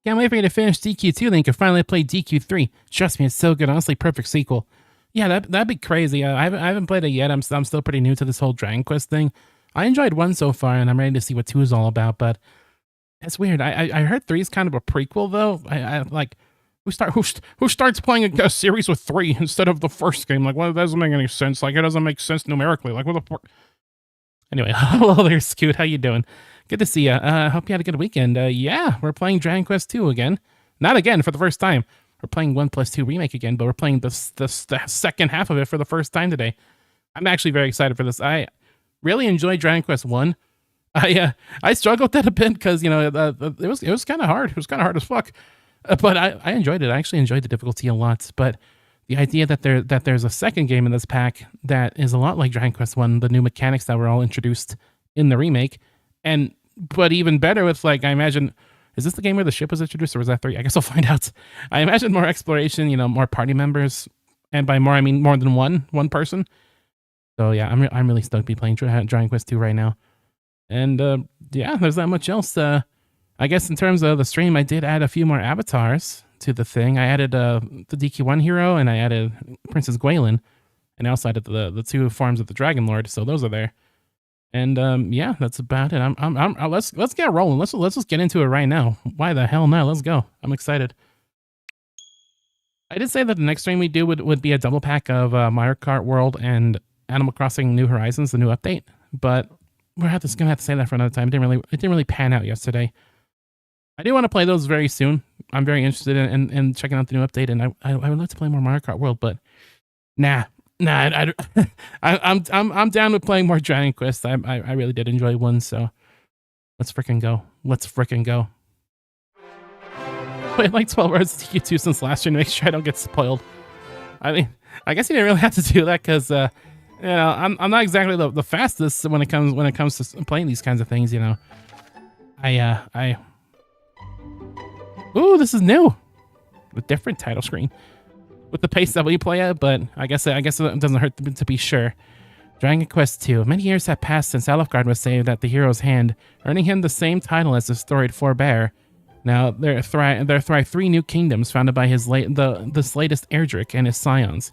Can't wait for you to finish DQ2, then you can finally play DQ3. Trust me, it's so good. Honestly, perfect sequel. Yeah, that'd be crazy. I haven't played it yet. I'm still pretty new to this whole Dragon Quest thing. I enjoyed 1 so far, and I'm ready to see what 2 is all about, but it's weird. I heard 3 is kind of a prequel, though. I like, who starts playing a series with 3 instead of the first game? Like, well, that doesn't make any sense. Like, it doesn't make sense numerically. Like, what the fuck? Anyway, hello there, Scoot. How you doing? Good to see you. Hope you had a good weekend. Yeah, we're playing Dragon Quest 2 again. Not again, for the first time. We're playing 1+2 Remake again, but we're playing the second half of it for the first time today. I'm actually very excited for this. I really enjoyed Dragon Quest 1. I struggled with that a bit because, you know, it was kind of hard. It was kind of hard as fuck. But I enjoyed it. I actually enjoyed the difficulty a lot. But the idea that there's a second game in this pack that is a lot like Dragon Quest 1, the new mechanics that were all introduced in the remake, but even better with, like, I imagine, is this the game where the ship was introduced, or was that 3? I guess I'll find out. I imagine more exploration, you know, more party members, and by more I mean more than one person. So yeah, I'm really stoked to be playing Dragon Quest 2 right now. And yeah, there's not much else. I guess in terms of the stream, I did add a few more avatars to the thing. I added the DQ1 hero, and I added Princess Gwaelin, and I also added the 2 forms of the Dragon Lord. So those are there. And yeah, that's about it. Let's get rolling. Let's just get into it right now. Why the hell not? Let's go. I'm excited. I did say that the next stream we do would be a double pack of Mario Kart World and Animal Crossing New Horizons, the new update. But we're gonna have to say that for another time. It didn't really pan out yesterday. I do want to play those very soon. I'm very interested in checking out the new update, and I would love to play more Mario Kart World, but nah. I'm down with playing more Dragon Quest. I really did enjoy 1, so let's frickin' go. Let's frickin' go. Played like 12 hours of DQ2 since last year to make sure I don't get spoiled. I mean, I guess you didn't really have to do that because, you know, I'm not exactly the fastest when it comes to playing these kinds of things. You know, ooh, this is new, a different title screen with the pace that we play at, but I guess it doesn't hurt to be sure. Dragon Quest 2. Many years have passed since Alfgard was saved at the hero's hand, earning him the same title as the storied forebear. Now there thrive 3 new kingdoms founded by this latest Erdrick and his scions.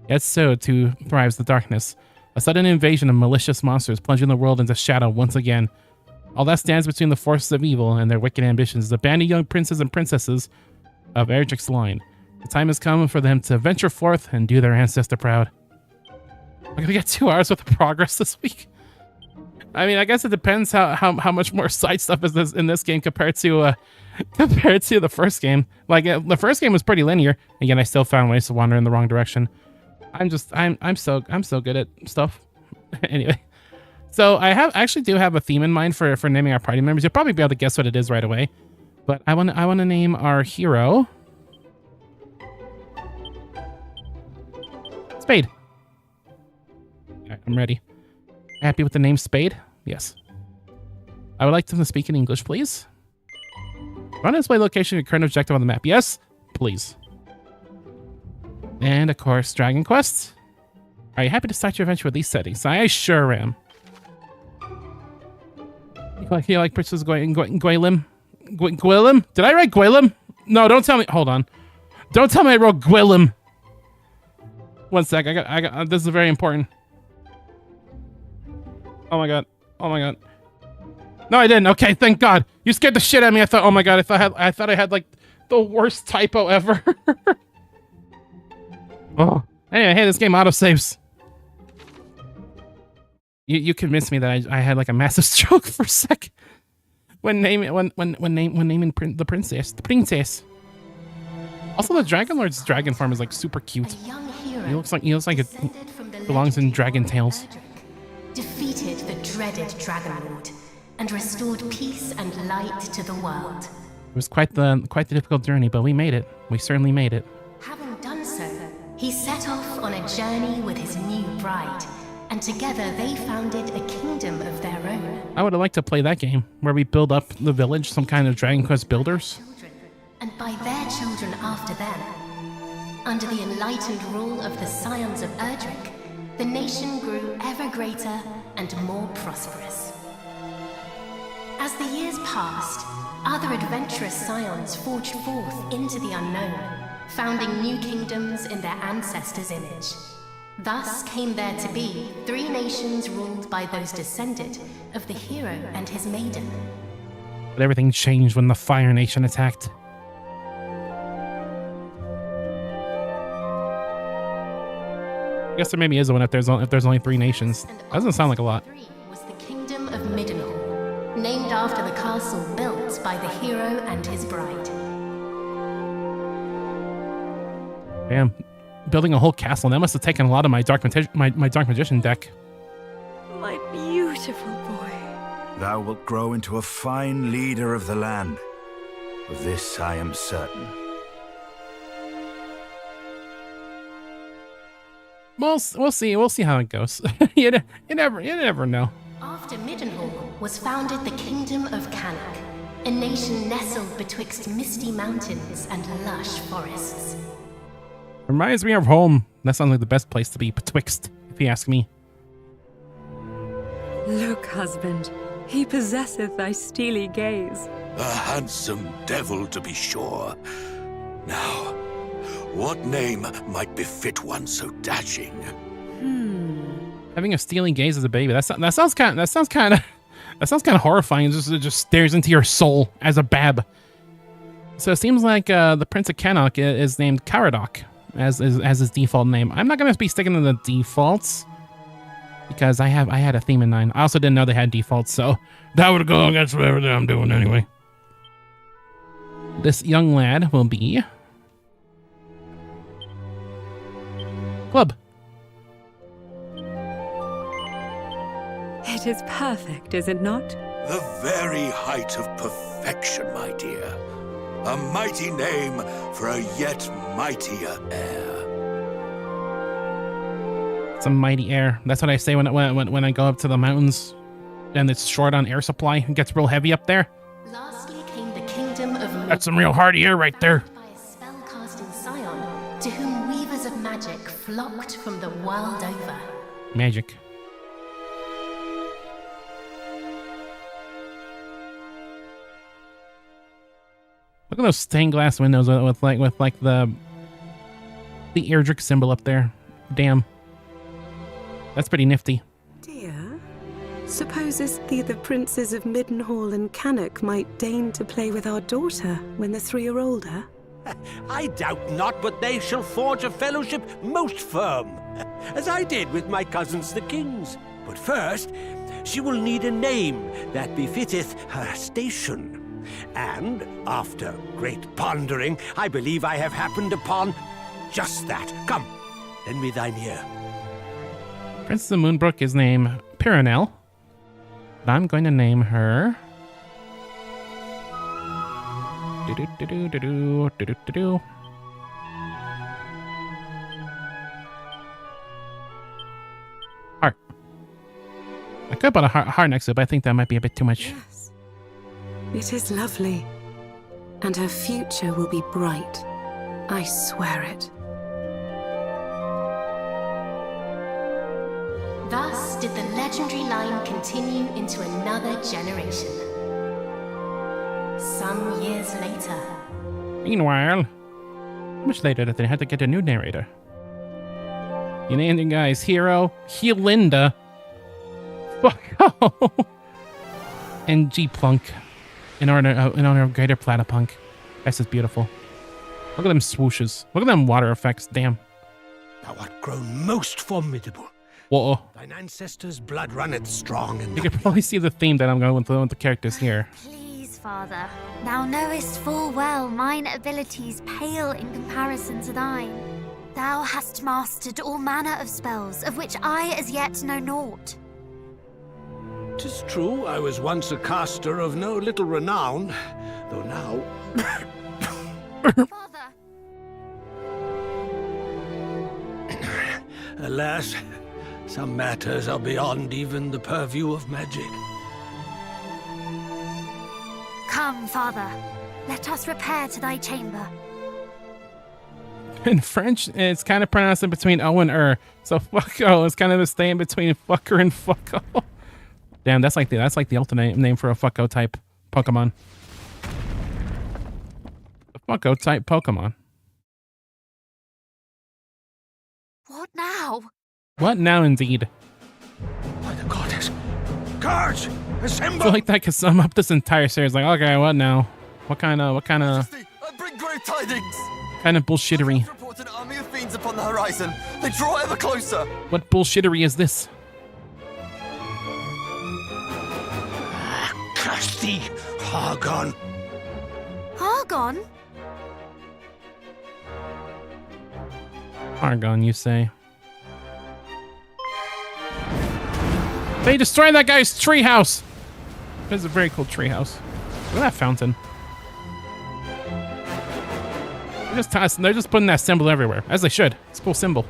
Yet so too thrives the darkness, a sudden invasion of malicious monsters plunging the world into shadow once again. All that stands between the forces of evil and their wicked ambitions is a band of young princes and princesses of Erdrick's line. The time has come for them to venture forth and do their ancestor proud. I'm gonna get 2 hours worth of progress this week. I mean, I guess it depends how much more side stuff is in this game compared to the first game. Like the first game was pretty linear. Again, I still found ways to wander in the wrong direction. I'm so good at stuff. Anyway, so I actually do have a theme in mind for naming our party members. You'll probably be able to guess what it is right away. But I want to name our hero Spade. All right, I'm ready. Happy with the name Spade? Yes. I would like them to speak in English, please. Want to display location and current objective on the map? Yes, please. And of course, Dragon Quest. Are you happy to start your adventure with these settings? I sure am. You like Princess Gwaelin? Gwaelin? Did I write Gwaelin? No, don't tell me. Hold on. Don't tell me I wrote Gwaelin. One sec. I got. This is very important. Oh my god. Oh my god. No, I didn't. Okay, thank God. You scared the shit out of me. I thought. Oh my god. I thought I had like the worst typo ever. Oh. Anyway, hey, this game autosaves. You convinced me that I had like a massive stroke for a sec when naming the princess. Also, the Dragon Lord's dragon form is like super cute. He looks like it belongs in Dragon Tales. Defeated the dreaded Dragon Lord and restored peace and light to the world. It was quite the difficult journey, but we made it. We certainly made it. Having done so, he set off on a journey with his new bride, and together they founded a kingdom of their own. I would have liked to play that game, where we build up the village, some kind of Dragon Quest builders. And by their children after them. Under the enlightened rule of the scions of Erdrick, the nation grew ever greater and more prosperous. As the years passed, other adventurous scions forged forth into the unknown, founding new kingdoms in their ancestors' image. Thus came there to be 3 nations ruled by those descended of the hero and his maiden. But everything changed when the Fire Nation attacked. I guess there maybe is one if there's only 3 nations. That doesn't sound like a lot. Was the kingdom of Middenhall, named after the castle built by the hero and his bride. Damn, building a whole castle, that must have taken a lot of my Dark Magician deck. My beautiful boy. Thou wilt grow into a fine leader of the land. Of this I am certain. We'll see how it goes. you never know. After Middenhall was founded the Kingdom of Cannock, a nation nestled betwixt misty mountains and lush forests. Reminds me of home. That sounds like the best place to be, betwixt, if you ask me. Look, husband, he possesseth thy steely gaze. A handsome devil, to be sure. Now, what name might befit one so dashing? Having a steely gaze as a baby, that sounds kind of horrifying. It just stares into your soul as a bab. So it seems like the Prince of Cannock is named Caradoc as his default name. I'm not gonna be sticking to the defaults because I had a theme in mind. I also didn't know they had defaults, so that would go against whatever I'm doing anyway. This young lad will be Club. It is perfect, is it not? The very height of perfection, my dear. A mighty name for a yet mightier heir. It's a mighty air. That's what I say when I go up to the mountains and it's short on air supply. It gets real heavy up there. Lastly came the Kingdom of That's some real hardy air right there. by a spell-casting scion to whom weavers of magic flocked from the world over. Magic. Look at those stained glass windows with the Erdrick symbol up there. Damn. That's pretty nifty. Dear, supposest thee the princes of Middenhall and Cannock might deign to play with our daughter when the 3 are older? I doubt not but they shall forge a fellowship most firm, as I did with my cousins the kings. But first, she will need a name that befitteth her station. And, after great pondering, I believe I have happened upon just that. Come, lend me thine ear. Princess of Moonbrook is named Piranel. But I'm going to name her Heart. I could put a heart next to it, but I think that might be a bit too much. Yes. It is lovely. And her future will be bright. I swear it. Thus did the legendary line continue into another generation. Some years later, Meanwhile, much later that they had to get a new narrator. You named the guy's hero, Helinda. Fuck oh. And G Plunk. In honor of Greater Platypunk. That's just beautiful. Look at them swooshes. Look at them water effects. Damn. Thou art grown most formidable. Whoa. Thine ancestors' blood runneth strong and You can probably see the theme that I'm going with the characters here. Please, father, thou knowest full well mine abilities pale in comparison to thine. Thou hast mastered all manner of spells, of which I as yet know naught. 'Tis true, I was once a caster of no little renown, though now... Father, Alas, some matters are beyond even the purview of magic. come, father, let us repair to thy chamber. In French, it's kind of pronounced in between O and Er. So fucko is kind of a stay in between fucker and fucko. Damn, that's like the alternate name for a fucko type Pokemon. Go type Pokemon. What now? What now, indeed? By the goddess. Guards, I assemble! feel like that could sum up this entire series. Like, okay, what now? What kind of I bring great tidings. bullshittery? Report an army of fiends upon the horizon. They draw ever closer. What bullshittery is this? Curse thee, Hargon. Argon? Argon, you say? They destroyed that guy's treehouse. It's a very cool treehouse. Look at that fountain. They're just putting that symbol everywhere, as they should. It's a cool symbol.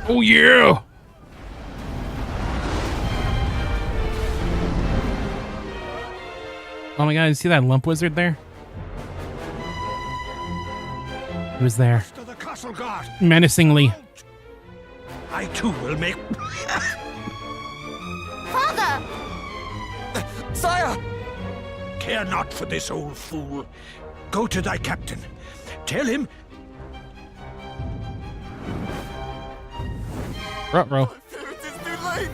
Oh yeah! Oh my god, you see that lump wizard there? He was there. To the castle guard. Menacingly. I too will make. Father! Sire! Care not for this old fool. Go to thy captain. Tell him. Ruh-roh. Fear it is too late.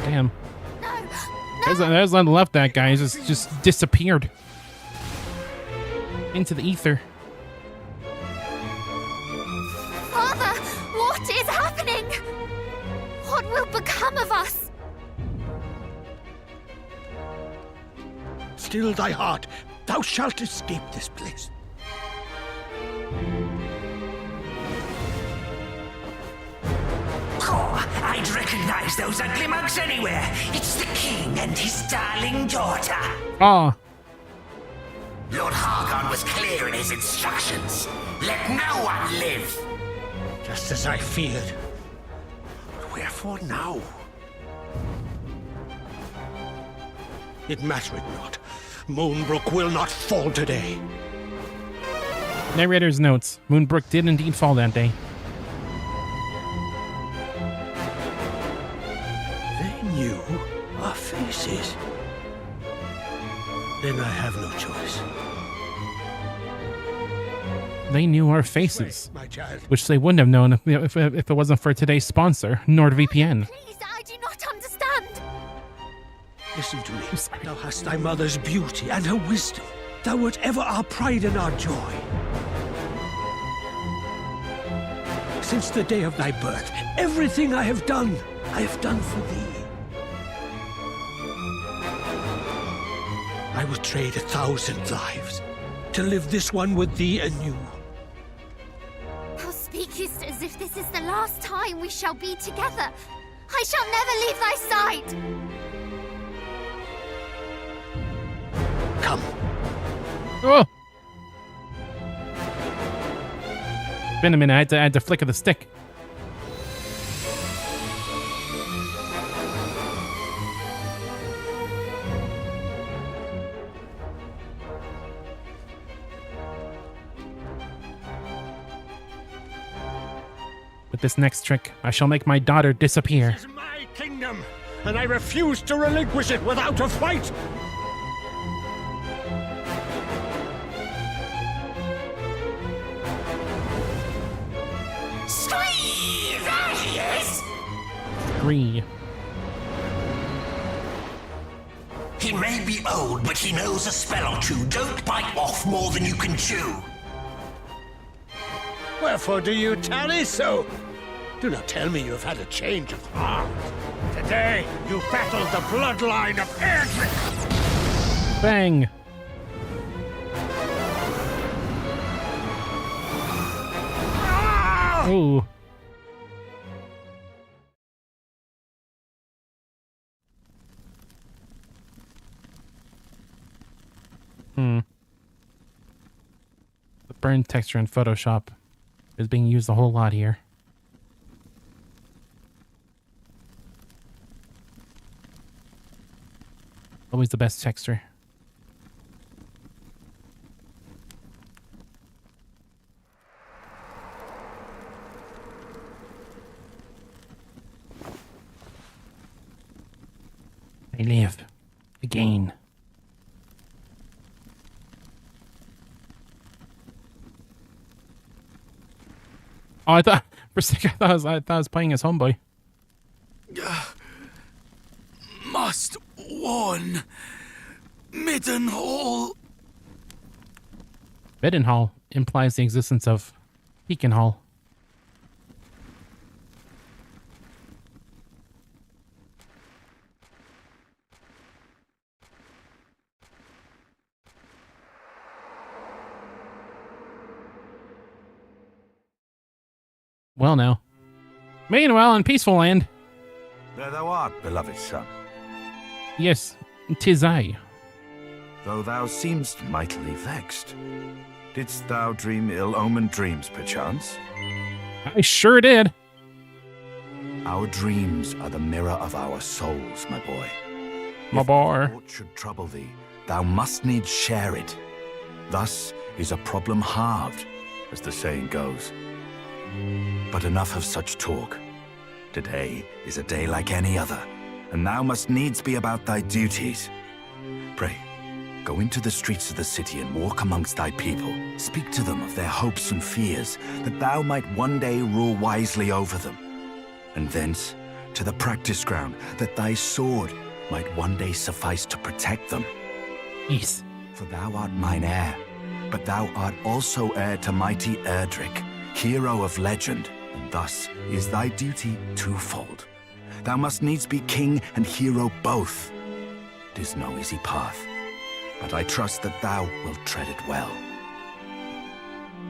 Damn. No! There's nothing left. That guy just disappeared into the ether. Father! What is happening? What will become of us? Still thy heart. Thou shalt escape this place. Oh, I'd recognize those ugly mugs anywhere. It's the king and his darling daughter. Ah, Lord Hargon was clear in his instructions. Let no one live. Just as I feared. Wherefore now? It mattereth not. Moonbrook will not fall today. narrator's notes. Moonbrook did indeed fall that day. They knew our faces. Then I have no choice. They knew our faces, My child. which they wouldn't have known if it wasn't for today's sponsor, NordVPN. Please, I do not understand. Listen to me. Thou hast thy mother's beauty and her wisdom. Thou wert ever our pride and our joy. Since the day of thy birth, everything I have done for thee. I would trade 1,000 lives to live this one with thee anew. Thou speakest as if this is the last time we shall be together. I shall never leave thy side. Come. Oh! Been a minute. I had to flick of the stick. With this next trick, I shall make my daughter disappear. This is my kingdom, and I refuse to relinquish it without a fight. Squeeze! There he is! 3. He may be old, but he knows a spell or two. Don't bite off more than you can chew. Wherefore do you tarry so? Do not tell me you have had a change of heart. Today, you battled the bloodline of Erdrick. Bang! Ooh. The burn texture in Photoshop is being used a whole lot here. Always the best texture. Oh, I thought for a second I thought I was playing as homeboy. Must warn. Middenhall. Middenhall implies the existence of Beaconhall. Well, now. Meanwhile, in Peaceful Land. There thou art, beloved son. Yes, 'tis I. Though thou seemst mightily vexed. Didst thou dream ill-omened dreams, perchance? I sure did. Our dreams are the mirror of our souls, my boy. My boy. If aught should trouble thee, thou must needs share it. Thus is a problem halved, as the saying goes. But enough of such talk. Today is a day like any other, and thou must needs be about thy duties. Pray, go into the streets of the city and walk amongst thy people. Speak to them of their hopes and fears, that thou might one day rule wisely over them. And thence to the practice ground, that thy sword might one day suffice to protect them. Yes. For thou art mine heir, but thou art also heir to mighty Erdrick, hero of legend, and thus is thy duty twofold. Thou must needs be king and hero both. 'Tis no easy path, but I trust that thou wilt tread it well.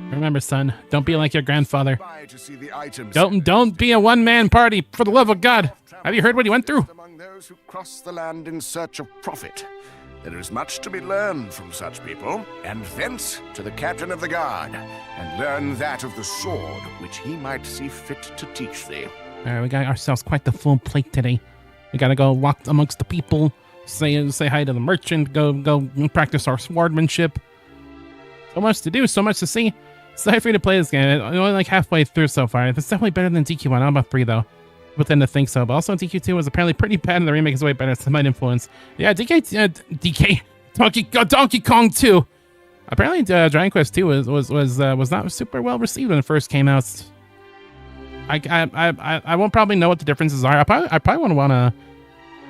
Remember, son, don't be like your grandfather. To see the items Don't be a one-man party, for the love of God. Have you heard what he went through? among those who cross the land in search of profit. There is much to be learned from such people, and thence to the captain of the guard, and learn that of the sword which he might see fit to teach thee. All right, we got ourselves quite the full plate today. We gotta go walk amongst the people, say hi to the merchant, go practice our swordmanship. So much to do, so much to see. Sorry for you to play this game. I'm only like halfway through so far. It's definitely better than DQ1. I'm about 3 though. But then to think so. But also DQ2 was apparently pretty bad, and the remake is way better. So it might influence. Yeah, Donkey Kong 2. Apparently, Dragon Quest 2 was not super well received when it first came out. I won't probably know what the differences are. I probably want to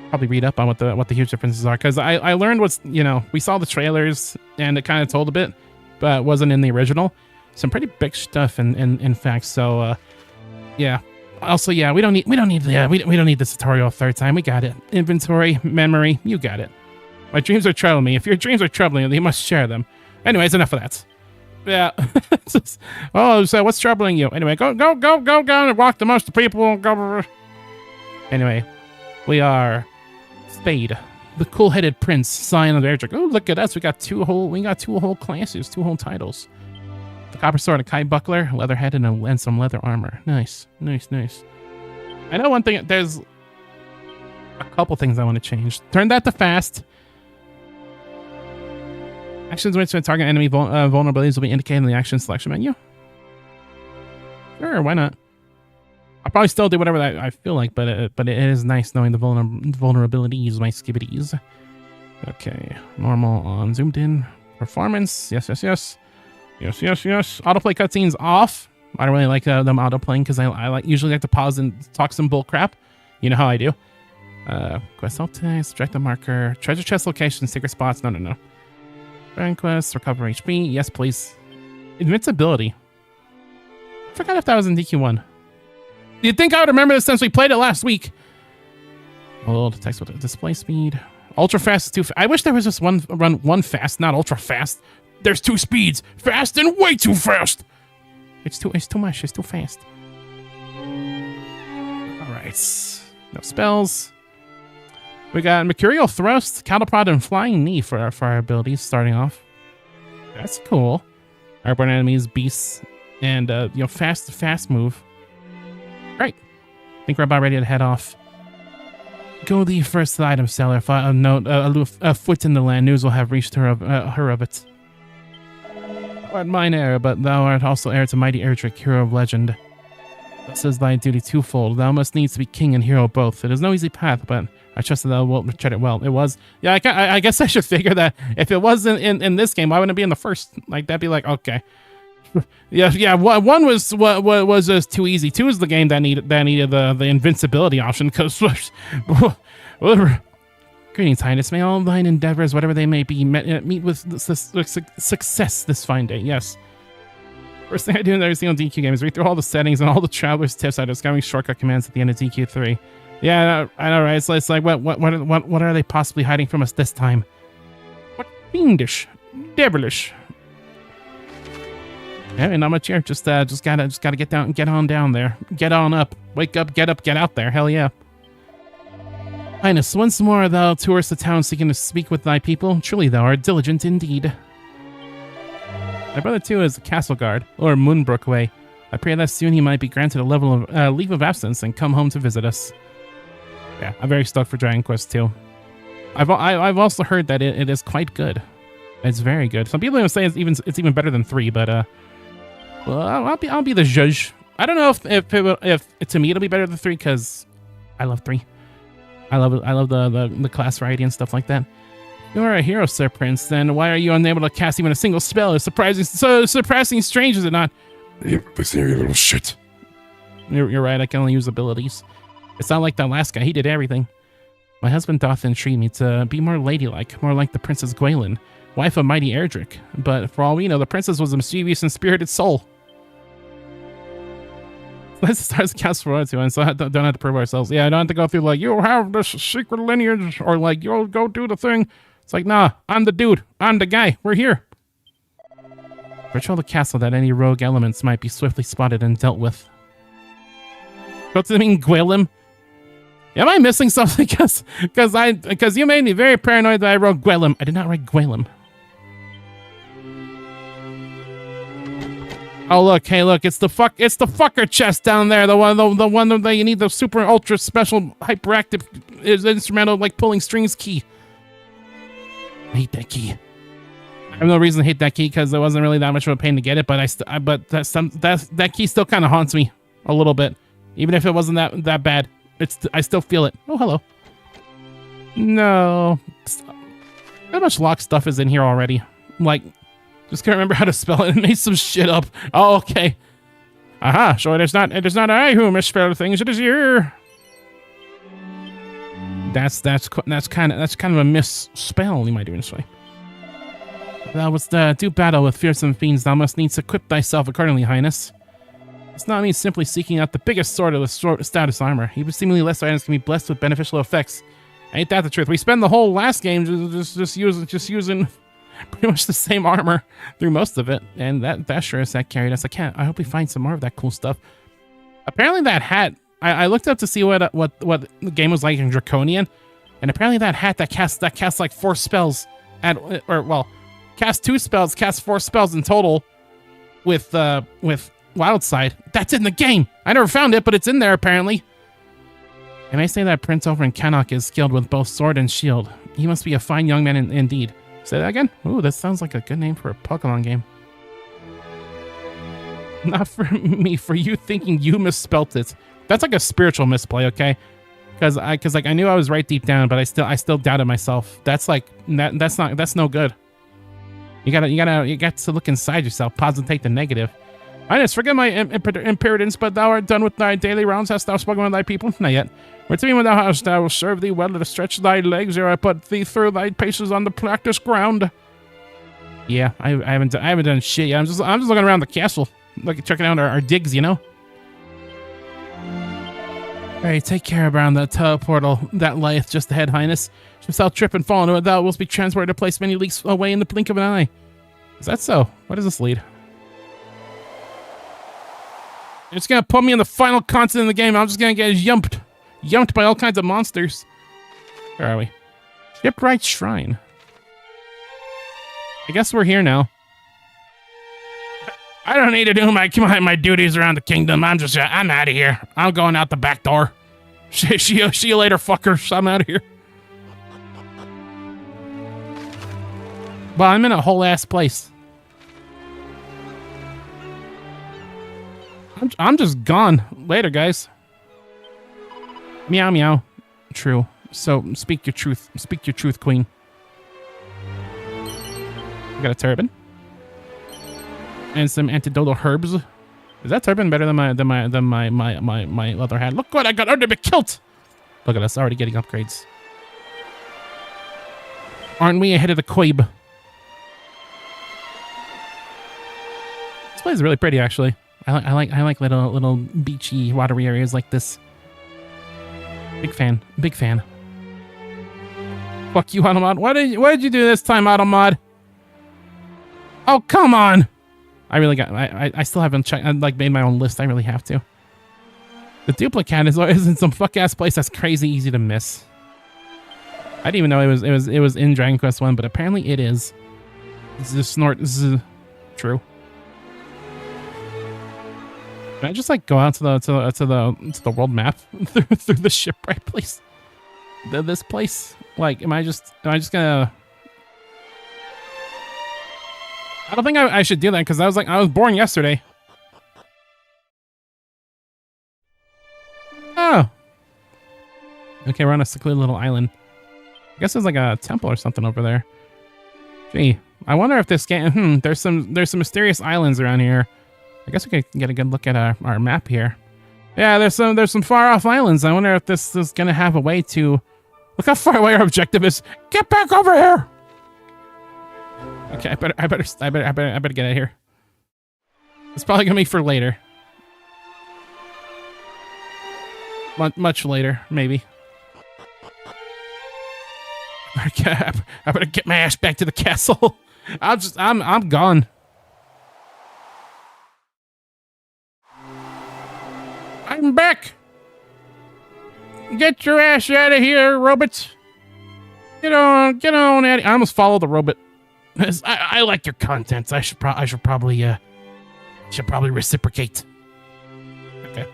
probably read up on what the huge differences are, because I learned we saw the trailers and it kind of told a bit, but wasn't in the original. Some pretty big stuff in fact. So yeah. Also, yeah, we don't need this tutorial a third time. We got it. Inventory, memory, you got it. My dreams are troubling me. If your dreams are troubling you, you must share them. Anyways, enough of that. Yeah. Oh, so what's troubling you? Anyway, go and walk amongst the people. Go. Anyway, we are Spade, the cool-headed prince, scion of Erdrick. Oh, look at us. We got two whole classes, 2 whole titles. The copper sword, a Kai buckler, leather head, and some leather armor. Nice. I know one thing. There's a couple things I want to change. Turn that to fast. Actions which target enemy vulnerabilities will be indicated in the action selection menu. Sure, why not? I'll probably still do whatever I feel like, but it is nice knowing the vulnerabilities, my skibbities. Okay, normal on zoomed in. Performance, yes. Autoplay cutscenes off. I don't really like them autoplaying because I usually like to pause and talk some bull crap. You know how I do. Quest alt text, direct the marker, treasure chest location, secret spots. No. Grand quest, recover HP. Yes, please. Invincibility. I forgot if that was in DQ1. You'd think I would remember this since we played it last week. Hold text with display speed. Ultra fast is too fast. I wish there was just one fast, not ultra fast. There's 2 speeds. Fast and way too fast. It's too much. It's too fast. Alright. No spells. We got Mercurial Thrust, Counterprod, and Flying Knee for our abilities starting off. That's cool. Airborne enemies, beasts, and fast move. Great. I think we're about ready to head off. Go the first item seller. A foot in the land. News will have reached her of it. Thou art mine heir, but thou art also heir to mighty Erdrick, hero of legend. This is thy duty twofold. Thou must needs to be king and hero both. It is no easy path, but I trust that thou wilt tread it well. It was. Yeah, I guess I should figure that if it was in this game, why wouldn't it be in the first? Like, that'd be like, okay. Yeah. One was just too easy. 2 is the game that needed the invincibility option. Because greetings, Highness. May all thine endeavors, whatever they may be, meet with success this fine day. Yes. First thing I do in every single DQ game is read through all the settings and all the traveler's tips by discovering shortcut commands at the end of DQ3. Yeah, I know, right? So it's like, what are they possibly hiding from us this time? What fiendish, devilish. Yeah, not much here. Just gotta get on down there. Get on up. Wake up, get out there. Hell yeah. Highness, once more thou tourest the town seeking to speak with thy people. Truly thou art diligent indeed. My brother too is a castle guard, or Moonbrook way. I pray that soon he might be granted a level of leave of absence and come home to visit us. Yeah, I'm very stoked for Dragon Quest II. I've also heard that it is quite good. It's very good. Some people even say it's even better than 3, but well, I'll be the judge. I don't know if to me it'll be better than 3 because I love 3. I love the class variety and stuff like that. You are a hero, Sir Prince. Then why are you unable to cast even a single spell? It's surprisingly strange, is it not? Listen here, you little shit. You're right. I can only use abilities. It's not like that last guy. He did everything. My husband doth entreat me to be more ladylike, more like the Princess Gwaelin, wife of mighty Erdrick. But for all we know, the princess was a mischievous and spirited soul. Let's start as cast for too, and so I don't have to prove ourselves. Yeah, I don't have to go through like, you have this secret lineage, or like, you'll go do the thing. It's like, nah, I'm the dude. I'm the guy. We're here. Patrol the castle that any rogue elements might be swiftly spotted and dealt with. What does it mean, Gwaelin? Am I missing something? Because you made me very paranoid that I wrote Gwaelin. I did not write Gwaelin. Oh look, hey look, it's the fucker chest down there. The one that you need the super ultra special hyperactive instrumental like pulling strings key. I hate that key. I have no reason to hate that key because it wasn't really that much of a pain to get it, but that key still kind of haunts me a little bit, even if it wasn't that bad. I still feel it. Oh, hello. No, how much lock stuff is in here already? Like, just can't remember how to spell it and made some shit up. Oh, okay. Aha. So it is not I who misspell things. It is you. That's kind of a misspell, you might even say. Thou wouldst do battle with fearsome fiends. Thou must needs equip thyself accordingly, Highness. It's not me simply seeking out the biggest sword of the stoutest armor. Even seemingly less items can be blessed with beneficial effects. Ain't that the truth? We spend the whole last game just using pretty much the same armor through most of it, and that sure as that carried us. I hope we find some more of that cool stuff. Apparently that hat. I looked up to see what the game was like in Draconian, and apparently that hat that casts like 4 spells cast 2 spells, cast 4 spells in total with Wildside. That's in the game. I never found it, but it's in there apparently. I may say that Prince over in Cannock is skilled with both sword and shield. He must be a fine young man indeed. Say that again? Ooh, that sounds like a good name for a Pokemon game. Not for me, for you thinking you misspelt it. That's like a spiritual misplay, okay? Because I knew I was right deep down, but I still doubted myself. That's like that's no good. You got to look inside yourself, pause and take the negative. Highness, forgive my impertinence, but thou art done with thy daily rounds. Hast thou spoken with thy people? Not yet. Return me when thou hast. I will serve thee well to stretch thy legs, ere I put thee through thy paces on the practice ground. Yeah, I haven't done shit yet. I'm just looking around the castle, checking out our digs, you know. Hey, take care around that portal that lieth just ahead, Highness. If thou trip and fall into it, thou wilt be transported to a place many leagues away in the blink of an eye. Is that so? Where does this lead? It's gonna put me in the final continent in the game. I'm just gonna get yumped by all kinds of monsters. Where are we? Shipwright Shrine. I guess we're here now. I don't need to do my duties around the kingdom. I'm out of here. I'm going out the back door. See you later, fuckers. I'm out of here. Well, I'm in a whole ass place. I'm just gone. Later, guys. Meow meow. True. So speak your truth. Speak your truth, Queen. I got a turban. and some antidotal herbs. Is that turban better than my leather hat? Look what I got under the kilt. Look at us already getting upgrades. Aren't we ahead of the Quabe? This place is really pretty, actually. I like little beachy, watery areas like this. Big fan. Big fan. Fuck you, Automod. What did you do this time, Automod? Oh, come on! I still haven't checked. I like made my own list. I really have to. The duplicate is in some fuck ass place that's crazy easy to miss. I didn't even know it was in Dragon Quest 1, but apparently it is. This is snort. This is true. Can I just like go out to the world map through the shipwreck place? This place? Like, am I just gonna? I don't think I should do that because I was born yesterday. Oh. Okay, we're on a secluded little island. I guess there's like a temple or something over there. Gee, I wonder if this game. There's some mysterious islands around here. I guess we could get a good look at our map here. Yeah, there's some far off islands. I wonder if this is gonna have a way to look how far away our objective is. Get back over here. Okay, I better get out of here. It's probably gonna be for later. Much later, maybe. I better get my ass back to the castle. I'm gone. I'm back. Get your ass out of here, robots. Get on out. I almost followed the robot. I like your contents. I should probably reciprocate. Okay.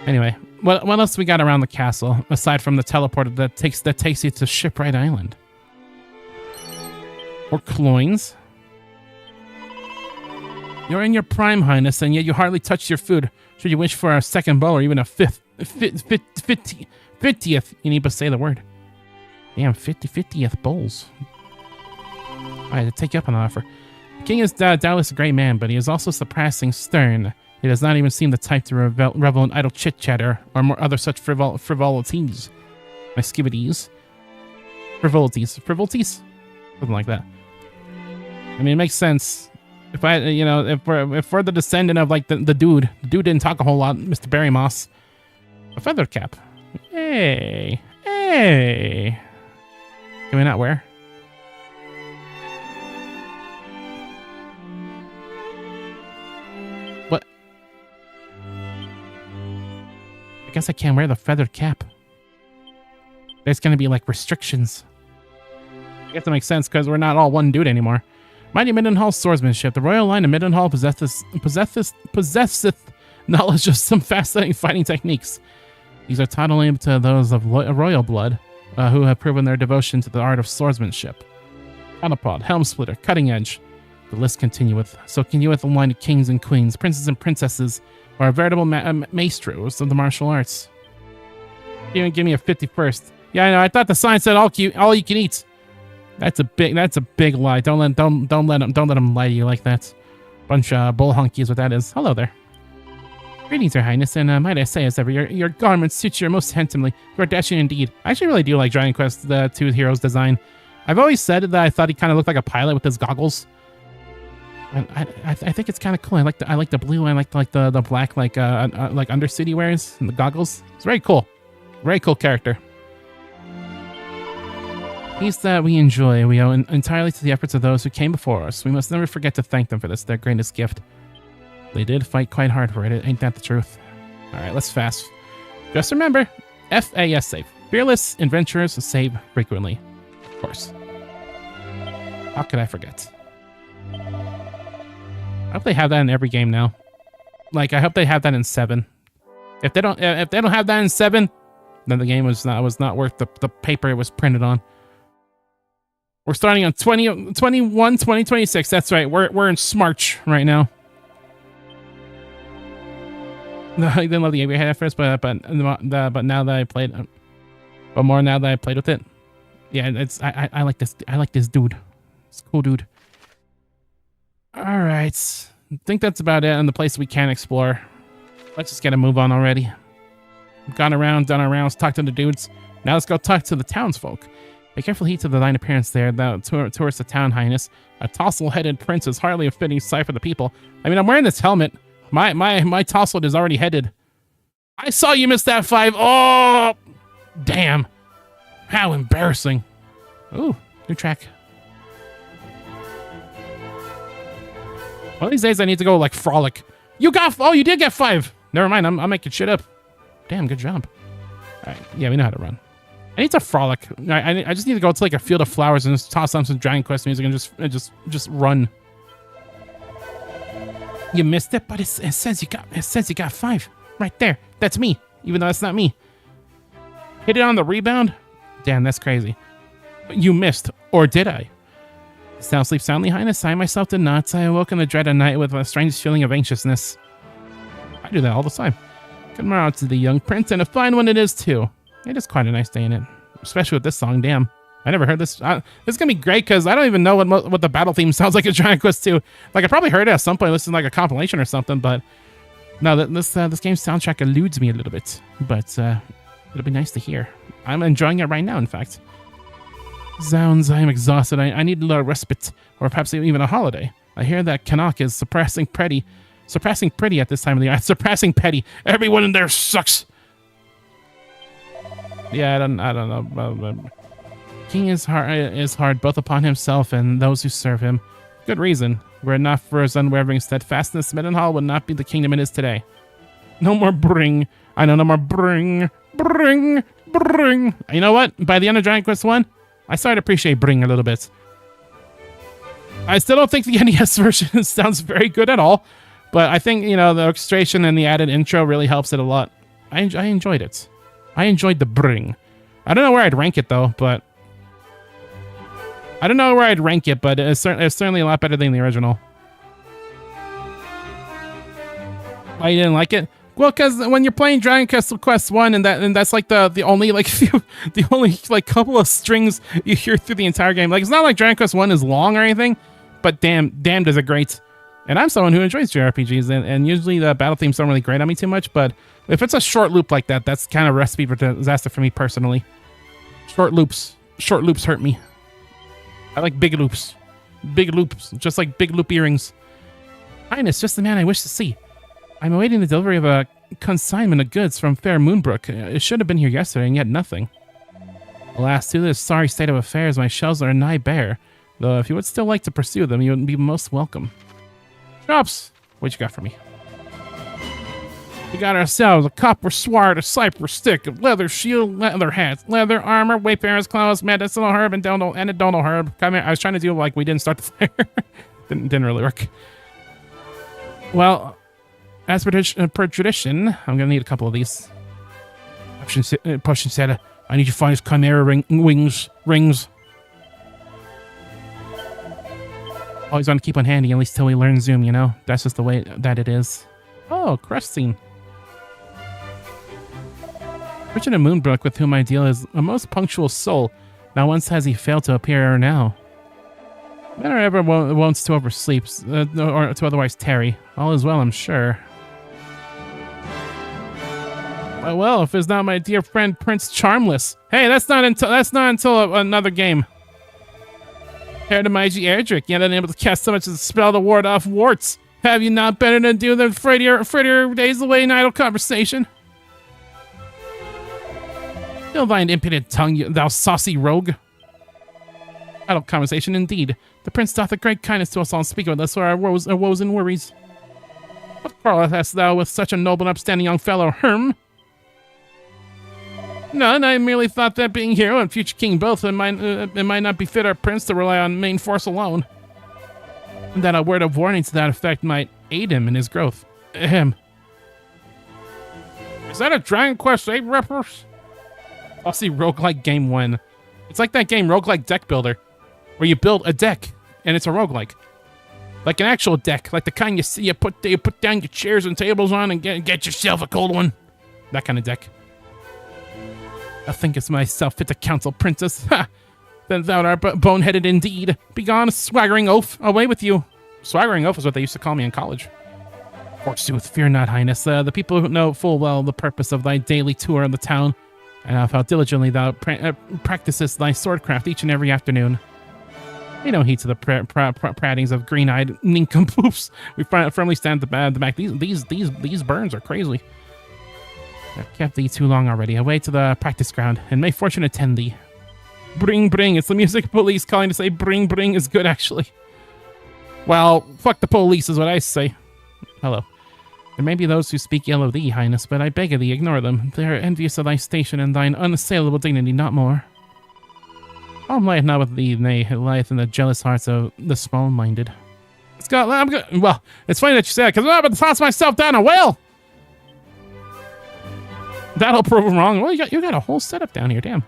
Anyway, what else we got around the castle aside from the teleporter that takes you to Shipwright Island? Or Cloynes? You're in your prime, Highness, and yet you hardly touch your food. Should you wish for a second bowl or even a 50th, you need to say the word. Damn, 50th bowls. I had to take you up on the offer. The king is doubtless a great man, but he is also surpassing stern. He does not even seem the type to revel in idle chit-chatter or more other such frivolities. My skibbities. Frivolities. Something like that. I mean, it makes sense. If we're the descendant of like the dude. The dude didn't talk a whole lot, Mr. Barry Moss. A feather cap. Hey. Can we not wear? What? I guess I can't wear the feathered cap. There's gonna be like restrictions. I guess that makes sense because we're not all one dude anymore. Mighty Middenhall swordsmanship. The royal line of Middenhall possesseth knowledge of some fascinating fighting techniques. These are taught only to those of royal blood who have proven their devotion to the art of swordsmanship. Counterpod, helm splitter, cutting edge. The list continueth. So continueth the line of kings and queens, princes and princesses, or veritable maestros of the martial arts. Even give me a 51st. Yeah, I know. I thought the sign said all you can eat. That's a big lie. Don't let them lie to you like that. Bunch of bull honky is what that is. Hello there. Greetings, Your Highness, and might I say, as ever, your garments suit you most handsomely. You are dashing indeed. I actually really do like Dragon Quest II Heroes design. I've always said that I thought he kind of looked like a pilot with his goggles. I think it's kind of cool. I like the blue. I like the black like undersuit he wears and the goggles. It's very cool. Very cool character. Peace that we enjoy, we owe entirely to the efforts of those who came before us. We must never forget to thank them for this, their greatest gift. They did fight quite hard for it, ain't that the truth? Alright, let's fast. Just remember, FAS save. Fearless adventurers save frequently. Of course. How could I forget? I hope they have that in every game now. Like, I hope they have that in 7. If they don't have that in 7, then the game was not worth the paper it was printed on. We're starting on 2026. That's right. We're in Smarch right now. No, I didn't love the AV at first, but now that I played, but more now that I played with it, yeah, I like this. I like this dude. It's a cool dude. All right, I think that's about it on the place we can explore. Let's just get a move on already. We've gone around, done our rounds, talked to the dudes. Now let's go talk to the townsfolk. Pay careful heed to the thine appearance there, towards the town, Highness. A tousle-headed prince is hardly a fitting sight for the people. I mean, I'm wearing this helmet. My tousle is already headed. I saw you miss that 5. Oh, damn. How embarrassing. Ooh, new track. One of these days I need to go like Frolic. You did get 5. Never mind, I'm making shit up. Damn, good job. All right, yeah, we know how to run. I need to Frolic. I just need to go to like a field of flowers and just toss on some Dragon Quest music and just run. You missed it, but it says you got 5 right there. That's me, even though that's not me. Hit it on the rebound. Damn, that's crazy. But you missed, or did I? Sound sleep soundly, Highness. I myself did not. I awoke in the dread of night with a strange feeling of anxiousness. I do that all the time. Good morrow to the young prince, and a fine one it is too. It is quite a nice day in it, especially with this song. Damn, I never heard this. This is gonna be great because I don't even know what the battle theme sounds like in Dragon Quest 2. Like I probably heard it at some point, listening to like a compilation or something. But no, this game's soundtrack eludes me a little bit. But it'll be nice to hear. I'm enjoying it right now, in fact. Zounds, I am exhausted. I need a little respite, or perhaps even a holiday. I hear that Canuck is surpassing pretty at this time of the year. Surpassing petty. Everyone in there sucks. Yeah, I don't know. King is hard both upon himself and those who serve him. Good reason. Were it not for his unwavering steadfastness, Middenhall would not be the kingdom it is today. No more bring. I know no more bring. Bring. You know what? By the end of Dragon Quest 1, I started to appreciate bring a little bit. I still don't think the NES version sounds very good at all, but I think, you know, the orchestration and the added intro really helps it a lot. I enjoyed it. I enjoyed the bring. I don't know where I'd rank it though, but it's certainly a lot better than the original. Why you didn't like it? Well, because when you're playing Dragon Quest 1 and that's like the only like the only like couple of strings you hear through the entire game. Like it's not like Dragon Quest 1 is long or anything, but damn does it great. And I'm someone who enjoys JRPGs, and usually the battle themes don't really grate on me too much, but if it's a short loop like that, that's kind of a recipe for disaster for me personally. Short loops hurt me. I like big loops, just like big loop earrings. Highness, just the man I wish to see. I'm awaiting the delivery of a consignment of goods from Fair Moonbrook. It should have been here yesterday, and yet nothing. Alas, due to this sorry state of affairs, my shelves are nigh bare. Though if you would still like to pursue them, you would be most welcome. Drops! What you got for me? We got ourselves a copper sword, a cypress stick, a leather shield, leather hats, leather armor, wayfarer's clothes, medicinal herb, and a donal herb. Come here. I was trying to do like we didn't start the fire. didn't really work. Well, as per tradition, I'm gonna need a couple of these. Potion said, I need to find his chimera rings. Always want to keep on handy, at least till we learn Zoom, you know? That's just the way that it is. Oh, crest scene. Richard of Moonbrook, with whom I deal, is a most punctual soul. Not once has he failed to appear ere now. Never ever wants to oversleep, or to otherwise tarry. All is well, I'm sure. Well, if it's not my dear friend Prince Charmless. Hey, that's not until another game. Herr to Meiji Erdrick, yet unable to cast so much as a spell to ward off warts. Have you not better to do than fret your days away in idle conversation? Still thine impudent tongue, thou saucy rogue. Idle conversation indeed. The prince doth a great kindness to us all, and speak of us for our woes and worries. What quarrel hast thou with such a noble and upstanding young fellow, None, I merely thought that being hero and future king both, it might not befit our prince to rely on main force alone. And that a word of warning to that effect might aid him in his growth. Ahem. Is that a Dragon Quest VIII reference? I'll see roguelike game 1. It's like that game Roguelike Deck Builder, where you build a deck, and it's a roguelike. Like an actual deck, like the kind you see you put down your chairs and tables on and get yourself a cold one. That kind of deck. I think it's myself fit to counsel, princess. Ha! Then thou art boneheaded indeed. Begone, swaggering oaf. Away with you. Swaggering oaf is what they used to call me in college. Forsooth, fear not, Highness. The people who know full well the purpose of thy daily tour of the town, and of how diligently thou practicest thy swordcraft each and every afternoon. They don't heed to the prattings of green-eyed nincompoops. We firmly stand at the back. These burns are crazy. I've kept thee too long already. Away to the practice ground, and may fortune attend thee. Bring, bring. It's the music police calling to say bring, bring is good, actually. Well, fuck the police is what I say. Hello. There may be those who speak ill of thee, Highness, but I beg of thee, ignore them. They are envious of thy station and thine unassailable dignity, not more. Home lieth not with thee, nay, it lieth in the jealous hearts of the small-minded. Scott, I'm good. Well, it's funny that you say that, because I'm about to toss myself down a well! That'll prove wrong. Well, you got a whole setup down here, damn.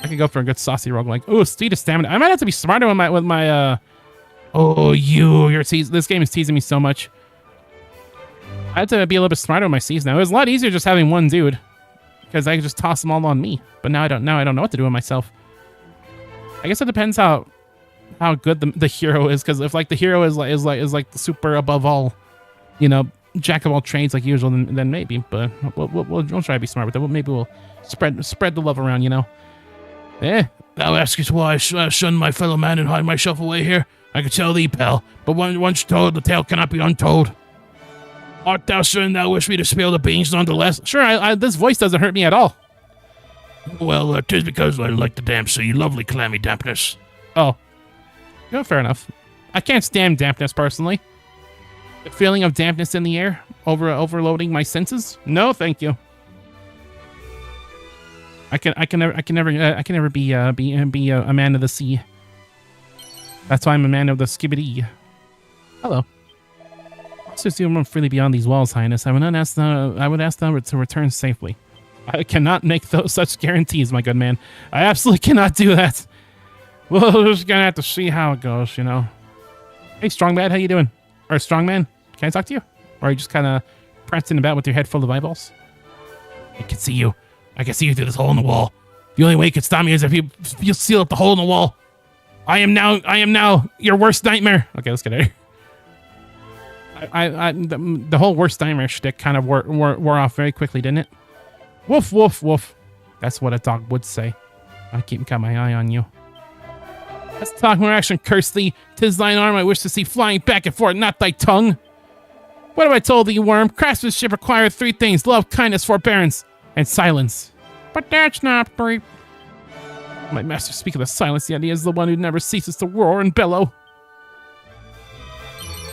I could go for a good saucy roguelike. Ooh, speed of stamina. I might have to be smarter with my oh, this game is teasing me so much. I have to be a little bit smarter with my C's now. It was a lot easier just having one dude, because I could just toss them all on me. But now I don't know what to do with myself. I guess it depends how good the hero is, because if like the hero is like the super above all, you know, jack of all trades like usual, then maybe. But we'll try to be smart with it. Maybe we'll spread the love around, you know. Thou askest why I shun my fellow man and hide myself away here. I could tell thee, pal, but once told, the tale cannot be untold. Art thou certain thou wish me to spill the beans nonetheless? Sure, this voice doesn't hurt me at all. Well, 'tis because I like the damp sea, lovely clammy dampness. Oh. Yeah, fair enough. I can't stand dampness, personally. The feeling of dampness in the air, overloading my senses? No, thank you. I can never be a man of the sea. That's why I'm a man of the skibbity. Hello. Since you roam freely beyond these walls, Highness, I would ask them to return safely. I cannot make such guarantees, my good man. I absolutely cannot do that. We're just gonna have to see how it goes, you know. Hey, Strongbad, how you doing? Or Strongman, can I talk to you? Or are you just kind of prancing about with your head full of eyeballs? I can see you. I can see you through this hole in the wall. The only way you can stop me is if you seal up the hole in the wall. I am now your worst nightmare. Okay, let's get out of here. The whole worst nightmare shtick kind of wore off very quickly, didn't it? Woof, woof, woof. That's what a dog would say. I got my eye on you. Let's talk more action, curse thee. 'Tis thine arm I wish to see flying back and forth, not thy tongue. What have I told thee, worm? Craftsmanship requires 3 things: love, kindness, forbearance, and silence. But that's not brief. My master, speak of the silence, yet he is the one who never ceases to roar and bellow.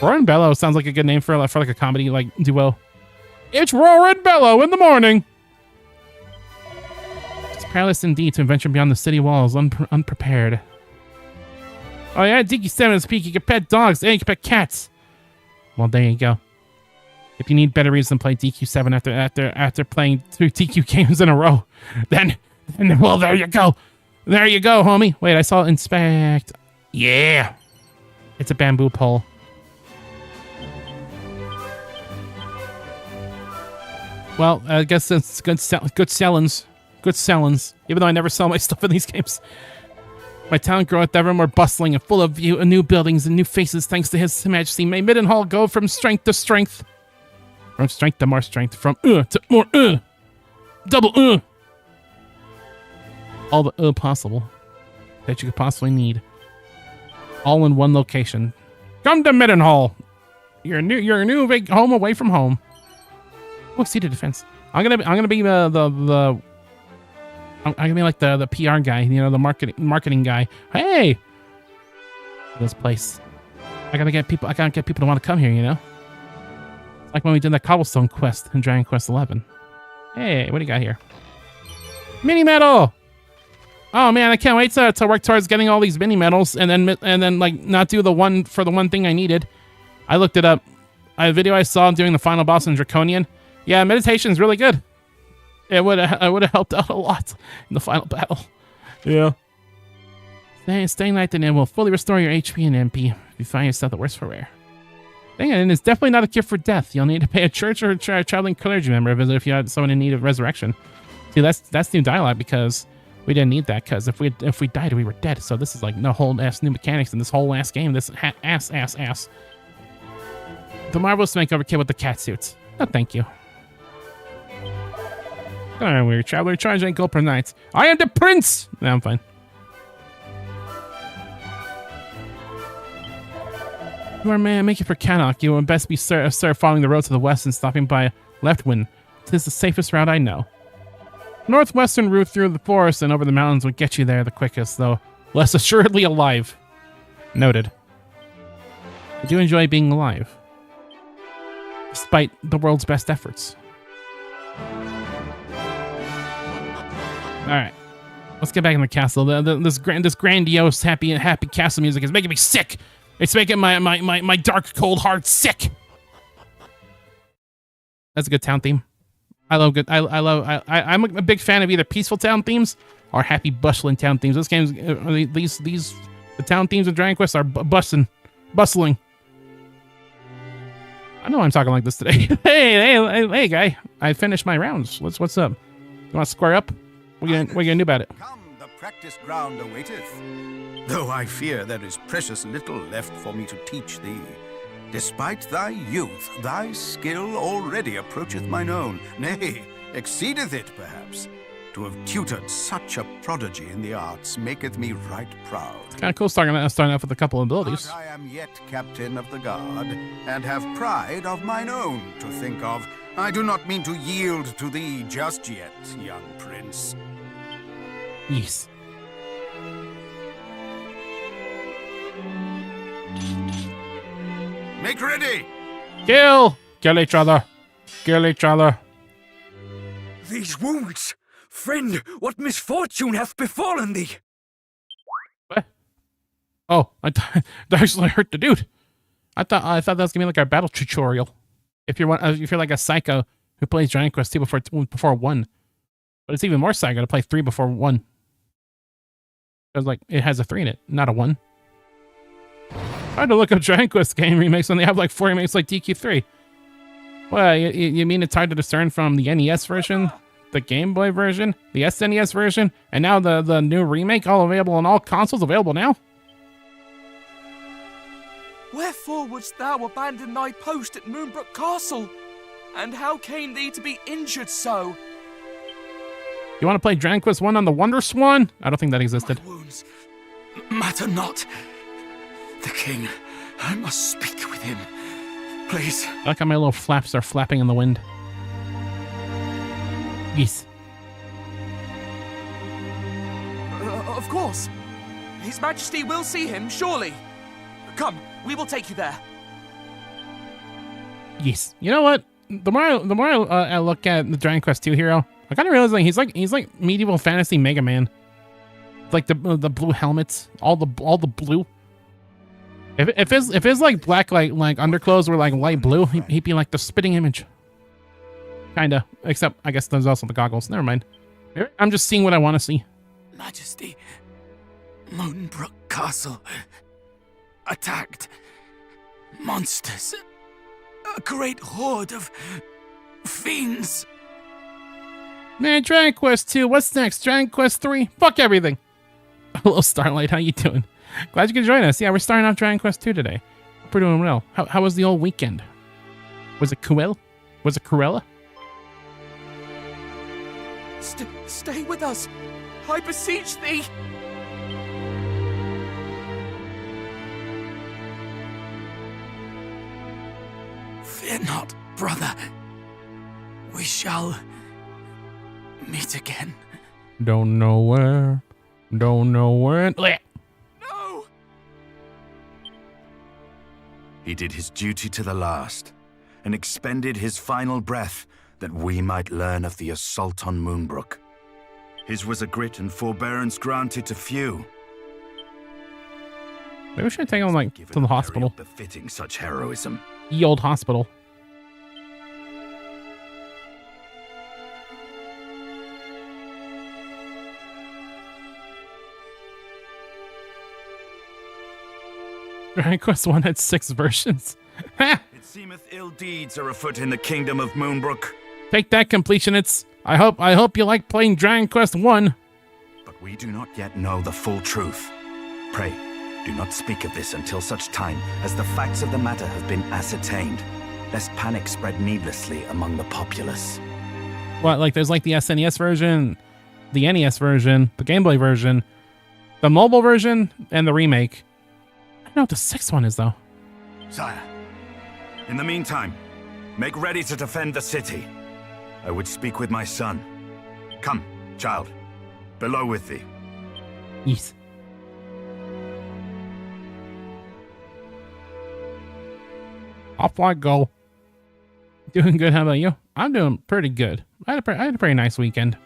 Roar and bellow sounds like a good name for like a comedy like duo. It's roar and bellow in the morning. It's perilous indeed to venture beyond the city walls unprepared. Oh yeah, DQ7 is peak. You can pet dogs and you can pet cats. Well, there you go. If you need better reason to play DQ7 after playing 2 DQ games in a row, then well, there you go. There you go, homie. Wait, I saw inspect. Yeah. It's a bamboo pole. Well, I guess it's good sellings. Good sellings. Even though I never sell my stuff in these games. My town groweth ever more bustling and full of new buildings and new faces thanks to his majesty. May Middenhall go from strength to strength. From strength to more strength. From to more double all the possible that you could possibly need. All in one location. Come to Middenhall. Your new big home away from home. Oh, seated defense. I'm gonna be I'm gonna be like the PR guy, you know, the marketing guy. Hey, this place. I gotta get people to want to come here, you know. It's like when we did that cobblestone quest in Dragon Quest XI. Hey, what do you got here? Mini medal. Oh man, I can't wait to work towards getting all these mini medals and then like not do the one thing I needed. I looked it up. A video I saw doing the final boss in Draconian. Yeah, meditation is really good. It would have helped out a lot in the final battle. Yeah. Staying night then will fully restore your HP and MP if you find yourself the worse for wear. Dang it, and it's definitely not a gift for death. You'll need to pay a church or a traveling clergy member a visit if you had someone in need of resurrection. See, that's new dialogue because We didn't need that because if we died, we were dead. So this is like no whole ass new mechanics in this whole ass game. This ass. The marvelous makeover kit with the cat suits. No, thank you. Alright, weird traveler. Charge 8 gold per night. I am the prince! No, I'm fine. You are man, make it for Cannock. You would best be sir following the road to the west and stopping by left wind. 'Tis the safest route I know. Northwestern route through the forest and over the mountains would get you there the quickest, though less assuredly alive. Noted. I do enjoy being alive, despite the world's best efforts. Alright. Let's get back in the castle. This grandiose, happy castle music is making me sick! It's making my dark, cold heart sick! That's a good town theme. I'm a big fan of either peaceful town themes or happy, bustling town themes. This game's the town themes of Dragon Quest are bustling. I know I'm talking like this today. hey, guy! I finished my rounds. What's up? You want to square up? What are you gonna do about it? Come, the practice ground awaiteth. Though I fear there is precious little left for me to teach thee. Despite thy youth, thy skill already approacheth mine own, nay, exceedeth it perhaps. To have tutored such a prodigy in the arts maketh me right proud. It's kind of cool starting off with a couple of abilities. But I am yet captain of the guard, and have pride of mine own to think of. I do not mean to yield to thee just yet, young prince. Yes. Make ready! Kill each other. Kill each other. These wounds! Friend, what misfortune hath befallen thee? What? Oh, I actually hurt the dude. I thought that was gonna be like our battle tutorial. If you're like a psycho who plays Dragon Quest 2 before 1, but it's even more psycho to play 3 before 1. Because like it has a 3 in it, not a 1. I had to look up Dragon Quest game remakes when they have like 4 remakes like DQ3. Well, you mean it's hard to discern from the NES version, the Game Boy version, the SNES version, and now the new remake, all available on all consoles, available now? Wherefore wouldst thou abandon thy post at Moonbrook Castle? And how came thee to be injured so? You want to play Dragon Quest 1 on the Wonder Swan? I don't think that existed. My wounds matter not. The king, I must speak with him. Please. I like how my little flaps are flapping in the wind. Yes. Of course. His Majesty will see him, surely. Come, we will take you there. Yes. You know what? The more I look at the Dragon Quest 2 hero, I kind of realize like he's like medieval fantasy Mega Man. Like the blue helmets, all the blue. If his like black like underclothes were like light blue, he'd be like the spitting image. Kinda. Except I guess there's also the goggles. Never mind. I'm just seeing what I want to see. Majesty, Moonbrook Castle attacked. Monsters. A great horde of fiends. Man, Dragon Quest 2. What's next? Dragon Quest 3? Fuck everything. Hello, Starlight. How you doing? Glad you could join us. Yeah, we're starting off Dragon Quest 2 today. Hope we're doing well. How was the old weekend? Was it cool? Was it Cruella? Stay with us. I beseech thee. Fear not, brother. We shall meet again. Don't know where. Don't know when. No! He did his duty to the last, and expended his final breath that we might learn of the assault on Moonbrook. His was a grit and forbearance granted to few. Maybe we should take him like to the hospital. Befitting such heroism. Ye old hospital. Dragon Quest 1 had 6 versions. It seemeth ill deeds are afoot in the kingdom of Moonbrook. Take that, completionists. I hope you like playing Dragon Quest 1. But We do not yet know the full truth. Pray, do not speak of this until such time as the facts of the matter have been ascertained, lest panic spread needlessly among the populace. What, like there's like the SNES version, the NES version, the Game Boy version, the mobile version, and the remake. I don't know what the sixth one is, though. Sire, in the meantime, make ready to defend the city. I would speak with my son. Come, child. Below with thee. Yes. Off I go. Doing good. How about you? I'm doing pretty good. I had a pretty nice weekend.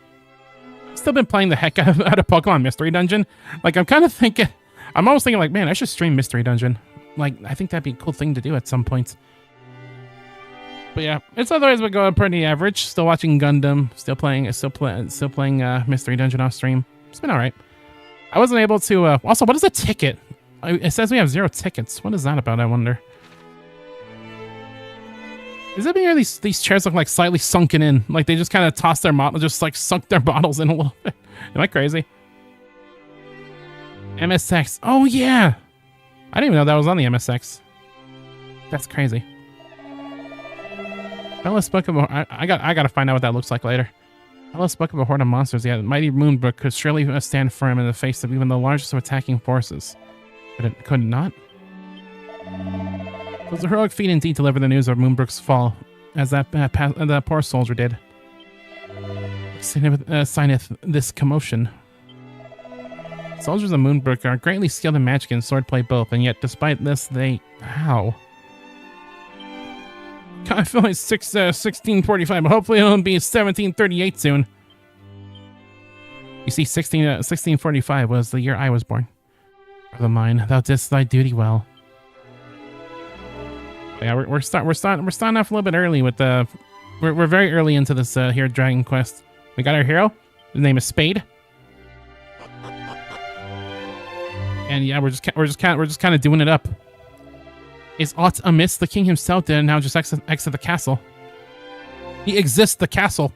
Still been playing the heck out of Pokemon Mystery Dungeon. Like, I'm kind of thinking, I'm almost thinking like, man, I should stream Mystery Dungeon. Like, I think that'd be a cool thing to do at some point. But yeah, it's otherwise been going pretty average. Still watching Gundam. Still playing Mystery Dungeon off stream. It's been all right. I wasn't able to. Also, what is a ticket? It says we have 0 tickets. What is that about? I wonder. Does it mean these chairs look like slightly sunken in? Like they just kind of tossed their model, just like sunk their bottles in a little bit. Am I crazy? MSX. Oh yeah, I didn't even know that was on the MSX. That's crazy. Ellis Book of a, I gotta find out what that looks like later. Ellis Book of a Horde of Monsters. Yeah, the mighty Moonbrook could surely stand firm in the face of even the largest of attacking forces. But it could not. It was a heroic feat indeed to deliver the news of Moonbrook's fall, as that poor soldier did. Signeth this commotion. Soldiers of Moonbrook are greatly skilled in magic and swordplay both, and yet despite this, they... How? I feel like 1645, but hopefully it'll be 1738 soon. You see, 1645 was the year I was born. Brother mine, thou didst thy duty well. Yeah, we're starting off a little bit early with the. We're very early into this here Dragon Quest. We got our hero. His name is Spade. And yeah, we're just kind of doing it up. Is aught amiss? The king himself did now just exit the castle. He exists the castle.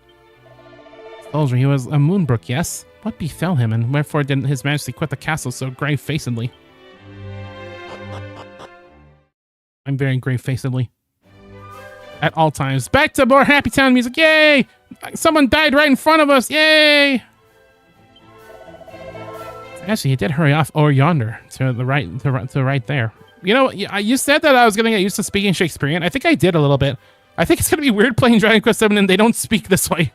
Soldier, he was a Moonbrook, yes. What befell him, and wherefore did his majesty quit the castle so grave-facedly? I'm very grave-facedly. At all times. Back to more Happy Town music. Yay! Someone died right in front of us. Yay! Actually, he did hurry off over yonder to the right, to right there. You know, you said that I was going to get used to speaking Shakespearean. I think I did a little bit. I think it's going to be weird playing Dragon Quest VII and they don't speak this way.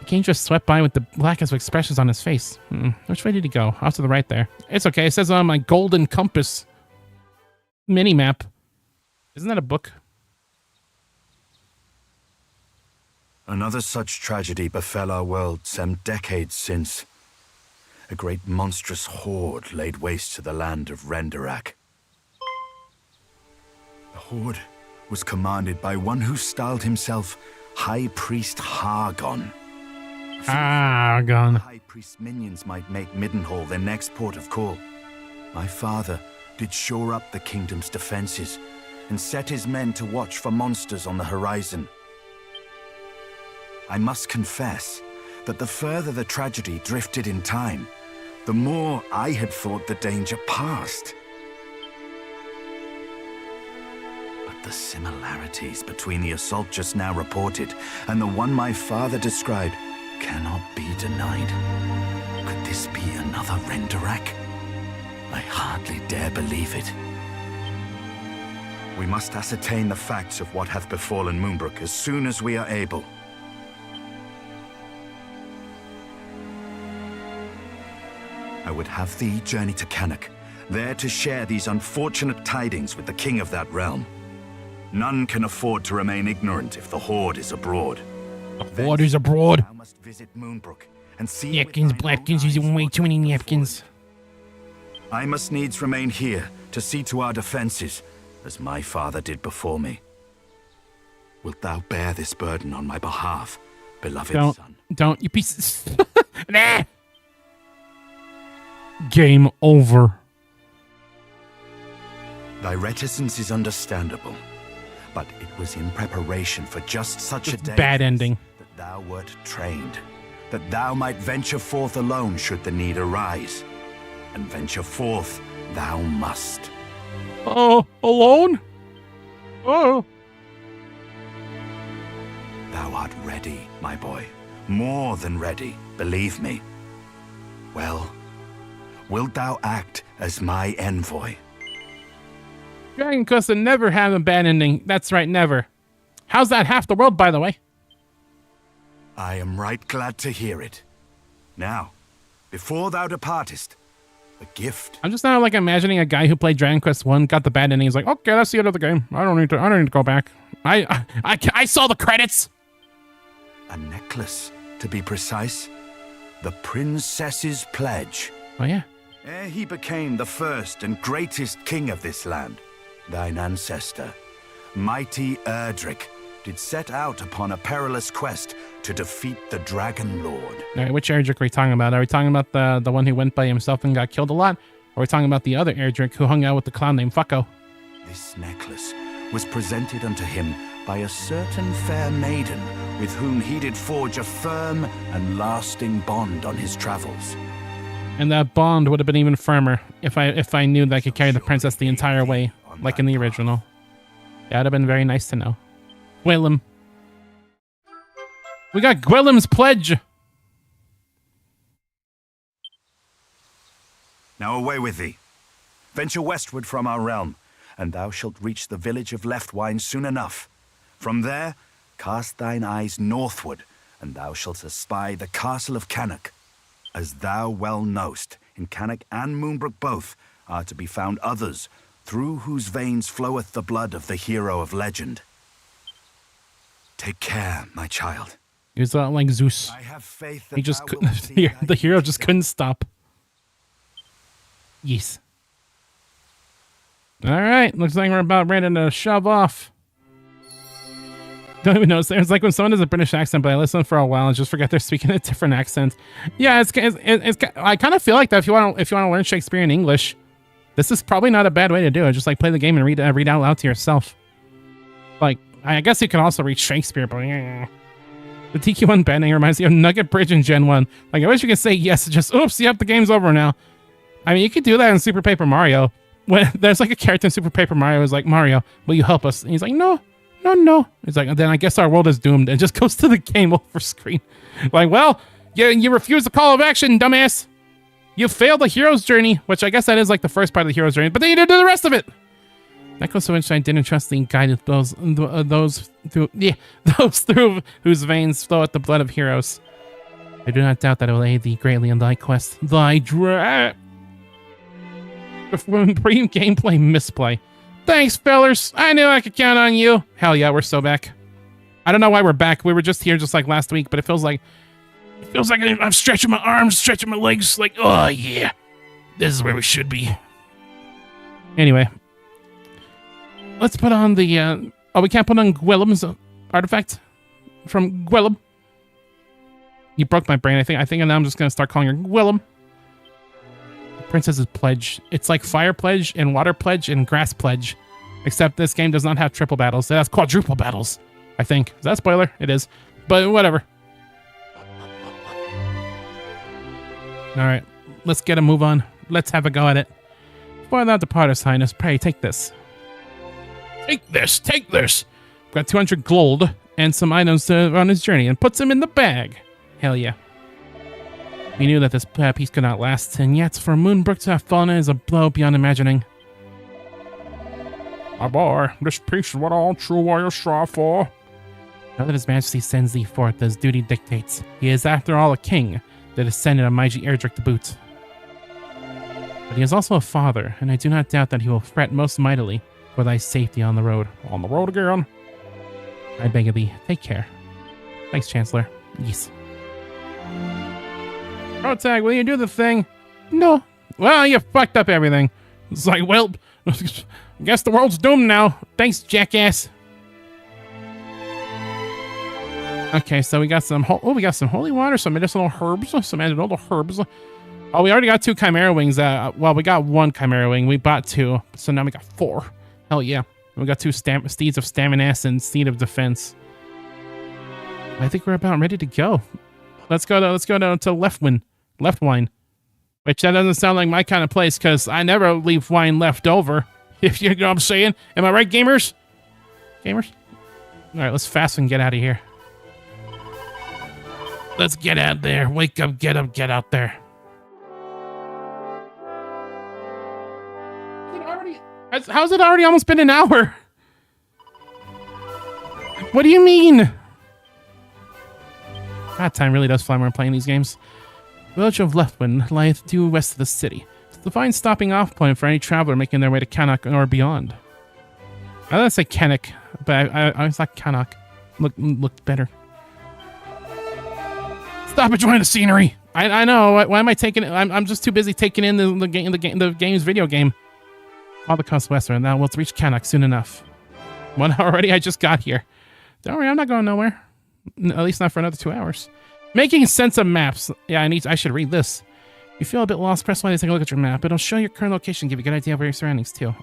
The king just swept by with the blackest of expressions on his face. Which way did he go? Off to the right there. It's okay. It says on my golden compass mini-map. Isn't that a book? Another such tragedy befell our world some decades since. A great monstrous horde laid waste to the land of Renderak. The horde was commanded by one who styled himself High Priest Hargon. Hargon. High Priest's minions might make Middenhall their next port of call. My father did shore up the kingdom's defenses and set his men to watch for monsters on the horizon. I must confess that the further the tragedy drifted in time, the more I had thought the danger past. But the similarities between the assault just now reported and the one my father described cannot be denied. Could this be another Renderak? I hardly dare believe it. We must ascertain the facts of what hath befallen Moonbrook as soon as we are able. I would have thee journey to Cannock, there to share these unfortunate tidings with the king of that realm. None can afford to remain ignorant if the horde is abroad. The horde is abroad. Thou must visit Moonbrook and see. Napkins, Blackins, using way too many napkins. I must needs remain here to see to our defenses, as my father did before me. Wilt thou bear this burden on my behalf, beloved son? Don't, you piece of... Nah! Game over. Thy reticence is understandable, but it was in preparation for just such a day bad ending that thou wert trained, that thou might venture forth alone should the need arise. And venture forth thou must. Oh, alone? Oh. Thou art ready, my boy. More than ready, believe me. Well, wilt thou act as my envoy? Dragon Quest will never have a bad ending. That's right, never. How's that half the world, by the way? I am right glad to hear it. Now, before thou departest, a gift. I'm just now like imagining a guy who played Dragon Quest 1, got the bad ending. He's like, okay, that's the end of the game. I don't need to go back. I saw the credits. A necklace, to be precise. The Princess's Pledge. Oh, yeah. Ere he became the first and greatest king of this land, thine ancestor, mighty Erdrick, did set out upon a perilous quest to defeat the Dragon Lord. All right, which Erdrick are we talking about? Are we talking about the one who went by himself and got killed a lot? Or are we talking about the other Erdrick who hung out with the clown named Fucko? This necklace was presented unto him by a certain fair maiden with whom he did forge a firm and lasting bond on his travels. And that bond would have been even firmer if I knew that I could carry the princess the entire way, like in the original. That would have been very nice to know. Gwillem. We got Gwillem's Pledge! Now away with thee. Venture westward from our realm, and thou shalt reach the village of Leftwine soon enough. From there, cast thine eyes northward, and thou shalt espy the castle of Cannock. As thou well knowst, in Cannock and Moonbrook both are to be found others, through whose veins floweth the blood of the hero of legend. Take care, my child. He was like Zeus. I have faith that he just couldn't. The hero just couldn't stop. Yes. All right, looks like we're about ready to shove off. Don't even notice. It's like when someone does a British accent, but I listen for a while and just forget they're speaking a different accent. Yeah, it's I kind of feel like that if you want to learn Shakespeare in English, this is probably not a bad way to do it. Just like play the game and read out loud to yourself. Like, I guess you can also read Shakespeare, but yeah. The DQ1 bending reminds me of Nugget Bridge in Gen 1. Like, I wish you could say yes, just, oops, yep, the game's over now. I mean, you could do that in Super Paper Mario. When there's like a character in Super Paper Mario who's like, Mario, will you help us? And he's like, no. He's like, then I guess our world is doomed, and just goes to the game over screen. Like, well, you refuse the call of action, dumbass. You failed the hero's journey, which I guess that is like the first part of the hero's journey, but then you didn't do the rest of it. That goes so much I didn't trust the guided those through whose veins flow at the blood of heroes. I do not doubt that it will aid thee greatly in thy quest. Thy pre-gameplay misplay. Thanks, fellers. I knew I could count on you. Hell yeah, we're so back. I don't know why we're back. We were just here just like last week, but it feels like I'm stretching my arms, stretching my legs, like, oh yeah. This is where we should be. Anyway. Let's put on the, we can't put on Gwillem's artifact from Gwillem. You broke my brain. I think now I'm just going to start calling her Gwillem. Princess's Pledge. It's like Fire Pledge and Water Pledge and Grass Pledge. Except this game does not have triple battles. It has quadruple battles, I think. Is that a spoiler? It is. But whatever. Alright. Let's get a move on. Let's have a go at it. Before thou departest, Highness, pray take this. Take this! Take this! Got 200 gold and some items on his journey and puts him in the bag. Hell yeah. We knew that this peace could not last, and yet for Moonbrook to have fallen is a blow beyond imagining. My boy, this peace is what all true warriors strive for. Now that His Majesty sends thee forth as duty dictates, he is after all a king, the descendant of mighty Erdrick the Boot. But he is also a father, and I do not doubt that he will fret most mightily for thy safety on the road. On the road again? I beg of thee, take care. Thanks, Chancellor. Yes. Protag, will you do the thing? No. Well, you fucked up everything. It's like, well, I guess the world's doomed now. Thanks, jackass. Okay, so we got some holy water, some medicinal herbs, some antidotal herbs. Oh, we already got 2 Chimera Wings. Well, we got 1 Chimera Wing. We bought 2, so now we got 4. Hell yeah. We got 2 Steeds of Stamina and Steed of Defense. I think we're about ready to go. Let's go to Left Wine. Which that doesn't sound like my kind of place, because I never leave wine left over. If you know what I'm saying. Am I right, gamers? Gamers? Alright, let's fast and get out of here. Let's get out there. Wake up, get out there. How's it already almost been an hour? What do you mean? God, time really does fly when we're playing these games. Village of Leftwyn lies due west of the city. It's the fine stopping off point for any traveler making their way to Cannock or beyond. I don't say Cannock, but I thought Cannock looked better. Stop enjoying the scenery. I know. Why am I taking it? I'm just too busy taking in the game's video game. All the coast westward. Now we'll reach Cannock soon enough. 1 hour already. I just got here. Don't worry, I'm not going nowhere. At least not for another 2 hours. Making sense of maps. Yeah, I should read this. You feel a bit lost, press Y to take a look at your map. It'll show your current location, give you a good idea of where your surroundings too.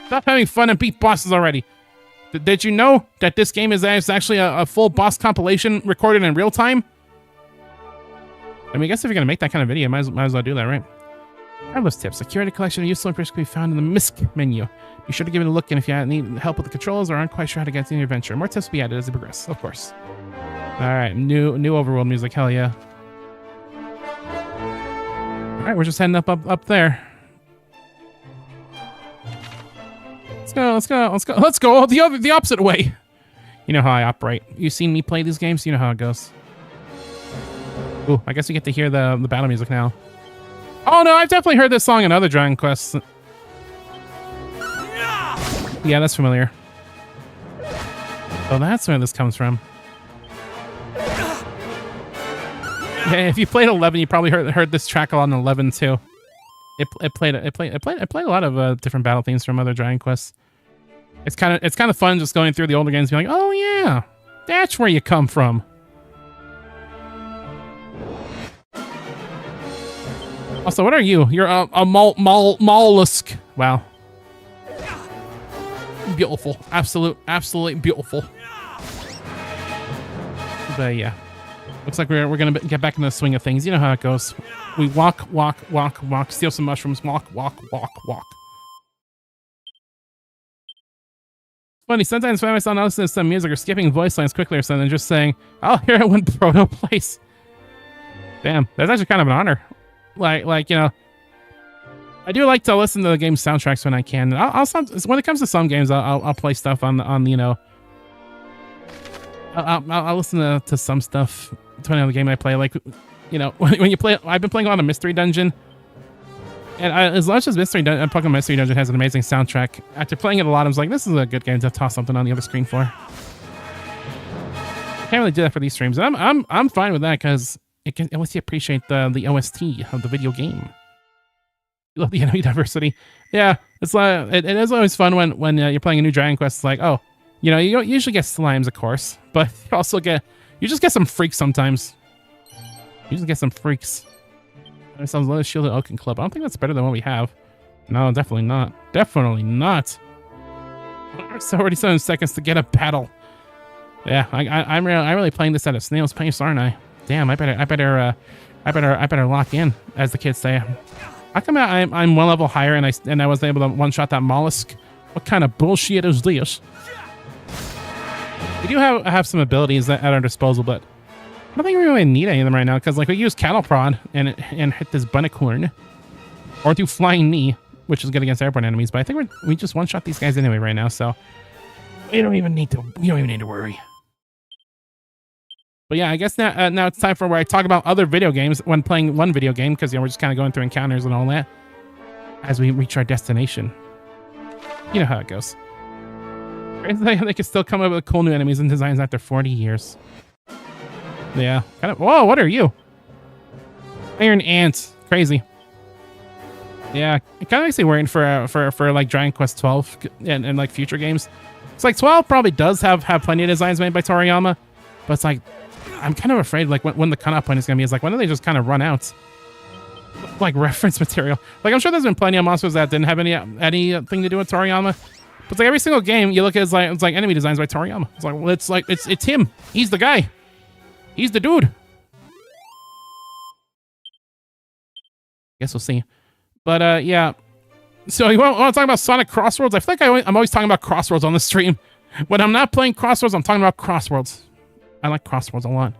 Stop having fun and beat bosses already. Did you know that this game is actually a full boss compilation recorded in real time? I mean, I guess if you're gonna make that kind of video, might as well do that, right? Traveler's tips. A curated collection of useful information can be found in the MISC menu. Be sure to give it a look, and if you need help with the controls or aren't quite sure how to get into your adventure, more tips will be added as they progress, of course. Alright, new overworld music, hell yeah. Alright, we're just heading up there. Let's go the opposite way. You know how I operate. You've seen me play these games, you know how it goes. Ooh, I guess we get to hear the battle music now. Oh no, I've definitely heard this song in other Dragon Quests. Yeah, that's familiar. Oh, that's where this comes from. Yeah, if you played 11, you probably heard this track a lot in 11 too. It played a lot of different battle themes from other Dragon Quests. It's kind of fun just going through the older games and being like, oh yeah, that's where you come from. Also, what are you? You're a mollusk. Wow. Beautiful. Absolutely beautiful. But yeah. Looks like we're gonna get back in the swing of things. You know how it goes. We walk, steal some mushrooms, walk. Funny, sometimes I find myself noticing some music or skipping voice lines quickly or something and just saying, I'll hear it when Proto plays. Damn, that's actually kind of an honor. Like you know, I do like to listen to the game soundtracks when I can. When it comes to some games, I'll play stuff on you know. I'll listen to some stuff depending on the game I play. Like, you know, when you play, I've been playing a lot of Mystery Dungeon, and as much as Pokemon Mystery Dungeon has an amazing soundtrack, after playing it a lot, I was like, this is a good game to toss something on the other screen for. I can't really do that for these streams. I'm fine with that because it lets you appreciate the OST of the video game. You love the enemy diversity. Yeah, it's like it is always fun when you're playing a new Dragon Quest. It's like, oh, you know, you don't usually get slimes, of course, but you just get some freaks sometimes. You just get some freaks. That sounds like a Shielded Oaken Club. I don't think that's better than what we have. No, definitely not. Definitely not. It's already 7 seconds to get a battle. Yeah, I'm really playing this at a snail's pace, aren't I? Damn, I better lock in, as the kids say. How come I'm one level higher and I was able to one-shot that mollusk? What kind of bullshit is this? We do have some abilities at our disposal, but I don't think we really need any of them right now, because like we use Cattle Prod and hit this Bunnicorn, or do Flying Knee, which is good against airborne enemies. But I think we just one-shot these guys anyway right now, so we don't even need to worry. But yeah, I guess now it's time for where I talk about other video games when playing one video game, because you know we're just kind of going through encounters and all that as we reach our destination. You know how it goes. They can still come up with cool new enemies and designs after 40 years. Yeah. Whoa, what are you? Iron Ants. Crazy. Yeah, it kind of makes me worried for like Dragon Quest 12 and like future games. It's like 12 probably does have plenty of designs made by Toriyama, but it's like I'm kind of afraid like when the cutoff point is gonna be is like when do they just kind of run out like reference material? Like I'm sure there's been plenty of monsters that didn't have anything to do with Toriyama. But it's like every single game you look at it's like enemy designs by Toriyama. It's like, well, it's him. He's the guy. He's the dude. Guess we'll see. But yeah. So you want to talk about Sonic Crossworlds? I feel like I'm always talking about Crossworlds on the stream. When I'm not playing Crossworlds, I'm talking about Crossworlds. I like Crossworlds a lot.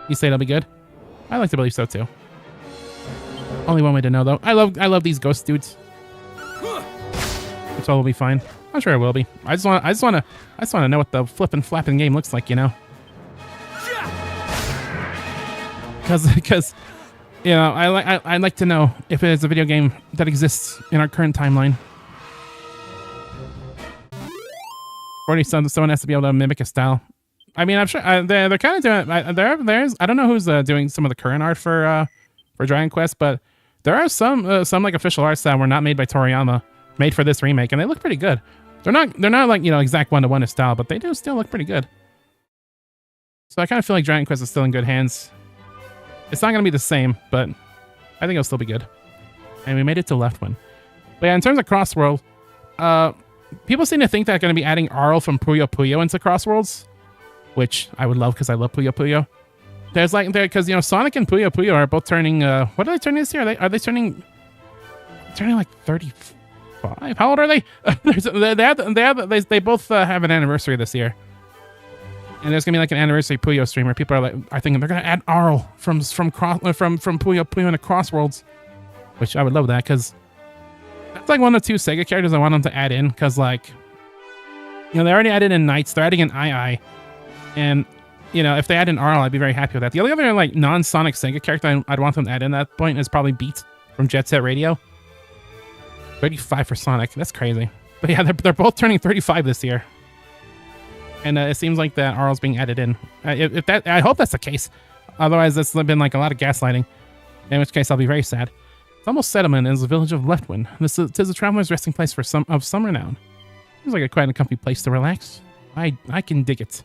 You say it'll be good? I like to believe so too. Only one way to know though. I love these ghost dudes. Which all will be fine. I'm sure it will be. I just want to know what the flippin' flapping game looks like, you know. Because you know, I like to know if it is a video game that exists in our current timeline. Or someone has to be able to mimic a style. I mean, I'm sure they're kind of doing. There's I don't know who's doing some of the current art for Dragon Quest, but there are some like official arts that were not made by Toriyama, made for this remake, and they look pretty good. They're not like, you know, exact one-to-one style, but they do still look pretty good. So I kind of feel like Dragon Quest is still in good hands. It's not going to be the same, but I think it'll still be good. And we made it to left one. But yeah, in terms of Crossworld, people seem to think that they're going to be adding Arl from Puyo Puyo into Crossworlds, which I would love because I love Puyo Puyo. There's like, because, you know, Sonic and Puyo Puyo are both turning, what are they turning this year? Are they turning like 35? How old are they? They both have an anniversary this year. And there's gonna be like an anniversary Puyo stream where people are thinking they're gonna add Arl from Puyo Puyo into Crossworlds, which I would love that because that's like one of the two Sega characters I want them to add in because, like, you know, they already added in Knights, they're adding in II, and you know, if they add in Arl, I'd be very happy with that. The only other like non-Sonic Sega character I'd want them to add in at that point is probably Beat from Jet Set Radio. 35 for Sonic, that's crazy. But yeah, they're both turning 35 this year. And it seems like that Arl's being added in. If that, I hope that's the case. Otherwise, that's been like a lot of gaslighting. In which case, I'll be very sad. Thumble Settlement is the village of Leftwyn. This is a traveler's resting place for some renown. Seems like quite a comfy place to relax. I can dig it.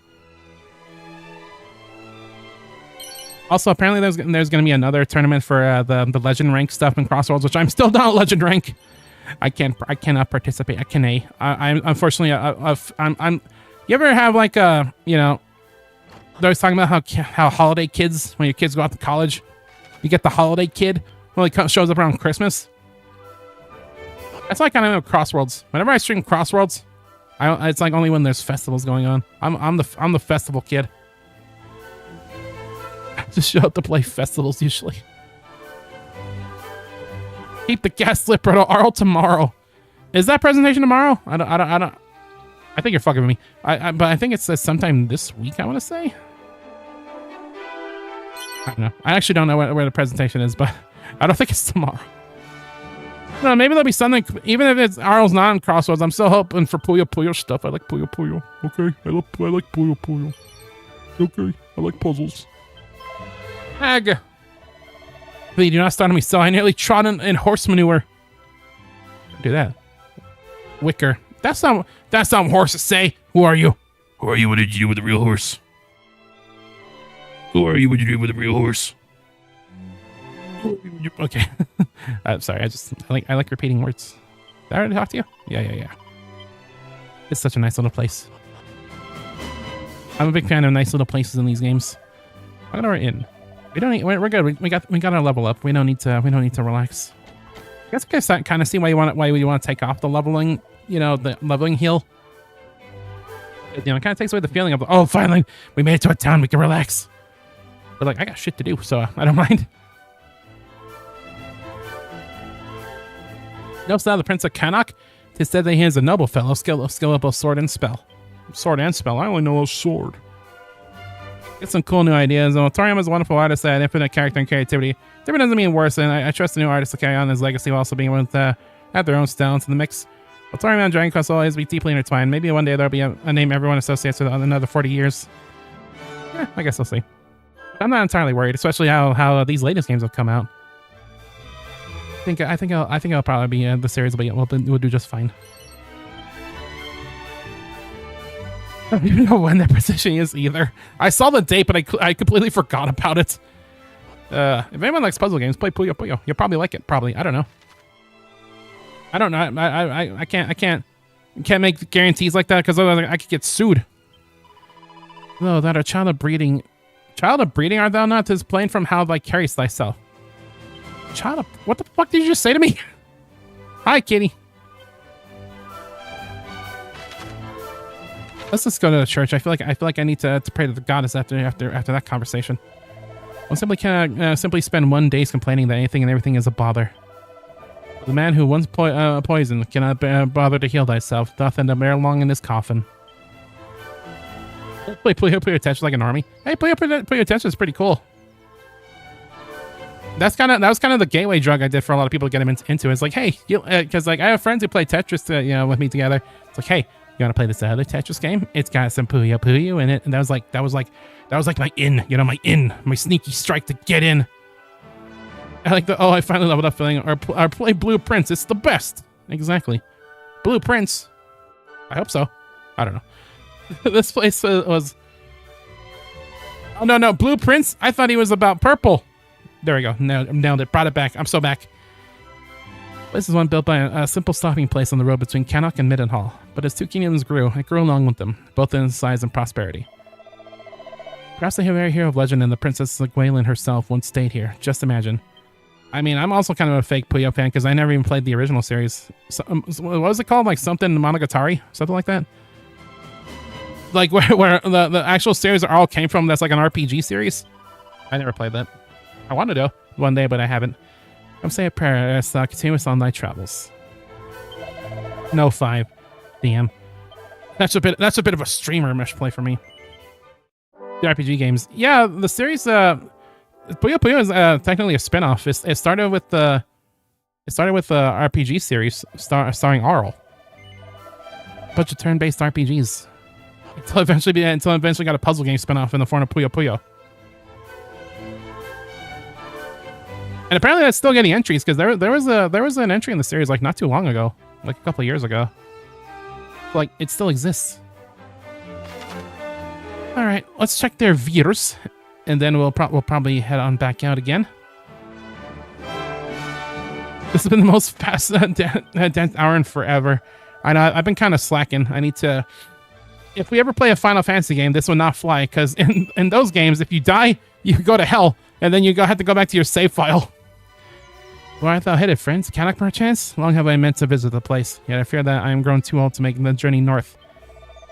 Also, apparently, there's going to be another tournament for the legend rank stuff in Crossworlds, which I'm still not legend rank. I cannot participate. I'm unfortunately I'm. You ever have like you know, they're always talking about how holiday kids, when your kids go out to college, you get the holiday kid who like shows up around Christmas. That's like kind of Crossworlds. Whenever I stream Crossworlds, it's like only when there's festivals going on. I'm the festival kid. I just show up to play festivals usually. Keep the gas slipper to Arl tomorrow. Is that presentation tomorrow? I don't. I think you're fucking with me. But I think it says sometime this week, I want to say. I don't know. I actually don't know where the presentation is, but I don't think it's tomorrow. No, maybe there'll be something. Even if it's Arl's not in Crossworlds, I'm still hoping for Puyo Puyo stuff. I like Puyo Puyo. Okay, I like Puyo Puyo. Okay, I like puzzles. Ag. Please do not start on me, so I nearly trod in horse manure. Do that. Wicker. That's not what horses say. Who are you? Who are you? What did you do with a real horse? Who are you? What did you do with a real horse? Okay. I'm sorry. I like repeating words. Did I already talk to you? Yeah. It's such a nice little place. I'm a big fan of nice little places in these games. How are we in? We don't need. We're good. We got our level up. We don't need to relax. I guess I kind of see why you want to take off the leveling. You know, the leveling heal. You know, it kind of takes away the feeling of, oh, finally, we made it to a town, we can relax. But like, I got shit to do, so I don't mind. Notice now the Prince of Canuck. It said that he is a noble fellow, skill of both sword and spell. Sword and spell. I only know a sword. Get some cool new ideas. Toriyama is a wonderful artist that had infinite character and creativity. Different doesn't mean worse, and I trust the new artists to carry on his legacy while also being able to add their own style into the mix. But Toriyama and Dragon Quest will always be deeply intertwined. Maybe one day there'll be a name everyone associates with another 40 years. Yeah, I guess we'll see. I'm not entirely worried, especially how these latest games have come out. I think I'll probably be the series will do just fine. I don't even know when that position is either. I saw the date, but I completely forgot about it. If anyone likes puzzle games, play Puyo Puyo. You'll probably like it. Probably. I don't know. I can't make guarantees like that because otherwise I could get sued. No, that a child of breeding art thou not? Is plain from how thou carriest thyself. Shut up. What the fuck did you just say to me? Hi, kitty. Let's just go to the church. I feel like I need to pray to the goddess after that conversation. I'll simply spend 1 day complaining that anything and everything is a bother. The man who once poisoned cannot bother to heal thyself, doth end up ere long in his coffin. Put your attention like an army. Hey, put your attention is pretty cool. That was kind of the gateway drug I did for a lot of people to get them into. It's like, hey, because like I have friends who play Tetris, with me together. It's like, hey, you want to play this other Tetris game? It's got some Puyo Puyo in it, and that was like my in, my sneaky strike to get in. I like I finally leveled up feeling, or play Blue Prince. It's the best. Exactly. Blue Prince. I hope so. I don't know. This place was... Oh, no. Blue Prince? I thought he was about purple. There we go. Nailed it. Brought it back. I'm so back. This is one built by a simple stopping place on the road between Cannock and Middenhall. But as 2 kingdoms grew, it grew along with them, both in size and prosperity. Perhaps the hero of legend and the Princess Gwaelin herself once stayed here. Just imagine. I mean, I'm also kind of a fake Puyo fan because I never even played the original series. So, what was it called? Like something Monogatari? Something like that? Like where the actual series all came from, that's like an RPG series? I never played that. I want to do one day, but I haven't. I'm saying a prayer as continuous on thy travels. No 5. Damn. That's a bit of a streamer mesh play for me. The RPG games. Yeah, the series Puyo Puyo is technically a spin-off. It started with the RPG series starring Arl. Bunch of turn-based RPGs. Until eventually got a puzzle game spin-off in the form of Puyo Puyo. And apparently that's still getting entries because there was an entry in the series like not too long ago, like a couple of years ago. Like it still exists. All right, let's check their viewers, and then we'll probably head on back out again. This has been the most fast dense hour in forever. I know I've been kind of slacking. I need to. If we ever play a Final Fantasy game, this will not fly because in those games, if you die, you go to hell, and then you have to go back to your save file. Where art thou headed, friends? Cannock, perchance? Long have I meant to visit the place, yet I fear that I am grown too old to make the journey north.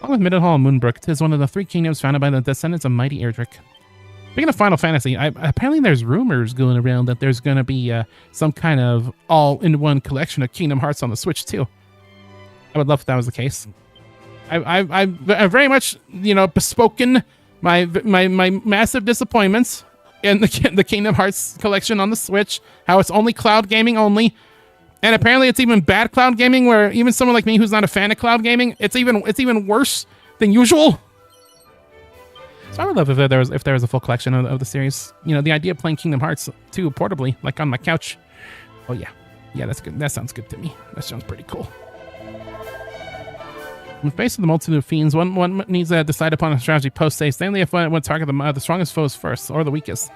Along with Middenhall and Moonbrook, 'tis one of the 3 kingdoms founded by the descendants of mighty Erdrick. Speaking of Final Fantasy, apparently there's rumors going around that there's going to be some kind of all-in-one collection of Kingdom Hearts on the Switch too. I would love if that was the case. I've very much, bespoken my massive disappointments in the Kingdom Hearts collection on the Switch, how it's only cloud gaming only, and apparently it's even bad cloud gaming, where even someone like me who's not a fan of cloud gaming, it's even worse than usual. So I would love if there was a full collection of the series. The idea of playing Kingdom Hearts 2 portably, like on my couch. Oh yeah, that's good. That sounds good to me. That sounds pretty cool. In the face of the multitude of fiends, one needs to decide upon a strategy post-save, namely if one target the strongest foes first, or the weakest.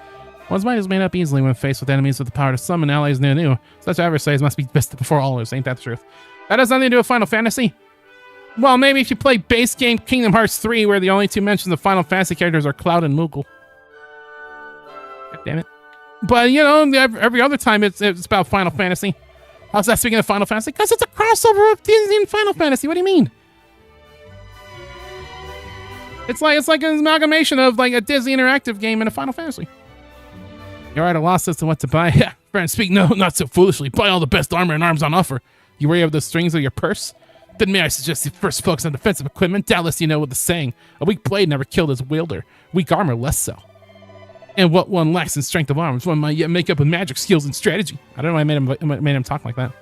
One's mind is made up easily when faced with enemies with the power to summon allies new. Such adversaries must be bested before always. Ain't that the truth? That has nothing to do with Final Fantasy. Well, maybe if you play base game Kingdom Hearts 3, where the only 2 mentions of Final Fantasy characters are Cloud and Moogle. God damn it. But, every other time it's about Final Fantasy. How's that speaking of Final Fantasy? Because it's a crossover of Disney and Final Fantasy. What do you mean? It's like an amalgamation of like a Disney interactive game and a Final Fantasy. You're at a loss as to what to buy. Yeah, friend, speak not so foolishly. Buy all the best armor and arms on offer. You worry over the strings of your purse? Then may I suggest you first focus on defensive equipment? Doubtless you know what the saying. A weak blade never killed its wielder. Weak armor less so. And what one lacks in strength of arms, one might yet make up with magic skills and strategy. I don't know why I made him talk like that.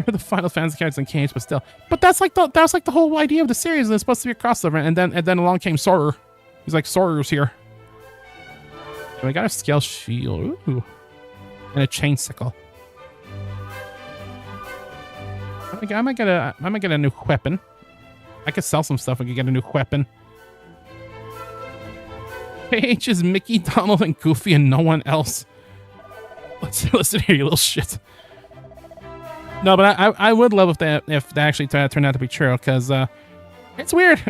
The Final Fantasy characters in Cage, but still. But that's like the whole idea of the series. It's supposed to be a crossover, and then along came Sorer. He's like, Sorer's here. And we got a scale shield. Ooh. And a chain sickle. I might get a new weapon. I could sell some stuff. I could get a new weapon. Paige is Mickey, Donald, and Goofy, and no one else. Listen here, you little shit. No, but I would love if that actually turned out to be true, because it's weird.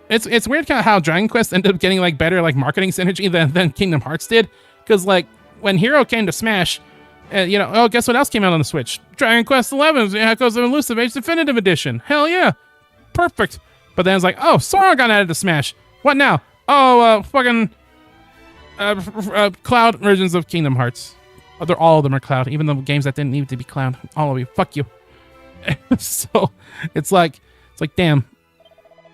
It's weird kind of how Dragon Quest ended up getting like better like marketing synergy than Kingdom Hearts did, because like when Hero came to Smash, You know, oh, guess what else came out on the Switch? Dragon Quest XI, Echoes of Elusive Age Definitive Edition. Hell yeah. Perfect. But then it's like, oh, Sora got added to Smash. What now? Oh, fucking cloud versions of Kingdom Hearts. All of them are cloud, even the games that didn't need to be cloud. All of you, fuck you. So it's like, damn.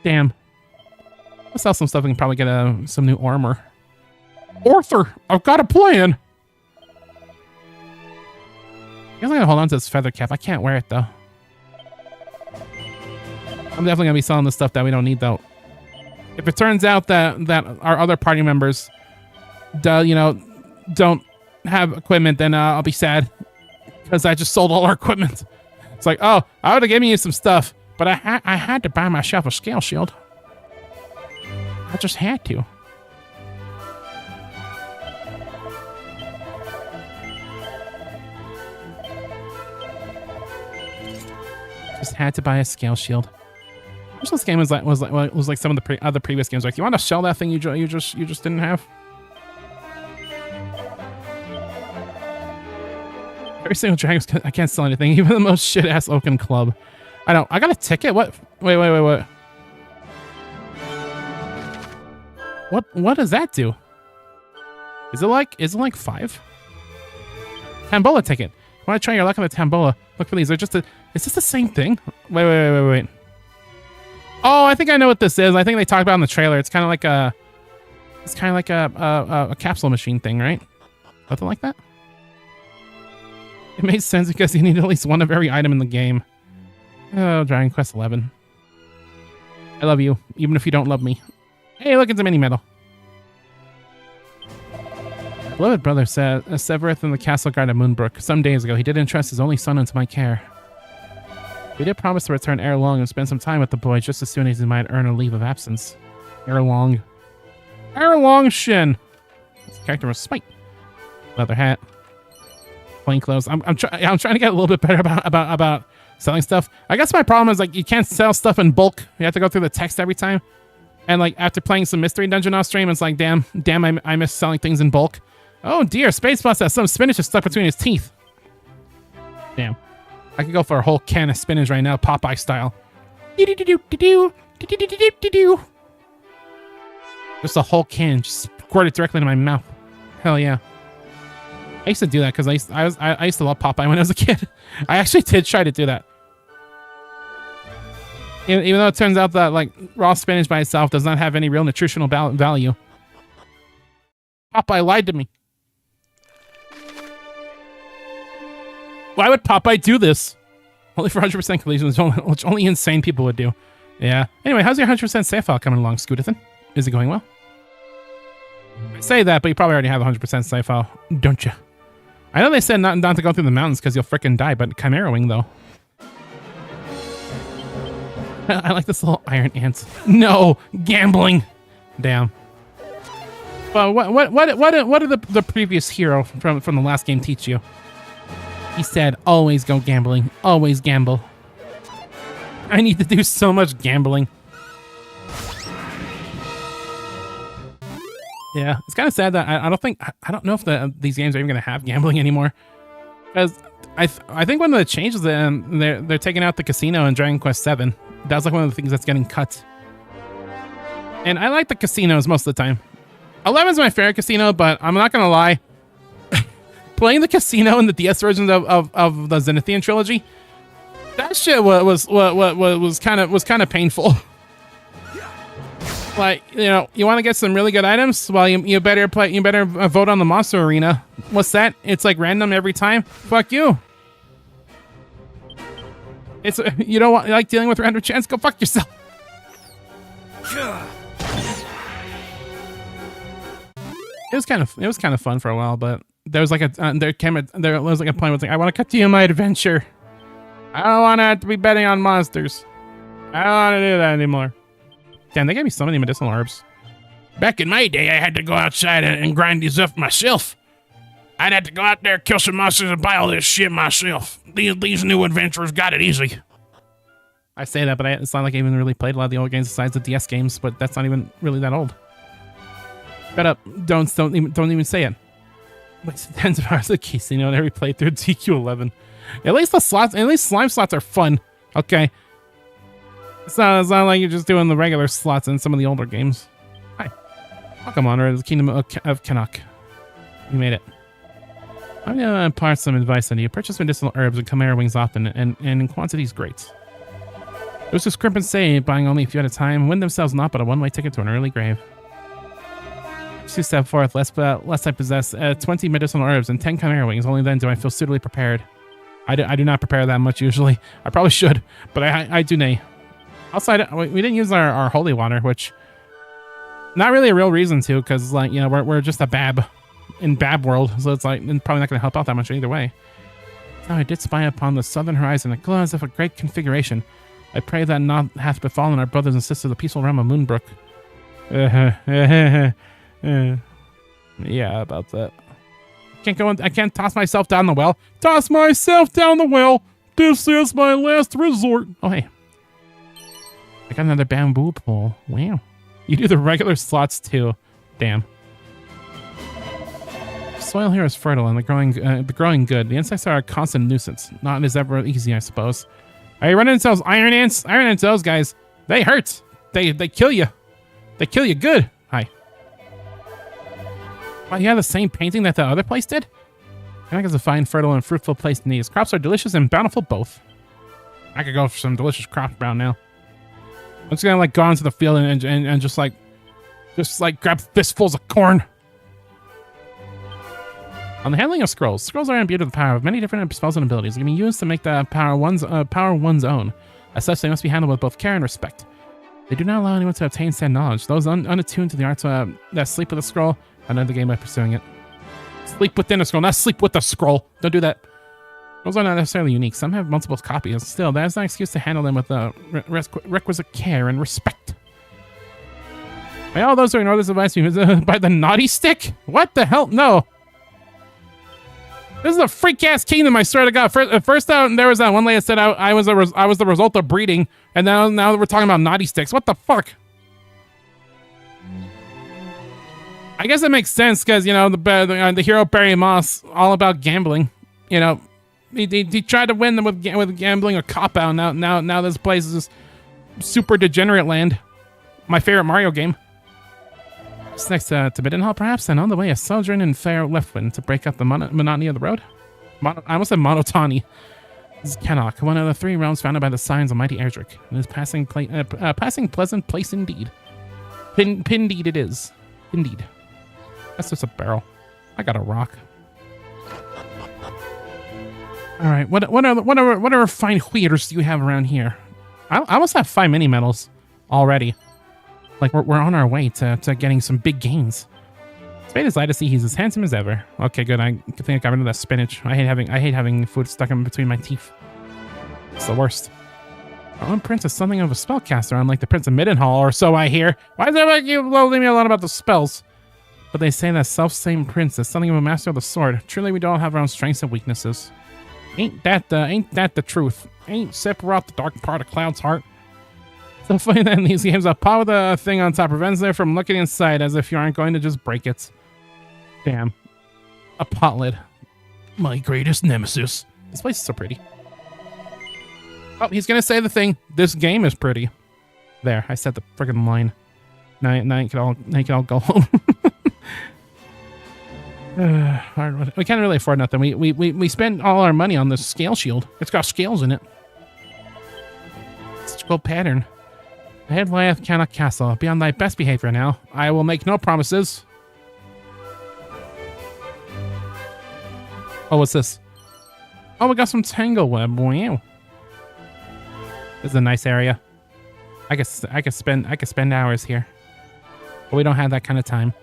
Let's sell some stuff. We can probably get some new armor. Arthur, I've got a plan. I guess I'm gonna hold on to this feather cap. I can't wear it though. I'm definitely gonna be selling the stuff that we don't need though. If it turns out that our other party members, don't have equipment, then I'll be sad because I just sold all our equipment. It's like, oh, I would have given you some stuff, but I had to buy myself a scale shield. I just had to. Just had to buy a scale shield. I wish this game was like some of the other previous games. Like, you want to sell that thing you just didn't have? Every single Dragon, I can't sell anything, even the most shit ass Oaken Club. I got a ticket. What? Wait. What does that do? Is it like 5? Tambola ticket. Want to try your luck on the Tambola? Look for these. Is this the same thing? Wait. Oh, I think I know what this is. I think they talked about it in the trailer. It's kind of like a capsule machine thing, right? Something like that. It makes sense because you need at least one of every item in the game. Oh, Dragon Quest XI. I love you, even if you don't love me. Hey, look, it's a mini medal. Beloved brother said, Severeth in the castle guard of Moonbrook. Some days ago, he did entrust his only son into my care. We did promise to return ere long and spend some time with the boy just as soon as he might earn a leave of absence. Ere long. Shin. This character was Spite. Leather hat. Plain clothes. I'm trying to get a little bit better about selling stuff. I guess my problem is like you can't sell stuff in bulk. You have to go through the text every time. And like after playing some mystery dungeon off stream, it's like damn, I miss selling things in bulk. Oh dear, Space Boss has some spinach stuck between his teeth. Damn. I could go for a whole can of spinach right now, Popeye style. Just a whole can, just squirt it directly into my mouth. Hell yeah. I used to do that because I used to love Popeye when I was a kid. I actually did try to do that. Even though it turns out that like raw spinach by itself does not have any real nutritional value. Popeye lied to me. Why would Popeye do this? Only for 100% collisions, which only insane people would do. Yeah. Anyway, how's your 100% save file coming along, Scootathan? Is it going well? I say that, but you probably already have a 100% save file, don't you? I know they said not to go through the mountains because you'll frickin' die, but Chimera Wing, though. I like this little iron ant. No! Gambling! Damn. Well, what did the previous hero from the last game teach you? He said, always go gambling. Always gamble. I need to do so much gambling. Yeah, it's kind of sad that I don't know if these games are even going to have gambling anymore. Because I think one of the changes, they're taking out the casino in Dragon Quest VII. That's like one of the things that's getting cut. And I like the casinos most of the time. 11's my favorite casino, but I'm not going to lie. Playing the casino in the DS versions of the Zenithian trilogy, that shit was kind of painful. Like, you know, you want to get some really good items? Well, you better vote on the monster arena. What's that? It's like random every time. Fuck you. It's you don't want like dealing with random chance. Go fuck yourself. It was kind of fun for a while, but there was like a point where it's like, I want to continue my adventure. I don't want to have to be betting on monsters. I don't want to do that anymore. Damn, they gave me so many medicinal herbs. Back in my day, I had to go outside and grind these up myself. I'd have to go out there, kill some monsters, and buy all this shit myself. These new adventurers got it easy. I say that, but it's not like I even really played a lot of the old games besides the DS games, but that's not even really that old. Shut up. Don't even say it. Wasted tens of hours of casino in every playthrough DQ11. At least the slots, at least slime slots are fun. Okay. It's not like you're just doing the regular slots in some of the older games. Hi. Welcome on to the Kingdom of Canuck. You made it. I'm gonna impart some advice on you. Purchase medicinal herbs and chimera wings often, and in quantities great. Those who scrimp and say, buying only a few at a time, win themselves not but a one-way ticket to an early grave. Two step forth, lest I possess 20 medicinal herbs and 10 chimera wings. Only then do I feel suitably prepared. I do not prepare that much usually. I probably should, but I do nay. Also, we didn't use our holy water, which not really a real reason to, because like, you know, we're just a bab in Bab world, so it's like probably not going to help out that much either way. Now I did spy upon the southern horizon a glow as if a great configuration. I pray that not hath befallen our brothers and sisters of the peaceful realm of Moonbrook. Yeah, about that. I can't toss myself down the well. Toss myself down the well. This is my last resort. Oh, hey. I got another bamboo pole. Wow. You do the regular slots too. Damn. Soil here is fertile and the growing good. The insects are a constant nuisance. Not as ever easy, I suppose. Are you running into those iron ants? I run into those guys. They hurt. They kill you. They kill you good. Hi. Wow, you have the same painting that the other place did? Canuck is a fine, fertile, and fruitful place to need. Its crops are delicious and bountiful both. I could go for some delicious crops brown now. I'm just gonna like go into the field and just like grab fistfuls of corn. On the handling of scrolls. Scrolls are imbued with the power of many different spells and abilities. They can be used to make the power one's own. As such, they must be handled with both care and respect. They do not allow anyone to obtain said knowledge. Those unattuned to the arts that sleep with a scroll another the game by pursuing it. Sleep within a scroll, not sleep with a scroll. Don't do that. Those are not necessarily unique. Some have multiple copies. Still, that is not an excuse to handle them with requisite care and respect. By all those who ignore this advice, by the naughty stick? What the hell? No. This is a freak-ass kingdom, I swear to God. First out, there was that one lady that said I was the result of breeding, and now we're talking about naughty sticks. What the fuck? I guess it makes sense because, you know, the hero Barry Moss, all about gambling. You know, he tried to win them with gambling a cop-out. Now this place is just super degenerate land. My favorite Mario game. It's next to Middenhall, perhaps, and on the way, a sojourn in fair Leftwind to break up the monotony of the road. I almost said monotony. This is Canuck, one of the three realms founded by the signs of mighty Erdrick. It is passing pleasant place indeed. Pindeed it is. Indeed. That's just a barrel. I got a rock. All right, what other fine wheaters do you have around here? I almost have 5 mini medals already. Like we're on our way to getting some big gains. Spade is glad to see he's as handsome as ever. Okay, good. I think I got rid of that spinach. I hate having food stuck in between my teeth. It's the worst. Our own prince is something of a spellcaster, unlike the Prince of Middenhall, or so I hear. Why does everybody keep leaving me alone about the spells? But they say that self-same prince is something of a master of the sword. Truly, we all have our own strengths and weaknesses. Ain't that the truth? Ain't Sephiroth the dark part of Cloud's heart? So funny that in these games, a paw with a thing on top prevents there from looking inside as if you aren't going to just break it. Damn. A pot lid. My greatest nemesis. This place is so pretty. Oh, he's gonna say the thing. This game is pretty. There, I said the friggin' line. Now you can all go home. We can't really afford nothing. We spend all our money on this scale shield. It's got scales in it. Scroll pattern. Ahead lieth Canuck Castle. Be on thy best behavior now. I will make no promises. Oh, what's this? Oh, we got some tangle web. Wow. This is a nice area. I could spend hours here. But we don't have that kind of time.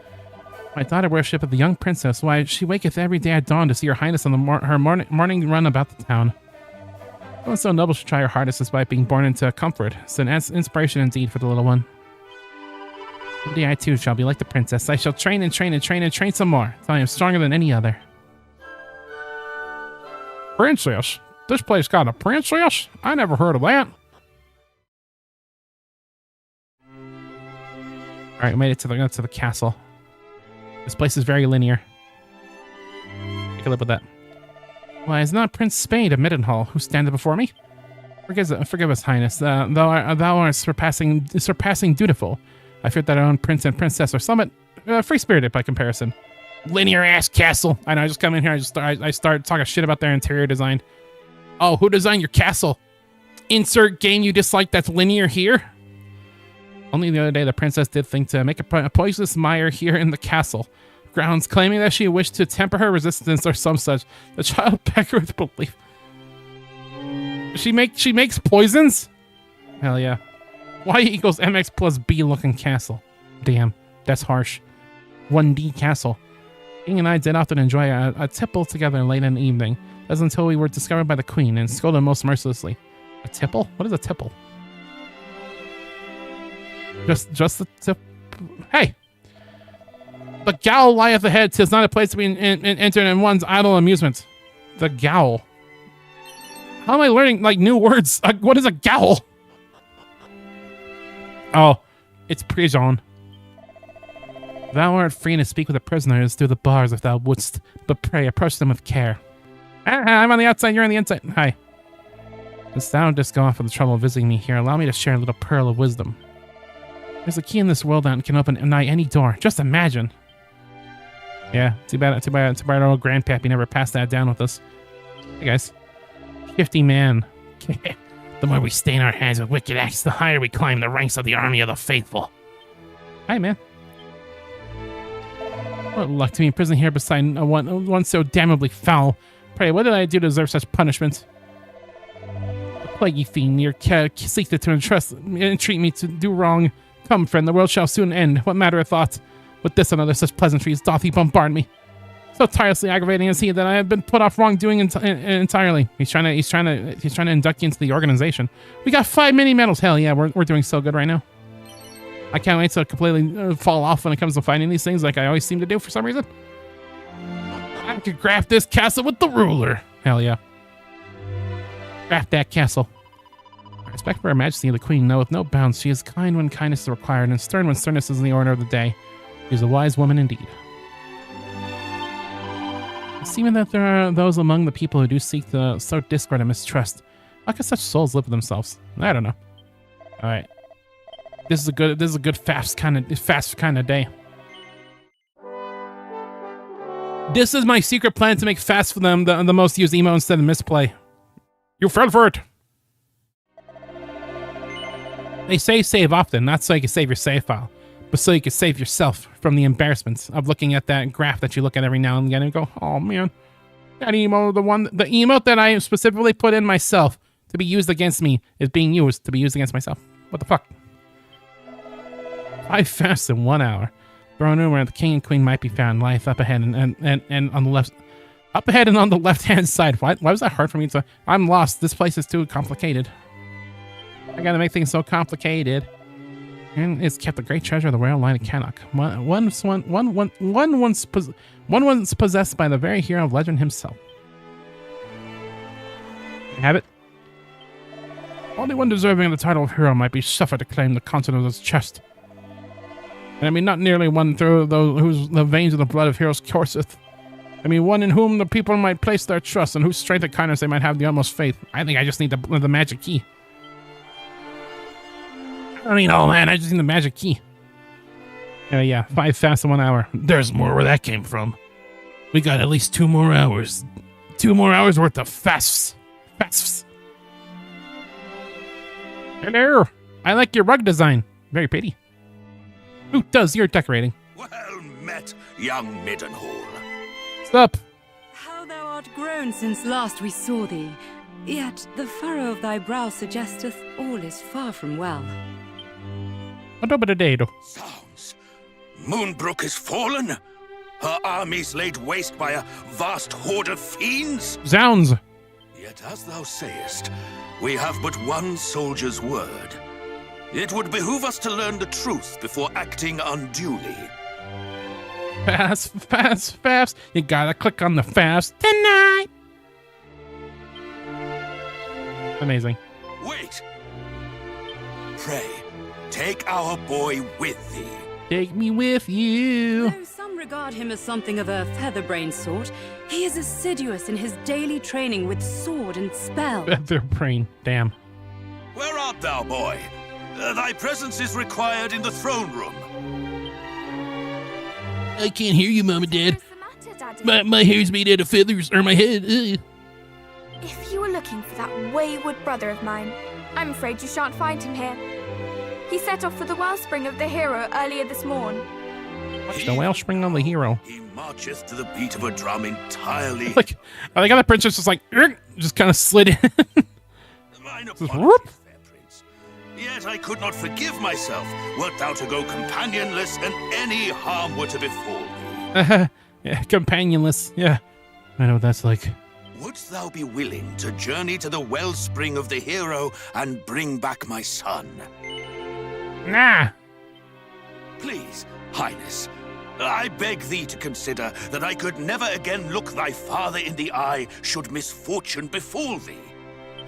My daughter worshipeth the young princess. Why, she waketh every day at dawn to see her highness on her morning run about the town. No one so noble should try her hardest despite being born into comfort. It's an inspiration indeed for the little one. One day I too shall be like the princess. I shall train and train and train and train some more, till I am stronger than any other. Princess? This place got a princess? I never heard of that. Alright, we made it to the castle. This place is very linear. can live with that. Why, is not Prince Spade of Middenhall who standeth before me? Forgive us, Highness. Thou art surpassing dutiful. I fear that our own prince and princess are somewhat free-spirited by comparison. Linear-ass castle. I know, I just come in here, I start talking shit about their interior design. Oh, who designed your castle? Insert game you dislike that's linear here? Only the other day, the princess did think to make a poisonous mire here in the castle grounds, claiming that she wished to temper her resistance or some such. The child pecked her with belief. She makes poisons? Hell yeah. Y equals MX plus B looking castle. Damn, that's harsh. 1D castle. King and I did often enjoy a tipple together late in the evening. That's until we were discovered by the queen and scolded most mercilessly. A tipple? What is a tipple? Just a tip. Hey! The Gowl lieth ahead. 'Tis not a place to be entered in one's idle amusement. The Gowl. How am I learning, like, new words? What is a Gowl? Oh, it's prison. Thou art free to speak with the prisoners through the bars if thou wouldst, but pray approach them with care. I'm on the outside, you're on the inside. Hi. Since thou didst go off for the trouble of visiting me here, allow me to share a little pearl of wisdom. There's a key in this world that can open nigh any door. Just imagine. Yeah, too bad our old grandpappy never passed that down with us. Hey guys. 50 man. The more we stain our hands with wicked acts, the higher we climb the ranks of the army of the faithful. Hi, man. What luck to be in prison here beside one so damnably foul. Pray, what did I do to deserve such punishment? The plaguey fiend, your seeketh to entreat me to do wrong. Come, friend, the world shall soon end. What matter of thought? With this and other such pleasantries doth he bombard me. So tirelessly aggravating is he that I have been put off wrongdoing entirely. He's trying to induct you into the organization. We got 5 mini medals. Hell yeah, we're doing so good right now. I can't wait to completely fall off when it comes to fighting these things, like I always seem to do for some reason. I could craft this castle with the ruler. Hell yeah. Craft that castle. Respect for Her Majesty the Queen knoweth no bounds. She is kind when kindness is required, and stern when sternness is in the order of the day. She is a wise woman indeed. Seeming that there are those among the people who do seek to sow discord and mistrust. How can such souls live with themselves? I don't know. All right, this is a good fast kind of day. This is my secret plan to make fast for them the most used emo instead of misplay. You fell for it. They say save often, not so you can save your save file, but so you can save yourself from the embarrassment of looking at that graph that you look at every now and again and go, oh man, that emo, the emote that I specifically put in myself to be used against me is being used to be used against myself. What the fuck? 5 fasts in 1 hour. Throne room where the king and queen might be found lieth up ahead and on the left. Up ahead and on the left-hand side. Why was that hard for me to... I'm lost. This place is too complicated. I gotta make things so complicated. And it's kept a great treasure of the royal line of Cannock. One once possessed by the very hero of legend himself. Have it? Only one deserving of the title of hero might be suffered to claim the content of his chest. And I mean not nearly one through those whose the veins of the blood of heroes courseth. I mean one in whom the people might place their trust and whose strength and kindness they might have the utmost faith. I think I just need the magic key. I mean, oh man, I just need the magic key. Yeah, 5 fasts in 1 hour. There's more where that came from. We got at least 2 more hours. 2 more hours worth of fasts. Fasts. Hello. I like your rug design. Very pretty. Who does your decorating? Well met, young Middenhall. Stop. How thou art grown since last we saw thee. Yet the furrow of thy brow suggesteth all is far from well. Sounds. Moonbrook is fallen? Her armies laid waste by a vast horde of fiends? Zounds! Yet as thou sayest, we have but one soldier's word. It would behoove us to learn the truth before acting unduly. Fast. You gotta click on the fast tonight. Amazing. Wait! Pray, take our boy with thee. Take me with you. Though some regard him as something of a featherbrained sort, he is assiduous in his daily training with sword and spell. Featherbrain, damn. Where art thou, boy? Thy presence is required in the throne room. I can't hear you, Mom and Dad. What's the matter, Daddy? My hair's made out of feathers, or my head. If you were looking for that wayward brother of mine, I'm afraid you shan't find him here. He set off for the wellspring of the hero earlier this morn. Watch the wellspring on the hero. He marcheth to the beat of a drum entirely. Like, I think the princess just like, just kind of slid in. Mine Just apologies, whoop. fair prince. Yet I could not forgive myself, wert thou to go companionless, and any harm were to befall thee. Yeah, companionless. Yeah, I know what that's like. Wouldst thou be willing to journey to the wellspring of the hero and bring back my son? Nah. Please, Highness, I beg thee to consider that I could never again look thy father in the eye should misfortune befall thee.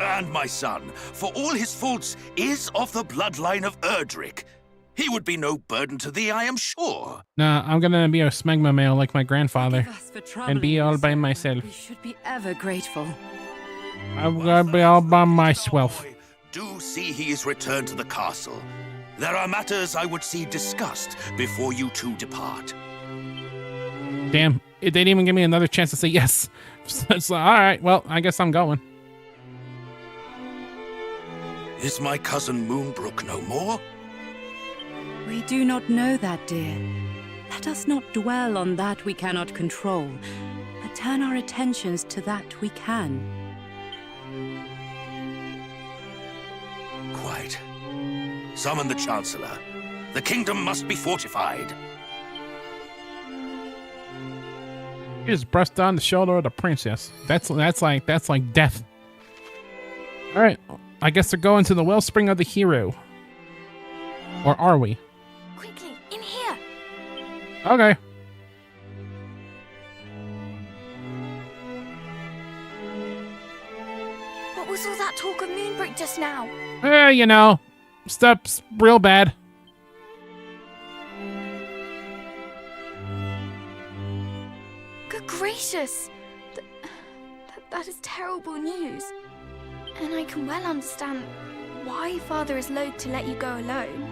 And my son, for all his faults, is of the bloodline of Erdrick. He would be no burden to thee, I am sure. Nah, I'm gonna be a smegma male like my grandfather Forgive us for and troubling be you, all by sir. myself. We should be ever grateful. I'm gonna be all by myself. Boy, do see he is returned to the castle. There are matters I would see discussed before you two depart. Damn, they didn't even give me another chance to say yes. So it's like, all right, well, I guess I'm going. Is my cousin Moonbrook no more? We do not know that, dear. Let us not dwell on that we cannot control, but turn our attentions to that we can. Quite. Summon the Chancellor. The kingdom must be fortified. He just brushed on the shoulder of the princess. That's like death. All right, I guess they're going to the wellspring of the hero. Or are we? Quickly, in here! Okay. What was all that talk of Moonbrook just now? You know, stuff's real bad. Good gracious! That is terrible news. And I can well understand why Father is loath to let you go alone.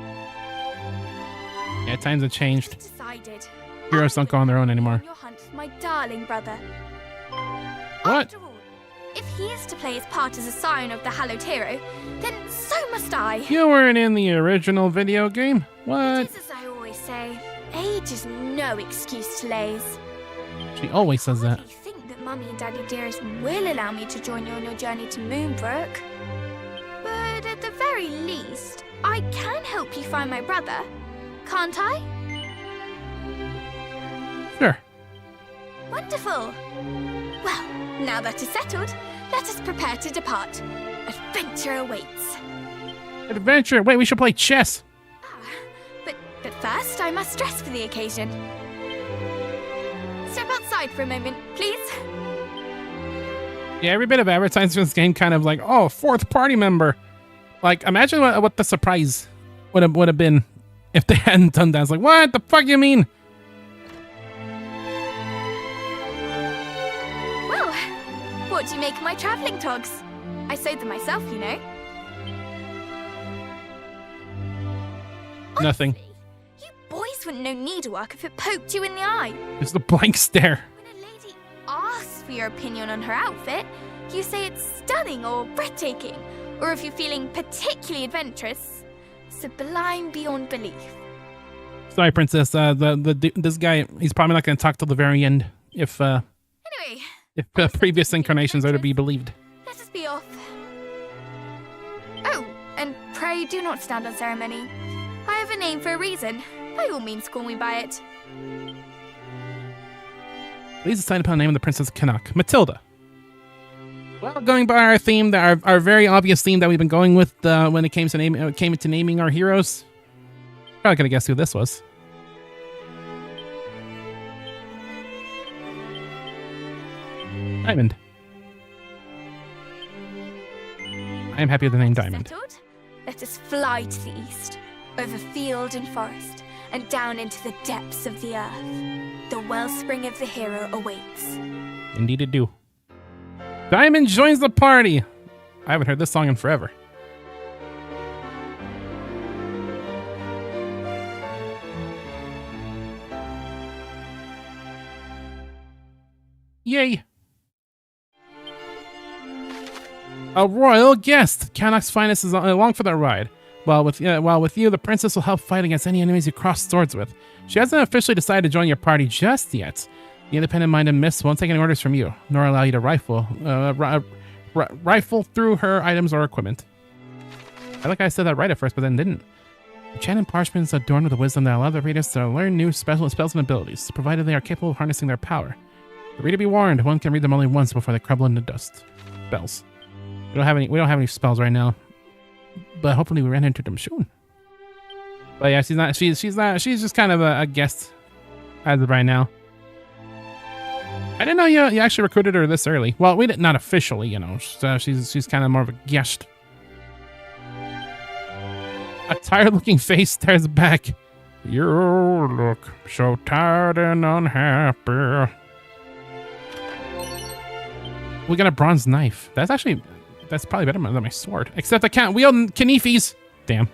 Yeah, times have changed. Decided. Heroes don't go on their own anymore. Your hunt for my darling brother. What? After all, if he is to play his part as a scion of the hallowed hero, then so must I. You weren't in the original video game? What? It is as I always say, age is no excuse to laze. She always says that. I think that Mummy and Daddy dearest will allow me to join you on your journey to Moonbrook. But at the very least, I can help you find my brother, can't I? Sure. Wonderful. Well, now that is settled, let us prepare to depart. Adventure awaits. Adventure. Wait, we should play chess. But first, I must dress for the occasion. Step outside for a moment, please. Yeah, every bit of advertising for this game kind of like, oh, fourth party member. Like, imagine what the surprise would have been if they hadn't done that. It's like, what the fuck you mean? Well, what do you make of my travelling togs? I sewed them myself, you know. Nothing. You boys wouldn't know needlework if it poked you in the eye. Just a blank stare. When a lady asks for your opinion on her outfit, you say it's stunning or breathtaking, or if you're feeling particularly adventurous, sublime beyond belief. Sorry, princess. This guy, he's probably not going to talk till the very end if Anyway, previous incarnations are to be believed. let us be off. Oh, and pray do not stand on ceremony. I have a name for a reason. By all means, call me by it. Please decide upon the name of the Princess Canuck. Matilda. Well, going by our theme, our very obvious theme that we've been going with when it came to naming our heroes. Probably gonna guess who this was. Diamond. I am happy with the name Diamond. Settled? Let us fly to the east, over field and forest, and down into the depths of the earth. The wellspring of the hero awaits. Indeed it do. Diamond joins the party. I haven't heard this song in forever. Yay! A royal guest! Cannock's finest is along for the ride. While with you, the princess will help fight against any enemies you cross swords with. She hasn't officially decided to join your party just yet. The independent-minded miss won't take any orders from you, nor allow you to rifle through her items or equipment. I feel like I said that right at first, but then didn't. The enchanted parchment is adorned with the wisdom that allows the readers to learn new special spells and abilities, provided they are capable of harnessing their power. The reader be warned, one can read them only once before they crumble into dust. Spells. We don't have any spells right now, but hopefully we ran into them soon. But yeah, she's just kind of a guest as of right now. I didn't know you actually recruited her this early. Well, we did not officially, you know. So she's kind of more of a guest. A tired-looking face stares back. You look so tired and unhappy. We got a bronze knife. That's probably better than my sword. Except I can't wield Knifis. Damn.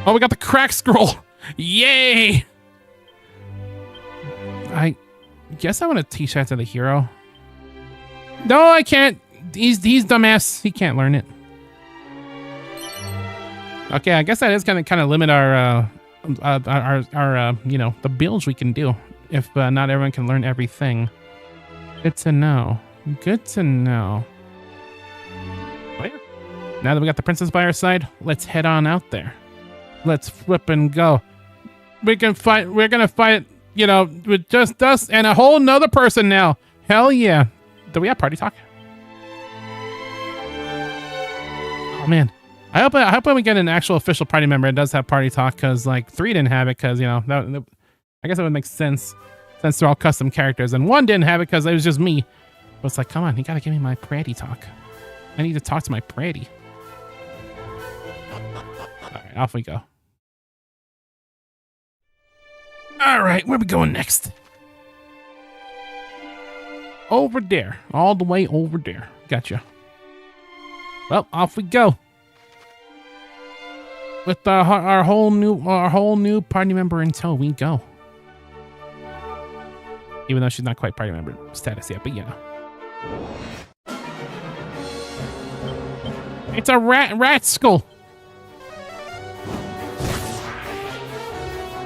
Oh, we got the crack scroll. Yay! I guess I want to teach that to the hero. No, I can't. He's dumbass. He can't learn it. Okay, I guess that is gonna kind of limit our you know, the builds we can do if not everyone can learn everything. Good to know. Good to know. Oh, yeah. Now that we got the princess by our side, let's head on out there. Let's flip and go. We can fight. We're gonna fight, you know, with just us and a whole nother person now. Hell yeah. Do we have party talk? Oh man. I hope when we get an actual official party member, it does have party talk, because like 3 didn't have it, because you know I guess it would make sense since they're all custom characters, and 1 didn't have it because it was just me. But it's like, come on, you gotta give me my pretty talk. I need to talk to my pretty. All right, off we go. All right, where we going next? Over there, all the way over there. Gotcha. Well, off we go. With our whole new party member in tow, we go. Even though she's not quite party member status yet, but you know. It's a rat skull.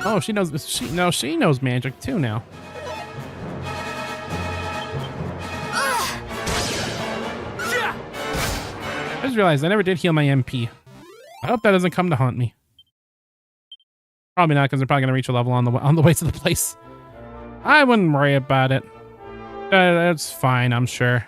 Oh, she knows magic too now. I just realized I never did heal my MP. I hope that doesn't come to haunt me. Probably not, because they're probably gonna reach a level on the way to the place. I wouldn't worry about it. That's fine, I'm sure.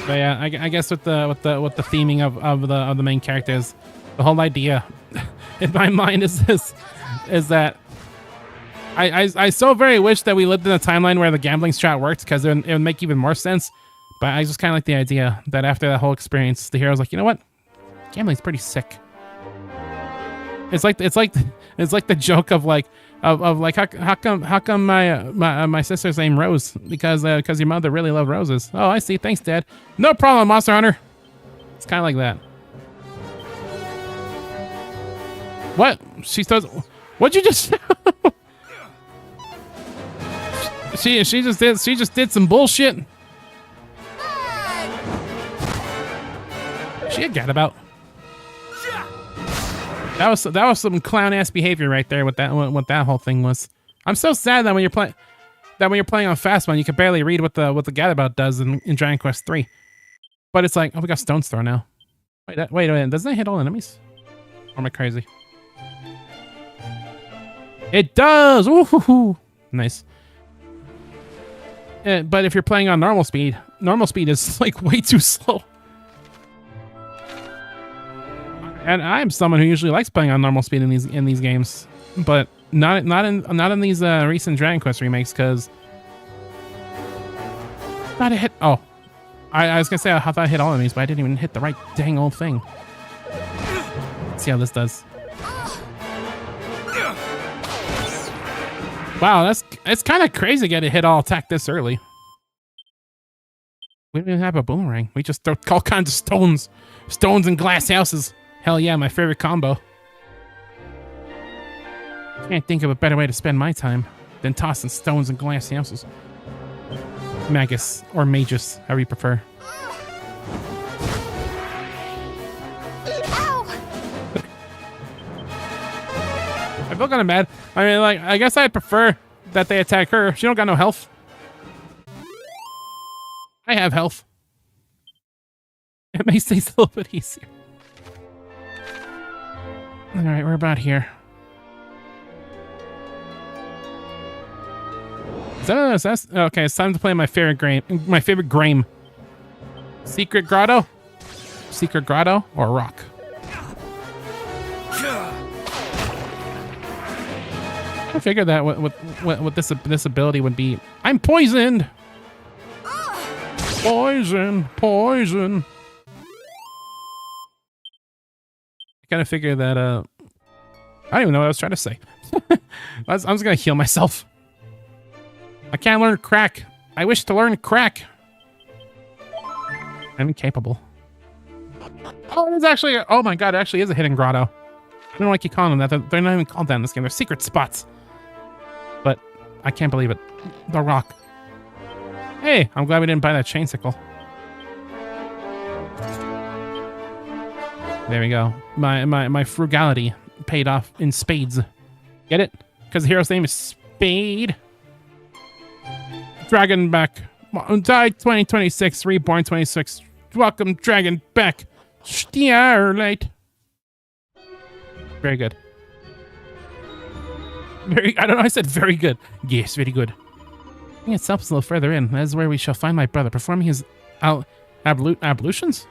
But yeah, I guess with the theming of the main characters, the whole idea in my mind is that I so very wish that we lived in a timeline where the gambling strat worked, because it would make even more sense. But I just kind of like the idea that after that whole experience, the hero's like, you know what, gambling's pretty sick. It's like the joke of like how come my sister's name Rose, because your mother really loved roses. Oh, I see. Thanks, Dad. No problem, Monster Hunter. It's kind of like that. What? She does. What'd you just? she just did some bullshit. She a gadabout. That was some clown ass behavior right there. What that whole thing was. I'm so sad that when you're playing on fast mode, you can barely read what the gadabout does in Dragon Quest 3. But it's like, oh, we got Stone's Throw now. Wait, doesn't it hit all enemies? Or am I crazy? It does. Ooh, nice. But if you're playing on normal speed is like way too slow. And I'm someone who usually likes playing on normal speed in these games, but not in these recent Dragon Quest remakes, because not a hit. Oh, I was gonna say I thought I hit all enemies, but I didn't even hit the right dang old thing. Let's see how this does. Wow, it's kind of crazy to get a hit all attack this early. We don't even have a boomerang. We just throw all kinds of stones. Stones and glass houses. Hell yeah, my favorite combo. Can't think of a better way to spend my time than tossing stones and glass houses. Magus, or Magus, however you prefer. I feel kind of mad. I mean, like, I guess I'd prefer that they attack her. She don't got no health. I have health. It makes things a little bit easier. Alright, we're about here. Is that an SS? Okay, it's time to play my favorite game. Secret Grotto? Secret Grotto or Rock? I figured that what this ability would be. I'm poisoned! Poison! Poison! I kind of figured that, I don't even know what I was trying to say. I'm just gonna heal myself. I can't learn crack. I wish to learn crack. I'm incapable. Oh, it's actually, oh my god, it actually is a hidden grotto. I don't like you calling them that. They're not even called that in this game. They're secret spots. But I can't believe it. The Rock. Hey, I'm glad we didn't buy that chain sickle. There we go. My frugality paid off in spades. Get it? Because the hero's name is Spade. Dragon back. Die 2026. Reborn 26. Welcome, Dragon back. Starlight. Very good. I don't know, I said very good. Yes, very good. I think itself is a little further in. That is where we shall find my brother performing his ablutions?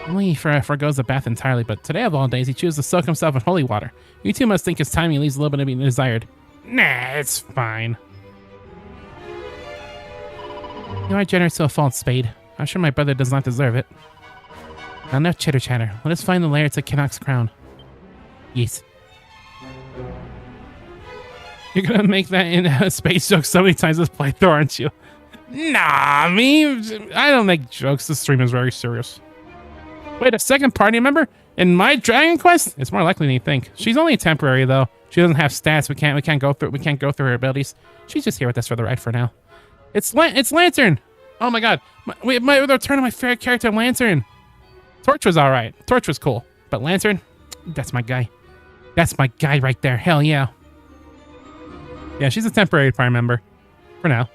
Only he forgoes the bath entirely, but today of all days, he chooses to soak himself in holy water. You two must think his timing leaves a little bit to be desired. Nah, it's fine. You are generous to a fault, Spade. I'm sure my brother does not deserve it. Now enough chitter-chatter. Let us find the lair to Canuck's crown. Yes. You're gonna make that in a space joke so many times this playthrough, aren't you? Nah, I don't make jokes. This stream is very serious. Wait, a second party member? In my Dragon Quest? It's more likely than you think. She's only temporary though. She doesn't have stats. We can't go through her abilities. She's just here with us for the ride for now. It's Lantern! Oh my god. The return of my favorite character, Lantern. Torch was alright. Torch was cool. But Lantern, that's my guy. That's my guy right there. Hell yeah. Yeah, she's a temporary party member. For now.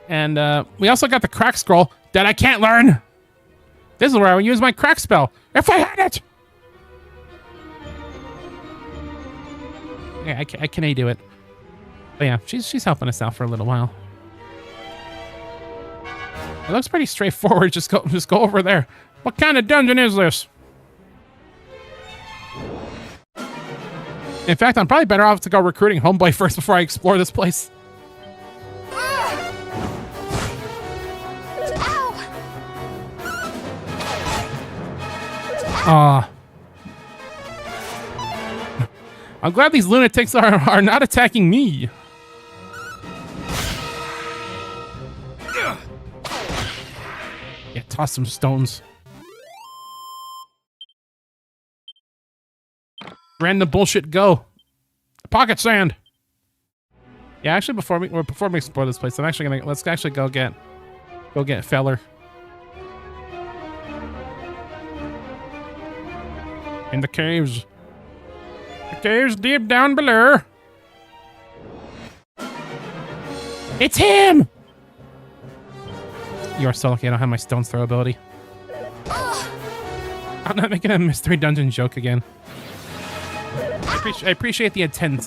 And we also got the crack scroll that I can't learn. This is where I would use my crack spell. If I had it! Yeah, I can do it. But yeah, she's helping us out for a little while. It looks pretty straightforward. Just go over there. What kind of dungeon is this? In fact, I'm probably better off to go recruiting Homeboy first before I explore this place. I'm glad these lunatics are not attacking me. Yeah, toss some stones. Random bullshit, go. Pocket sand. Yeah, actually, before we explore this place, let's actually go get Feller. In the caves. The caves deep down below. It's him! You are so lucky I don't have my stones throw ability. I'm not making a mystery dungeon joke again. I appreciate the intent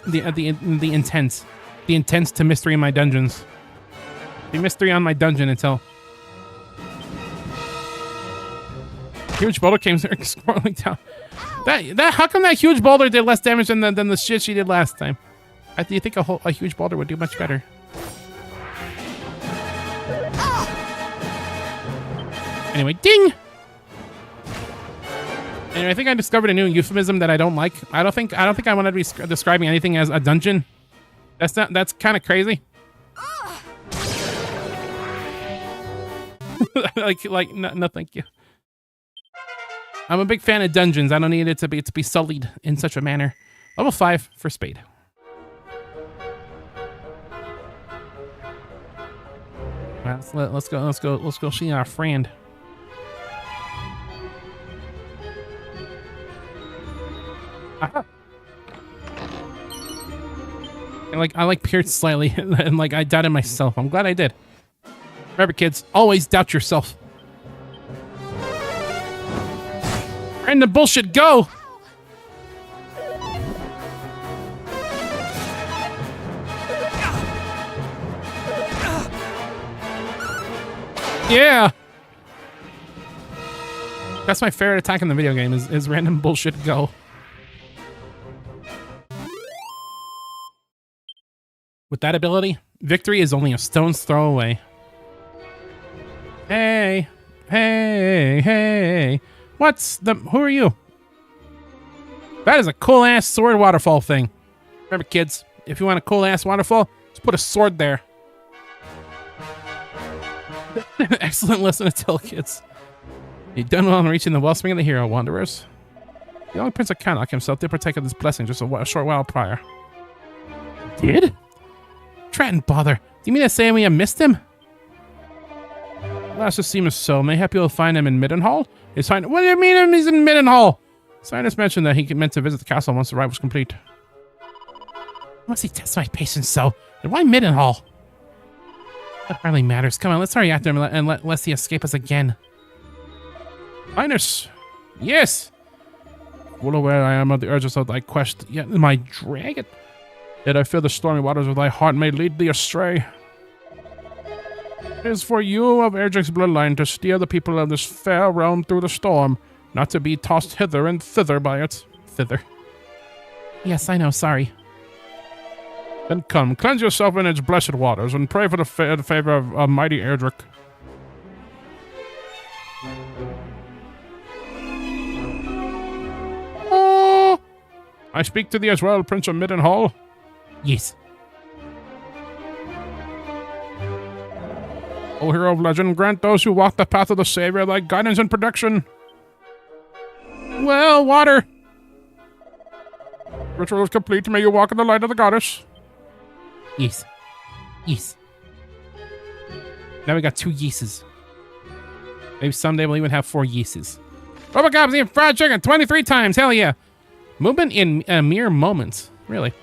to mystery in my dungeons. The mystery on my dungeon until huge boulder came scrolling down. That how come that huge boulder did less damage than the shit she did last time? Do you think a huge boulder would do much better? Anyway, ding! Anyway, I think I discovered a new euphemism that I don't like. I don't think I want to be describing anything as a dungeon. That's kind of crazy. No, thank you. I'm a big fan of dungeons. I don't need it to be sullied in such a manner. Level 5 for Spade. Well, let's go see our friend. Aha. I peered slightly and I doubted myself. I'm glad I did. Remember, kids, always doubt yourself. Random bullshit, go! Yeah! That's my favorite attack in the video game is random bullshit, go. With that ability, victory is only a stone's throw away. Hey! Hey! Hey! Who are you? That is a cool-ass sword waterfall thing. Remember, kids, if you want a cool-ass waterfall, just put a sword there. Excellent lesson to tell kids. You've done well in reaching the wellspring of the hero, wanderers. The only Prince of Canuck himself did partake of this blessing just a short while prior. Did? Tratton, bother. Do you mean to say we have missed him? Last it seems so. Mayhap you'll find him in Middenhall? What do you mean he's in Middenhall? Scientist mentioned that he meant to visit the castle once the rite was complete. Must he test my patience so? And why Middenhall? That hardly matters. Come on, let's hurry after him and let Leslie escape us again. Highness! Yes! Well aware I am of the urges of thy quest, yet my dragon. Yet I fear the stormy waters of thy heart may lead thee astray. It is for you of Erdrick's bloodline to steer the people of this fair realm through the storm, not to be tossed hither and thither by it. Thither. Yes, I know, sorry. Then come, cleanse yourself in its blessed waters, and pray for the favor of mighty Erdrick. Oh! I speak to thee as well, Prince of Middenhall. Yes. O hero of legend, grant those who walk the path of the Savior thy guidance and protection. Well, water. Ritual is complete. May you walk in the light of the goddess. Yes. Yes. Now we got 2 yeses. Maybe someday we'll even have 4 yeses. Robocop's eating fried chicken 23 times. Hell yeah. Movement in a mere moment. Really.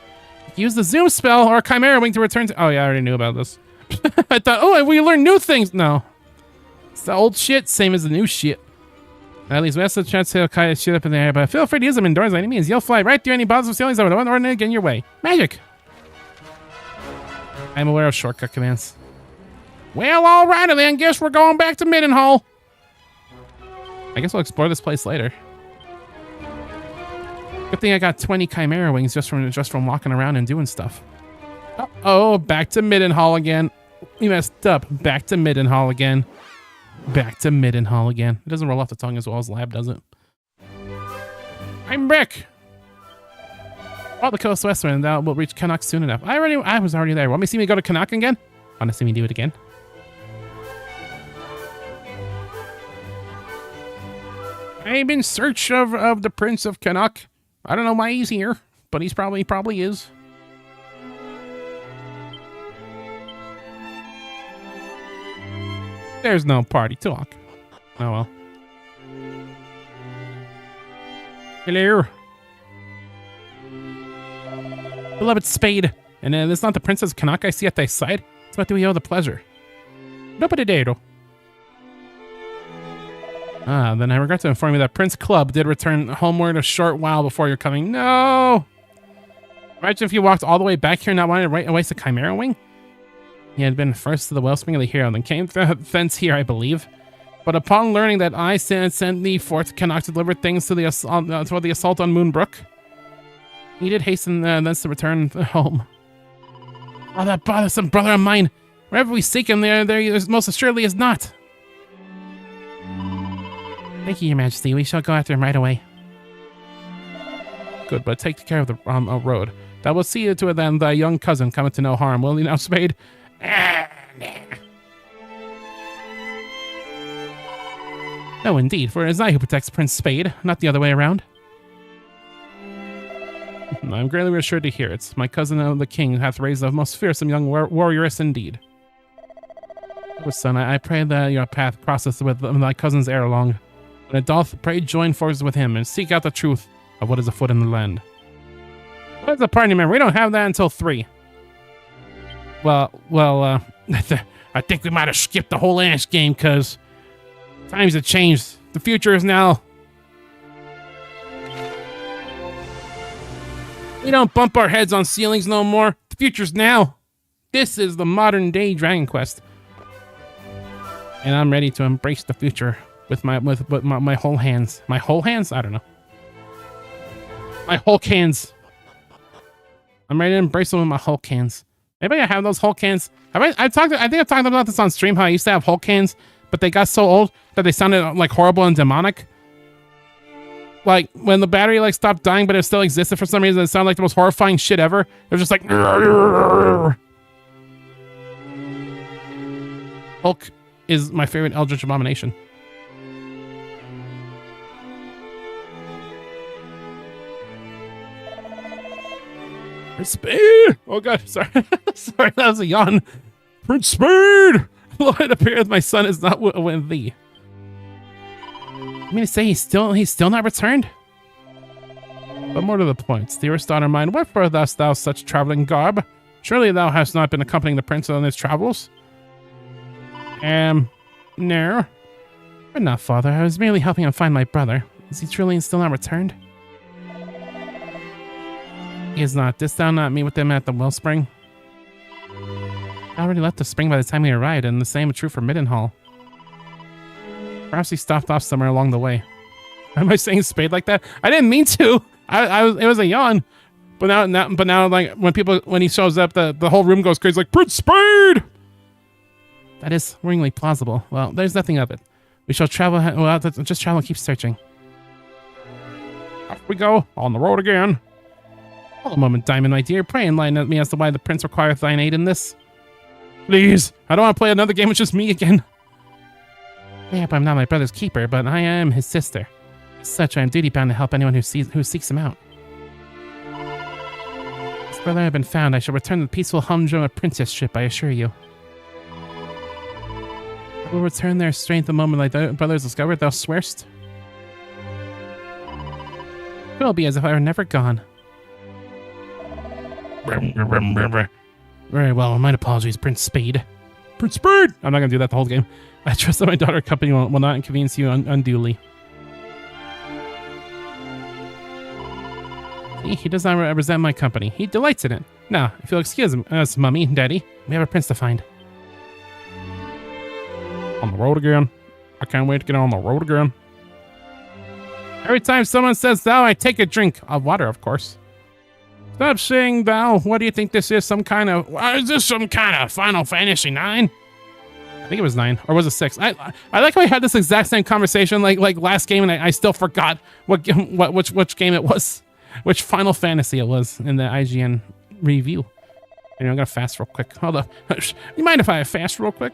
Use the zoom spell or Chimera Wing to return to... Oh yeah, I already knew about this. I thought, oh, we learned new things. No. It's the old shit, same as the new shit. At least we have the chance to kind of shit up in the air, but feel free to use them indoors by any means. You'll fly right through any positive ceilings over the one or get in your way. Magic! I'm aware of shortcut commands. Well, alrighty then. Guess we're going back to Middenhall. I guess we'll explore this place later. Good thing I got 20 Chimera Wings just from walking around and doing stuff. Uh-oh, back to Middenhall again. We messed up. Back to Middenhall again. Back to Middenhall again. It doesn't roll off the tongue as well as Lab does it. I'm Rick. All the coast westward, and we'll reach Canuck soon enough. I was already there. Want me to see me go to Canuck again? Want to see me do it again? I'm in search of the Prince of Canuck. I don't know why he's here, but he probably is. There's no party talk. Oh well. Hello. Beloved Spade. And it's not the Princess Canuck I see at thy side. It's what do we owe the pleasure? Dopadidero. Then I regret to inform you that Prince Club did return homeward a short while before your coming. No! Imagine if you walked all the way back here and not wanted to waste a Chimera Wing. He had been first to the wellspring of the hero, then came thence here, I believe. But upon learning that I sent thee forth to Canuck to deliver things to the assault on Moonbrook, he did hasten thence to return home. Oh, that bothersome brother of mine! Wherever we seek him, there most assuredly is not. Thank you, Your Majesty. We shall go after him right away. Good, but take care of the road. That will see you to it then, thy young cousin cometh to no harm. Will you now, Spade? No, indeed, for it is I who protects Prince Spade, not the other way around. I'm greatly reassured to hear it. My cousin the king hath raised a most fearsome young warrioress indeed. Oh, son, I pray that your path crosseth with thy cousin's ere long. When it doth, pray join forces with him, and seek out the truth of what is afoot in the land. What's the party member? We don't have that until 3. Well, I think we might have skipped the whole ass game, because times have changed. The future is now. We don't bump our heads on ceilings no more. The future's now. This is the modern day Dragon Quest. And I'm ready to embrace the future with my whole hands. My whole hands? I don't know. My Hulk hands. I'm ready to embrace them with my Hulk hands. Maybe I have those Hulk hands. I think I've talked about this on stream, how I used to have Hulk hands, but they got so old that they sounded like horrible and demonic. Like when the battery like stopped dying, but it still existed for some reason, it sounded like the most horrifying shit ever. It was just like Hulk is my favorite Eldritch Abomination. Prince Spade! Oh god, sorry. Sorry, that was a yawn. Prince Spade! Lord, it appears my son is not with thee. I mean to say he's still not returned? But more to the point, dearest daughter mine, wherefore dost thou such traveling garb? Surely thou hast not been accompanying the prince on his travels? No. But not, father. I was merely helping him find my brother. Is he truly still not returned? He is not. Didst thou not meet with him at the wellspring? I already left the spring by the time we arrived, and the same is true for Middenhall. Perhaps he stopped off somewhere along the way. Am I saying Spade like that? I didn't mean to. It was a yawn. But now, like when he shows up, the whole room goes crazy, like Prince Spade. That is worryingly plausible. Well, there's nothing of it. We shall travel. Well, just travel and keep searching. Off we go on the road again. Hold a moment, Diamond, my dear. Pray enlighten me as to why the prince requireth thine aid in this. Please, I don't want to play another game with just me again. Yep, I'm not my brother's keeper, but I am his sister. As such, I am duty-bound to help anyone who seeks him out. His brother have been found. I shall return to the peaceful humdrum apprenticeship, I assure you. I will return their strength the moment thy brother is discovered, thou swearest? It will be as if I were never gone. Very well, my apologies, Prince Spade. Prince Spade! I'm not going to do that the whole game. I trust that my daughter company will not inconvenience you unduly. See, he does not represent my company. He delights in it. Now, if you'll excuse us, Mummy and Daddy, we have a prince to find. On the road again. I can't wait to get on the road again. Every time someone says thou, I take a drink. Of water, of course. Stop saying thou. What do you think this is? Some kind of... Is this some kind of Final Fantasy 9? I think it was 9. Or was it 6? I like how we had this exact same conversation like last game, and I still forgot which game it was. Which Final Fantasy it was in the IGN review. And I'm going to fast real quick. Hold on. You mind if I fast real quick?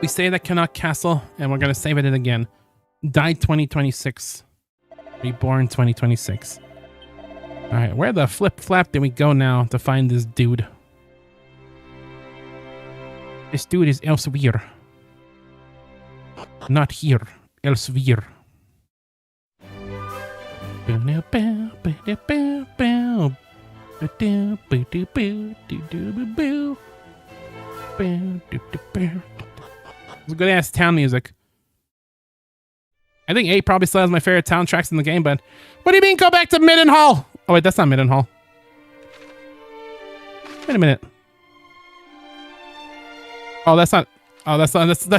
We say that Connaught Castle, and we're going to save it again. Died 2026. Reborn 2026. Alright, where the flip-flap did we go now to find this dude? This dude is elsewhere. Not here. Elsewhere. It's good ass town music. I think 8 probably still has my favorite town tracks in the game, but what do you mean go back to Middenhall? Oh wait, that's not Middenhall. Wait a minute. Oh, that's not. Oh, that's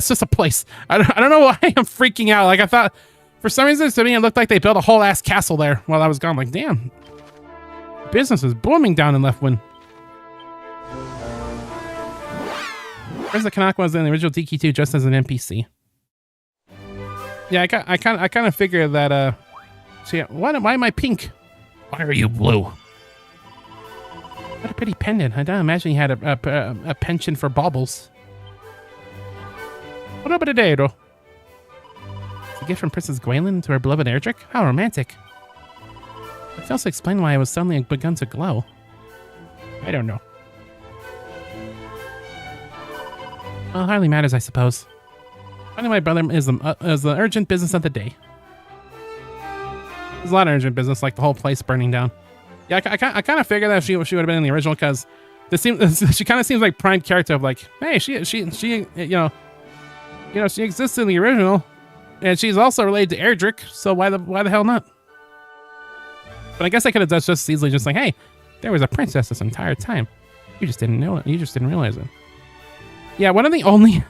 just a place. I don't know why I'm freaking out. Like I thought, for some reason to me it looked like they built a whole ass castle there while I was gone. Like damn, business is booming down in Leftwind. Princess Kanaka was in the original DQ2 just as an NPC. Yeah, I kind of figured that. So yeah, why am I pink? Why are you blue? What a pretty pendant. I don't imagine he had a penchant for baubles. What up today, though? It's a gift from Princess Gwaelin to her beloved Erdrick? How romantic. It fails to explain why it was suddenly begun to glow. I don't know. Well, it hardly matters, I suppose. Finding my brother is the urgent business of the day. There's a lot of urgent business, like the whole place burning down. Yeah, I kind of figured that she would have been in the original because she kind of seems like prime character of like, hey, she she exists in the original, and she's also related to Erdrick, so why the hell not? But I guess I could have just as easily just like, hey, there was a princess this entire time. You just didn't know it. You just didn't realize it. Yeah, one of the only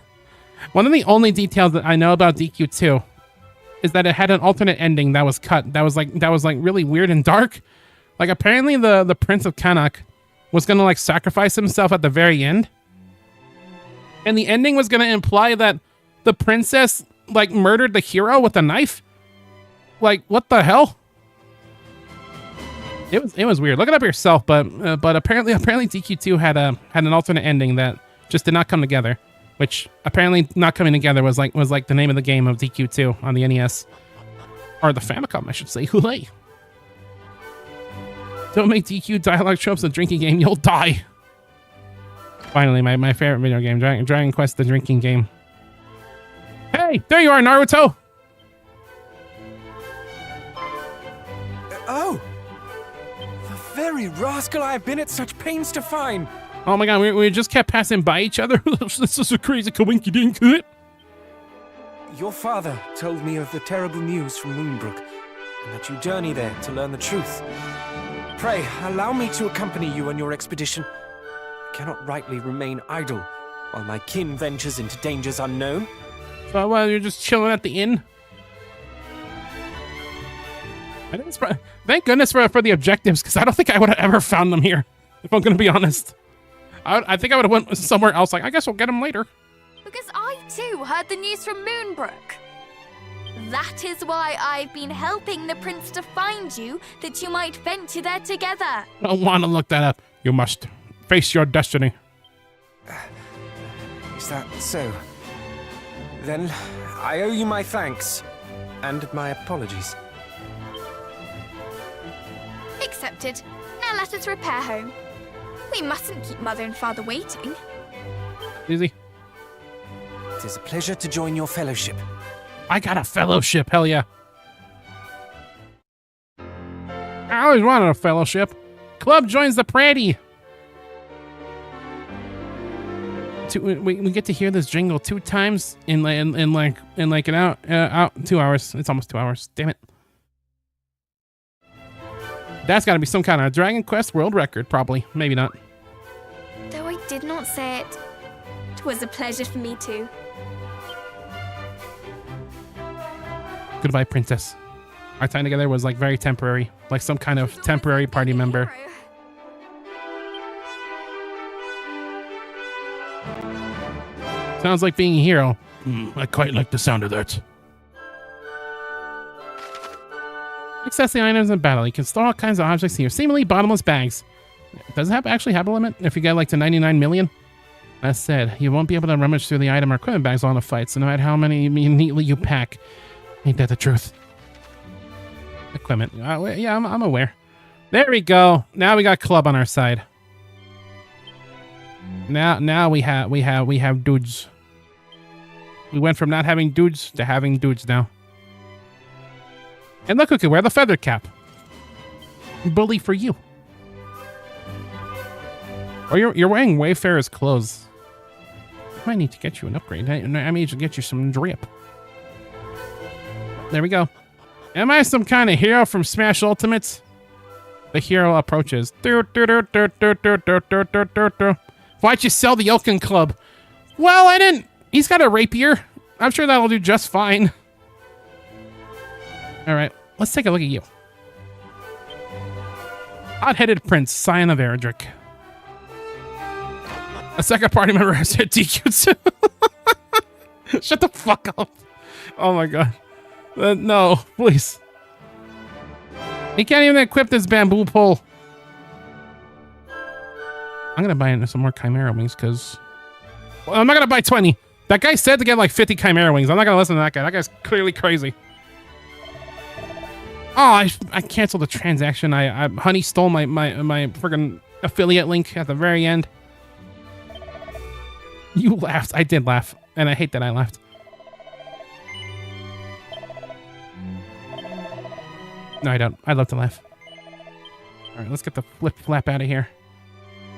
details that I know about DQ2 is that it had an alternate ending that was cut. That was like really weird and dark. Like apparently the Prince of Kanok was gonna like sacrifice himself at the very end. And the ending was gonna imply that the princess like murdered the hero with a knife. Like what the hell? It was weird. Look it up yourself, but apparently DQ2 had an alternate ending that just did not come together. Which apparently not coming together was like the name of the game of DQ2 on the NES. Or the Famicom, I should say. Hooray. Don't make DQ dialogue tropes a drinking game, you'll die. Finally, my favorite video game, Dragon Quest, the drinking game. Hey, there you are, Naruto! Oh! The very rascal I have been at such pains to find! Oh my god, we just kept passing by each other. This is a crazy coinky-dink. Your father told me of the terrible news from Moonbrook, and that you journey there to learn the truth. Pray, allow me to accompany you on your expedition. I cannot rightly remain idle, while my kin ventures into dangers unknown. So, well, you're just chilling at the inn? I think thank goodness for the objectives, because I don't think I would have ever found them here, if I'm going to be honest. I think I would have went somewhere else, like, I guess we'll get them later. Because I, too, heard the news from Moonbrook. That is why I've been helping the prince to find you, that you might venture there together. I don't want to look that up. You must face your destiny. Is that so? Then I owe you my thanks, and my apologies. Accepted. Now let us repair home. We mustn't keep Mother and Father waiting. Easy. It is a pleasure to join your fellowship. I got a fellowship, hell yeah. I always wanted a fellowship. Club joins the party. We get to hear this jingle 2 times in like an hour, 2 hours. It's almost 2 hours. Damn it. That's got to be some kind of Dragon Quest world record, probably. Maybe not. Though I did not say it, it was a pleasure for me too. Goodbye, princess. Our time together was like very temporary, like some kind of temporary party member. Sounds like being a hero. I quite like the sound of that. Access the items in battle. You can store all kinds of objects in your seemingly bottomless bags. Does it actually have a limit? If you get like to 99 million? That said, you won't be able to rummage through the item or equipment bags on a fight, so no matter how many neatly you pack. Ain't that the truth? Equipment. Yeah, I'm aware. There we go. Now we got club on our side. Now we have dudes. We went from not having dudes to having dudes now. And look who can wear the feather cap. Bully for you. Or you're wearing Wayfarer's clothes. I might need to get you an upgrade. I need to get you some drip. There we go. Am I some kind of hero from Smash Ultimates? The hero approaches. Why'd you sell the Elkin Club? Well, I didn't. He's got a rapier. I'm sure that'll do just fine. Alright, let's take a look at you. Hot-headed prince, scion of Erdrick. A second party member has hit DQ2. Shut the fuck up. Oh my god. No, please. He can't even equip this bamboo pole. I'm gonna buy some more Chimera wings because... Well, I'm not gonna buy 20. That guy said to get like 50 Chimera wings. I'm not gonna listen to that guy. That guy's clearly crazy. Oh, I canceled the transaction. Honey stole my friggin' affiliate link at the very end. You laughed. I did laugh. And I hate that I laughed. No, I don't. I love to laugh. Alright, let's get the flip flap out of here.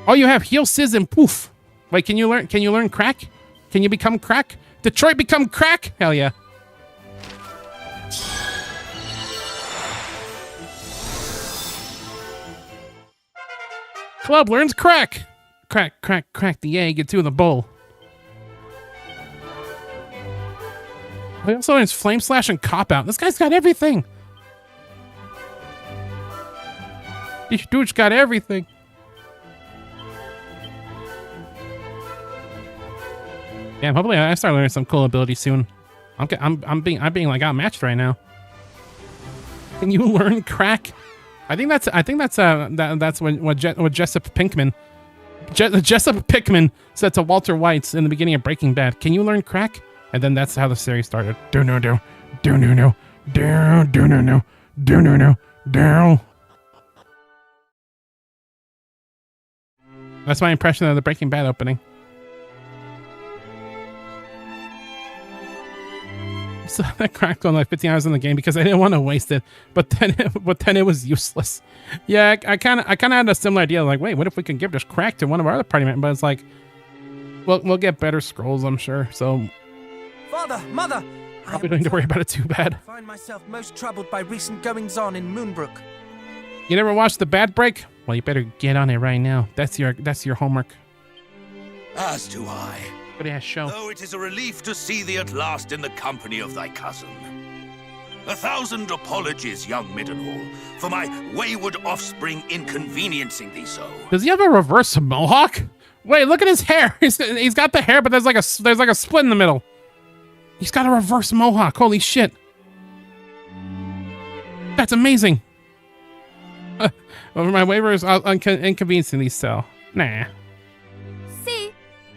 Oh, you have heal, sizz, and poof. Wait, can you learn crack? Can you become crack? Detroit become crack? Hell yeah. Club learns crack. Crack, crack, crack the egg into the bowl. He also learns flame slash and cop out. This guy's got everything. This dude's got everything. Damn, hopefully I start learning some cool abilities soon. I'm being like outmatched right now. Can you learn crack? I think that's what Jessup Pinkman said to Walter White in the beginning of Breaking Bad. Can you learn crack? And then that's how the series started. That's my impression of the Breaking Bad opening. So I cracked on like 15 hours in the game because I didn't want to waste it, but then it was useless. Yeah, I kind of had a similar idea. Like, wait, what if we can give this crack to one of our other party members? But it's like, we'll get better scrolls, I'm sure. So, Father, Mother, probably don't need to worry about it too bad. I find myself most troubled by recent goings on in Moonbrook. You never watched The Bad Break? Well, you better get on it right now. That's your homework. As do I. Good ass show. Though it is a relief to see thee at last in the company of thy cousin. 1,000 apologies, young Middenhall, for my wayward offspring inconveniencing thee so. Does he have a reverse mohawk? Wait, look at his hair. He's got the hair, but there's like a split in the middle. He's got a reverse mohawk. Holy shit. That's amazing. Over my waivers, inconveniencing these so. Nah. See?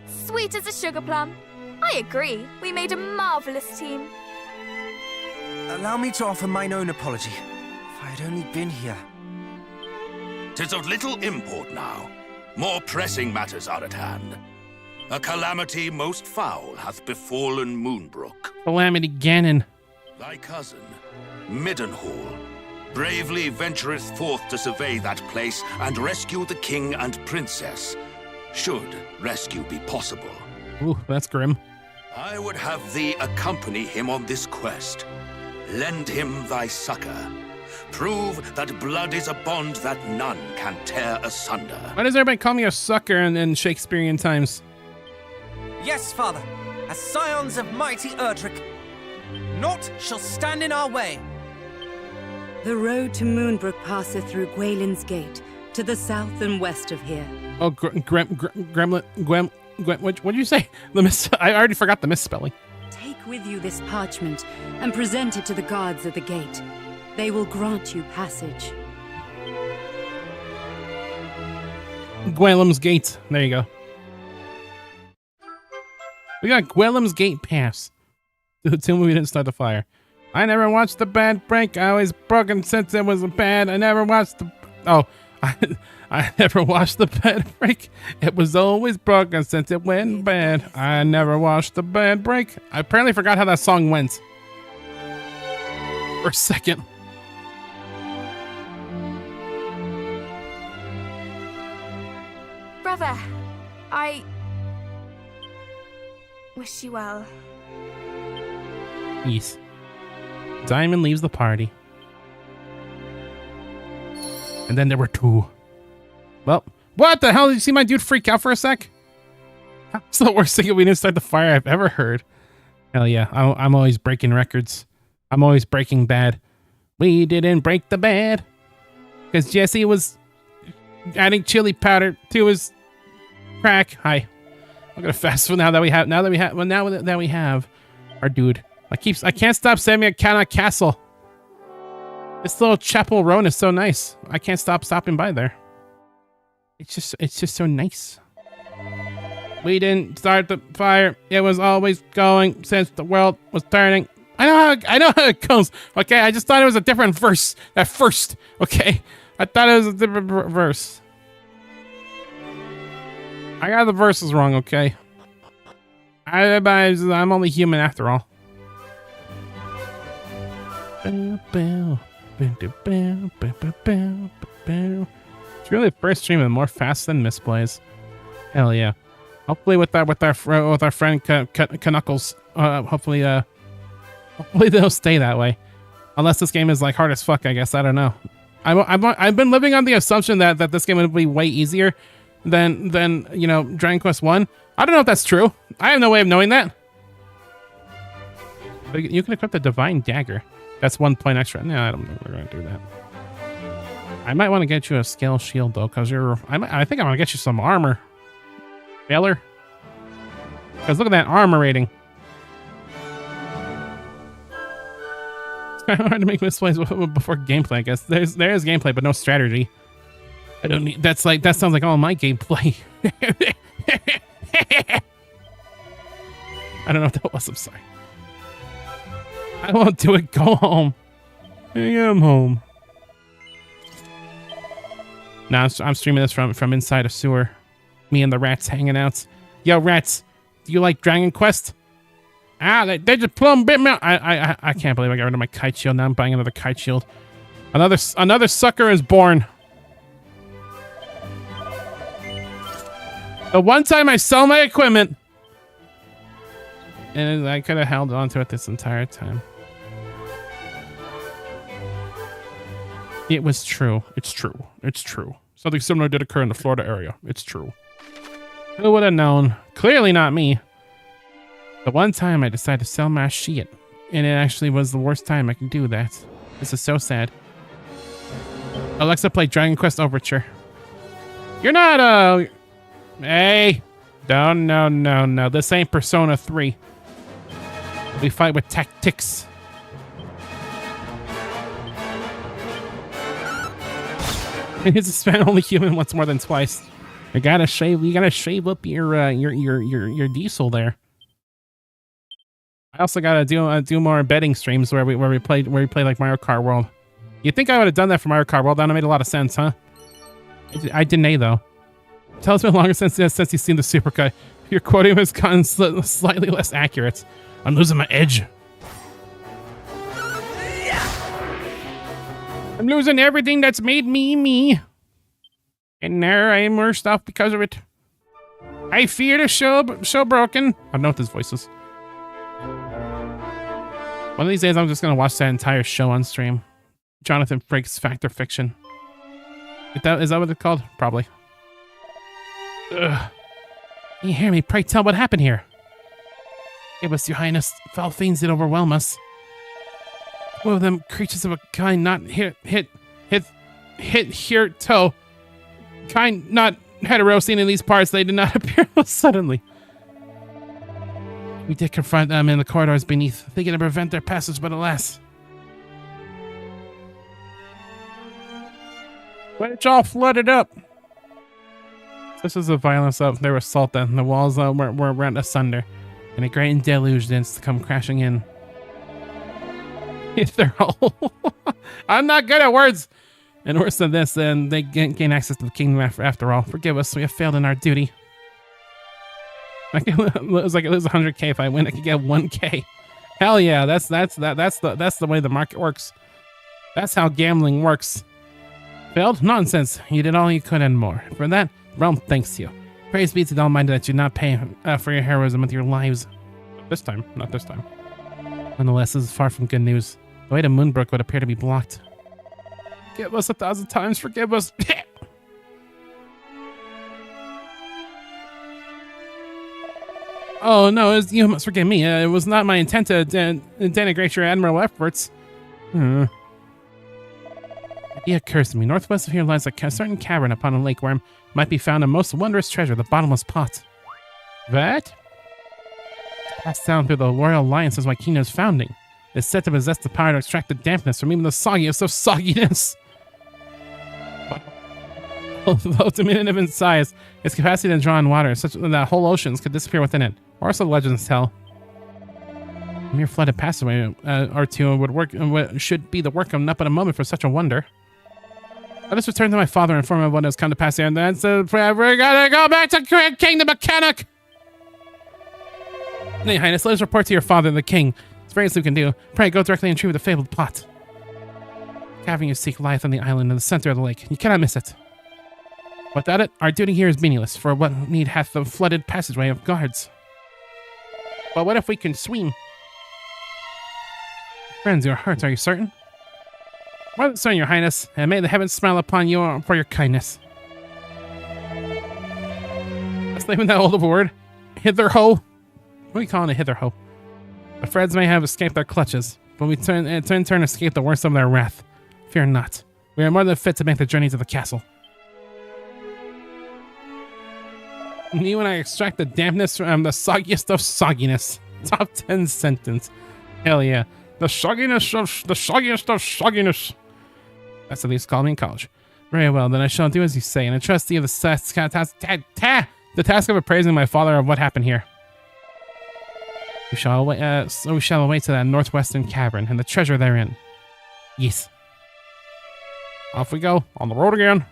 Sweet as a sugar plum. I agree. We made a marvelous team. Allow me to offer mine own apology. If I had only been here. 'Tis of little import now. More pressing matters are at hand. A calamity most foul hath befallen Moonbrook. Calamity Ganon. Thy cousin, Middenhall, bravely ventureth forth to survey that place and rescue the king and princess, should rescue be possible. Ooh, that's grim. I would have thee accompany him on this quest. Lend him thy succor. Prove that blood is a bond that none can tear asunder. Why does everybody call me a sucker in Shakespearean times? Yes, Father, as scions of mighty Erdrick, naught shall stand in our way. The road to Moonbrook passeth through Gwaelin's Gate, to the south and west of here. Oh, Gremlin, what did you say? I already forgot the misspelling. Take with you this parchment and present it to the guards at the gate. They will grant you passage. Gwellem's Gate. There you go. We got Gwellem's Gate pass. Until we didn't start the fire. I never watched The Bad Break. I always broken since it was bad. I never watched the... Oh, I never watched The Bad Break. It was always broken since it went bad. I never watched The Bad Break. I apparently forgot how that song went. For a second. Brother, I wish you well. Yes. Diamond leaves the party. And then there were two. Well, what the hell? Did you see my dude freak out for a sec? That's the worst thing we didn't start the fire I've ever heard. Hell yeah, I'm always breaking records. I'm always breaking bad. We didn't break the bad. Because Jesse was adding chili powder to his crack. Hi. We're gonna fast food now that we have our dude. I can't stop saying I cannot castle. This little Chapel Roan is so nice. I can't stop stopping by there. It's just so nice. We didn't start the fire. It was always going since the world was turning. I know how it goes. Okay, I just thought it was a different verse at first. Okay, I thought it was a different verse. I got the verses wrong. Okay, I'm only human after all. It's really the first stream with more fast than misplays. Hell yeah! Hopefully with our friend Knuckles. Hopefully they'll stay that way. Unless this game is like hard as fuck, I guess. I don't know. I've been living on the assumption that this game would be way easier than you know, Dragon Quest 1. I don't know if that's true. I have no way of knowing that. But you can equip the Divine Dagger. That's 1 point extra. No, I don't think we're gonna do that. I might want to get you a scale shield though, because I think I want to get you some armor. Baylor. Because look at that armor rating. It's kind of hard to make misplays before gameplay, I guess. There is gameplay, but no strategy. I don't need. That sounds like all my gameplay. I don't know what that was. I'm sorry. I won't do it. Go home. I am home. Now I'm streaming this from inside a sewer. Me and the rats hanging out. Yo, rats, do you like Dragon Quest? They just plumb bit me. I can't believe I got rid of my kite shield. Now I'm buying another kite shield. Another sucker is born. The one time I sell my equipment, and I could have held on to it this entire time. It was true. It's true. It's true. Something similar did occur in the Florida area. It's true. Who would have known? Clearly not me. The one time I decided to sell my shit, and it actually was the worst time I could do that. This is so sad. Alexa, play Dragon Quest Overture. You're not Hey! No. This ain't Persona 3. We fight with tactics. It's a span only human once more than twice. You gotta shave up your diesel there. I also gotta do more betting streams where we play like Mario Kart World. You think I would have done that for Mario Kart World? That would have made a lot of sense, huh? I didn't though. Tell us, it's been longer since you've seen the supercut. Your quoting has gotten slightly less accurate. I'm losing my edge. I'm losing everything that's made me. And now I am worse off because of it. I fear the show broken. I don't know what this voice is. One of these days, I'm just going to watch that entire show on stream. Jonathan Frakes Fact or Fiction. Is that what it's called? Probably. Ugh. Can you hear me? Pray tell what happened here. It was, Your Highness. Foul fiends did overwhelm us. One of them creatures of a kind not hit here toe. Kind not hetero seen in these parts. They did not appear suddenly. We did confront them in the corridors beneath, thinking to prevent their passage, but alas. But it's all flooded up. This is the violence of their assault then. The walls were rent asunder, and a great deluge thence to come crashing in. If they're all... I'm not good at words! And worse than this, then they gain access to the kingdom after all. Forgive us, we have failed in our duty. It was like it was 100k. If I win, I could get 1k. Hell yeah, that's the way the market works. That's how gambling works. Failed? Nonsense. You did all you could and more. For that, realm thanks you. Praise be to the Almighty that you not pay for your heroism with your lives. This time, not this time. Nonetheless, this is far from good news. The way to Moonbrook would appear to be blocked. Forgive us 1,000 times. Forgive us. Oh no, you must forgive me. It was not my intent to denigrate your admirable efforts. Idea occurs to me. Northwest of here lies a certain cavern upon a lake where might be found a most wondrous treasure, the bottomless pot. What? Passed down through the royal line since my kingdom's founding. It's said to possess the power to extract the dampness from even the soggiest of sogginess. Although diminutive in size, its capacity to draw in water, such that whole oceans could disappear within it. Or so legends tell. A mere flooded passageway or two should be the work of not but a moment for such a wonder. Let us return to my father and inform him of what has come to pass here, and then we're gonna go back to Kingdom Mechanic! Nay, Highness, let us report to your father, the king. It's very little we can do. Pray, go directly and retrieve the fabled plot. The cavern you seek lieth on the island in the center of the lake. You cannot miss it. Without it, our duty here is meaningless, for what need hath the flooded passageway of guards? But what if we can swim? Friends, your hearts, are you certain? More than certain, your highness, and may the heavens smile upon you for your kindness. Let's leave in that old word. Hither-ho. What are we calling a hither-ho? The friends may have escaped their clutches, but we in turn escape the worst of their wrath. Fear not. We are more than fit to make the journey to the castle. You and I extract the dampness from the soggiest of sogginess. Top 10 sentence. Hell yeah. The soggiest of sogginess. That's at least called me in college. Very well, then I shall do as you say, and I trust you the task of appraising my father of what happened here. We shall away to that northwestern cavern and the treasure therein. Yes. Off we go, on the road again.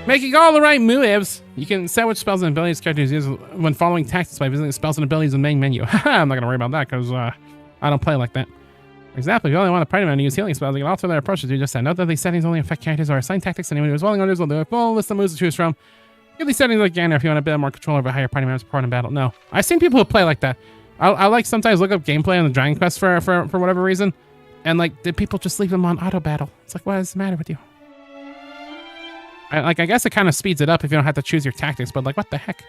Making all the right moves. You can set which spells and abilities characters use when following tactics by visiting spells and abilities in the main menu. I'm not going to worry about that because I don't play like that. For example, if you only want a party member to use healing spells, you can alter their approaches to just that. Note that these settings only affect characters or assign tactics, and anyone who is willing others will do a full list of moves to choose from. Give these settings again if you want a bit more control over how your party members support in battle. No. I've seen people who play like that. I like sometimes look up gameplay on the Dragon Quest for whatever reason, and like did people just leave them on auto battle? It's like, what is the matter with you? I guess it kind of speeds it up if you don't have to choose your tactics, but like, what the heck?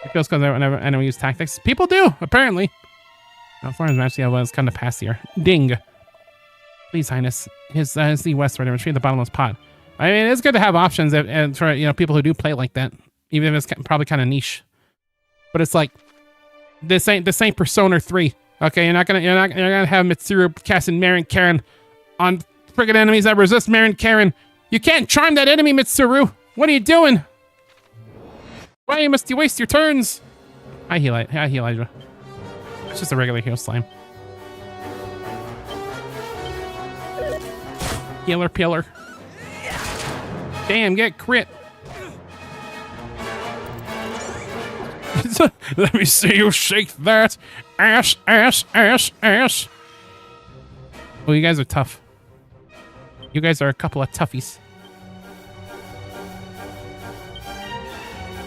It feels because whenever anyone use tactics. People do, apparently. Now, Florence Majesty was kind of past here. Ding. Please, Highness. His the westward and retrieve the bottomless pot. I mean, it's good to have options for people who do play like that, even if it's probably kind of niche. But it's like this ain't Persona 3. Okay, you're not gonna have Mitsuru casting Marin Karen on friggin' enemies that resist Marin Karen. You can't charm that enemy, Mitsuru. What are you doing? Why must you waste your turns? I heal Hydra. It's just a regular heal slime. Healer pillar. Damn, get crit. Let me see you shake that ass. Oh, you guys are tough. You guys are a couple of toughies.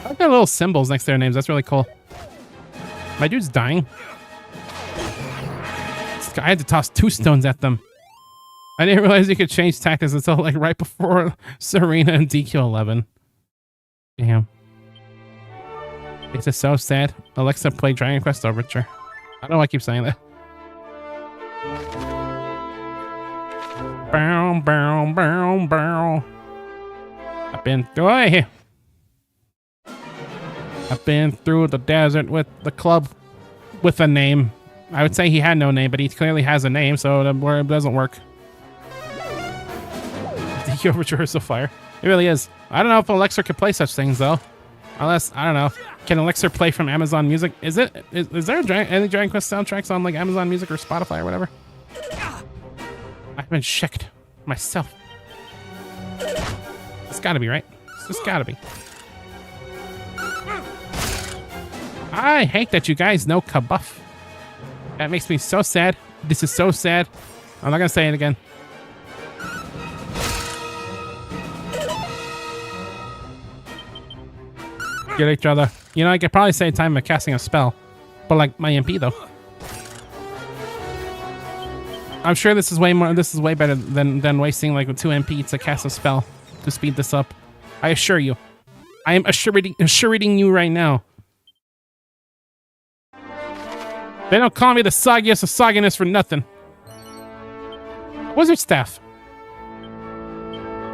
I've got little symbols next to their names. That's really cool. My dude's dying. I had to toss 2 stones at them. I didn't realize you could change tactics until like right before Serena and DQ11. Damn. It's just so sad. Alexa played Dragon Quest Overture. I don't know why I keep saying that. Bow, bow, bow, bow. I've been through the desert with the club with a name. I would say he had no name, but he clearly has a name, so it doesn't work. The Overture is so fire. It really is. I don't know if Elixir can play such things, though. Unless, I don't know. Can Elixir play from Amazon Music? Is there any Dragon Quest soundtracks on like Amazon Music or Spotify or whatever? I haven't checked myself. It's gotta be, right? It's just gotta be. I hate that you guys know Kabuff. That makes me so sad. This is so sad. I'm not gonna say it again. Get each other. You know, I could probably save time by casting a spell. But like my MP though. I'm sure this is way better than wasting like 2 MP to cast a spell to speed this up. I assure you. I am assuring you right now. They don't call me the soggiest of sogginess for nothing. Wizard staff.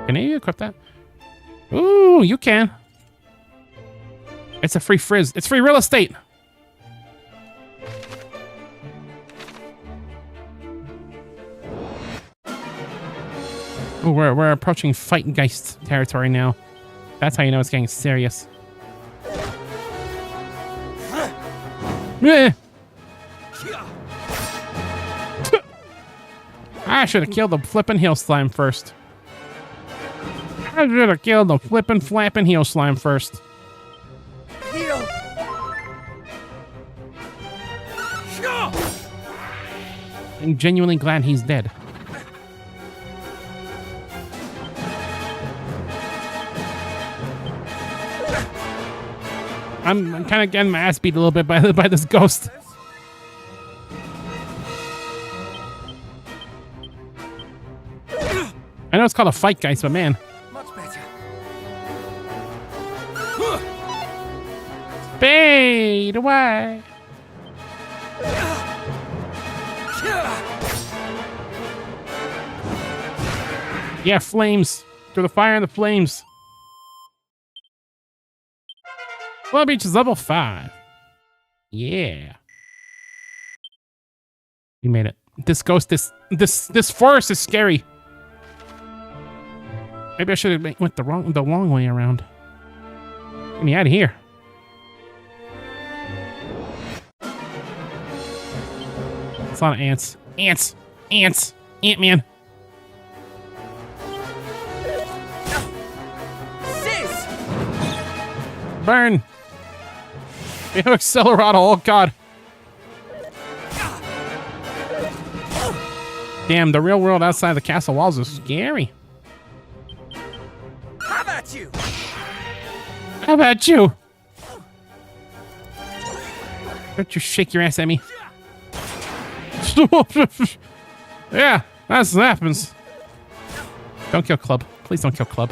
Can you equip that? Ooh, you can. It's a free frizz. It's free real estate. Oh, we're approaching Fightgeist territory now. That's how you know it's getting serious. I should have killed the flippin' heel slime first. I should have killed the flippin' flappin' heel slime first. I'm genuinely glad he's dead. I'm kind of getting my ass beat a little bit by this ghost. I know it's called a fight, guys, but man. Much better. Fade away. Yeah, flames. Through the fire and the flames. Well, Beach is level 5. Yeah. We made it. This ghost, this forest is scary. Maybe I should have went the long way around. Get me out of here. It's a lot of ants. Ants! Ants! Ant-Man! Sis! Burn! You know, Accelerado, oh god. Damn, the real world outside the castle walls is scary. How about you? How about you? Don't you shake your ass at me. Yeah, that's what happens. Don't kill Club. Please don't kill Club.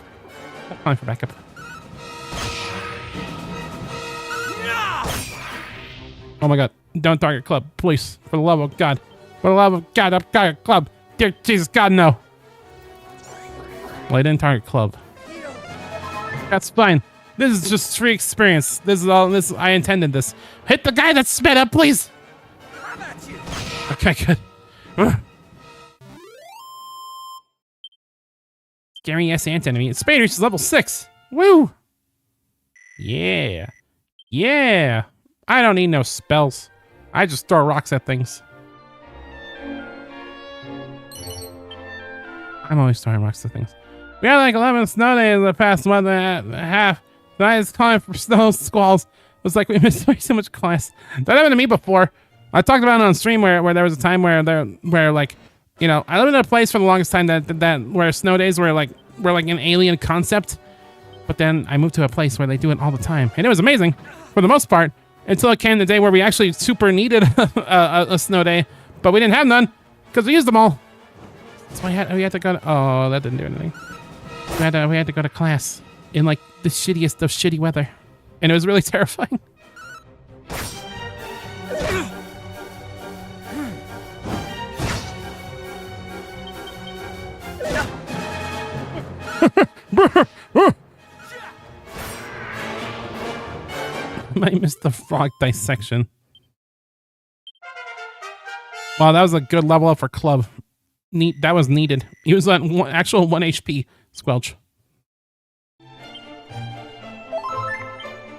I'm calling for backup. Oh my god. Don't target Club. Please. For the love of God. For the love of God, don't target Club. Dear Jesus God, no. Well, I didn't target Club. That's fine. This is just free experience. This is all this. I intended this. Hit the guy that sped up, please. Okay, good. Scary ass ant enemy. Spader is level 6. Woo! Yeah. Yeah. I don't need no spells. I just throw rocks at things. I'm always throwing rocks at things. We had like 11 snow days in the past month and a half. I was calling for snow squalls. It was like we missed way so much class. That happened to me before. I talked about it on stream where there was a time where like, you know, I lived in a place for the longest time that where snow days were like an alien concept. But then I moved to a place where they do it all the time, and it was amazing for the most part until it came the day where we actually super needed a snow day, but we didn't have none because we used them all. So we had to go to, oh, that didn't do anything. We had to go to class in like the shittiest of shitty weather, and it was really terrifying. I missed the frog dissection. Wow, that was a good level up for Club. Neat. That was needed. He was at actual 1 HP Squelch. I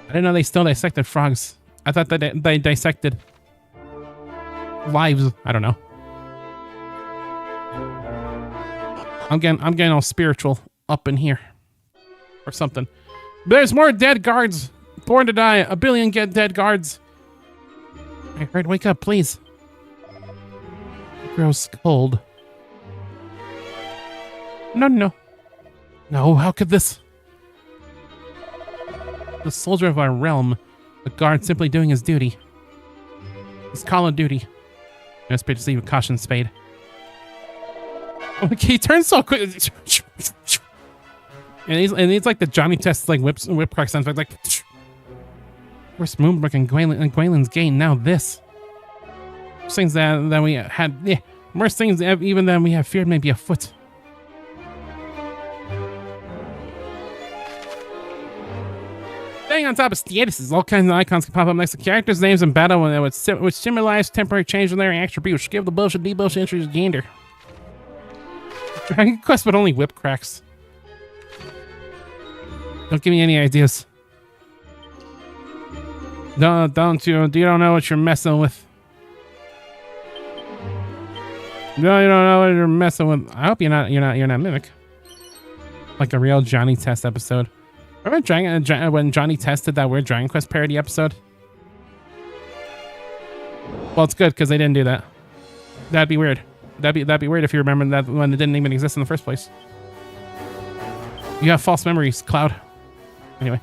didn't know they still dissected frogs. I thought that they dissected lives. I don't know. I'm getting all spiritual up in here. Or something. There's more dead guards. Born to die. 1 billion get dead guards. I heard, wake up, please. It grows cold. No. No, how could this? The soldier of our realm. The guard simply doing his duty. His call of duty. Best page to see with caution, Spade. Okay, he turns so quick. And he's like the Johnny Test like whip crack sound effect, like. Where's Moonbrook and Gwaelin's Gate? Now this. Worst things that we had. Yeah, worst things even than we have feared may be afoot. Staying on top of statuses, all kinds of icons can pop up next to characters' names in battle which symbolize temporary change in their attributes. Give the bullshit, debullshit entries gander. Dragon Quest, but only whip cracks. Don't give me any ideas. You don't know what you're messing with. No, you don't know what you're messing with. I hope you're not Mimic. Like a real Johnny Test episode. Remember when Johnny tested that weird Dragon Quest parody episode? Well, it's good because they didn't do that. That'd be weird. That'd be weird if you remember that when it didn't even exist in the first place. You have false memories, Cloud. Anyway.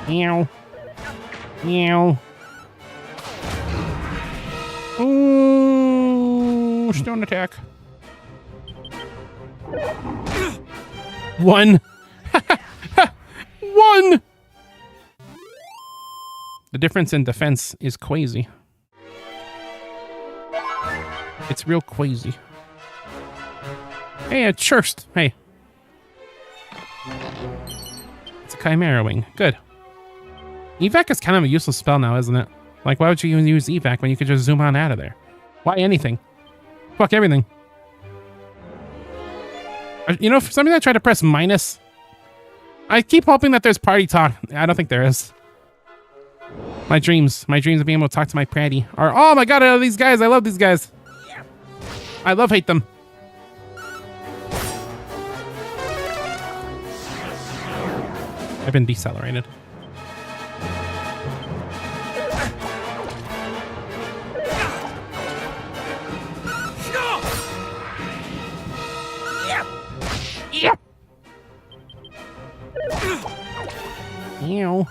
Meow. Meow. Ooh, stone attack. One. One. The difference in defense is crazy. It's real crazy. Hey, a Churst. Hey. It's a Chimera Wing. Good. Evac is kind of a useless spell now, isn't it? Like, why would you even use Evac when you could just zoom on out of there? Why anything? Fuck everything. You know, for some reason I try to press minus. I keep hoping that there's party talk. I don't think there is. My dreams of being able to talk to my Pratty are, oh my god, I love these guys. I love these guys. I hate them. I've been decelerated. Yeah. Ew.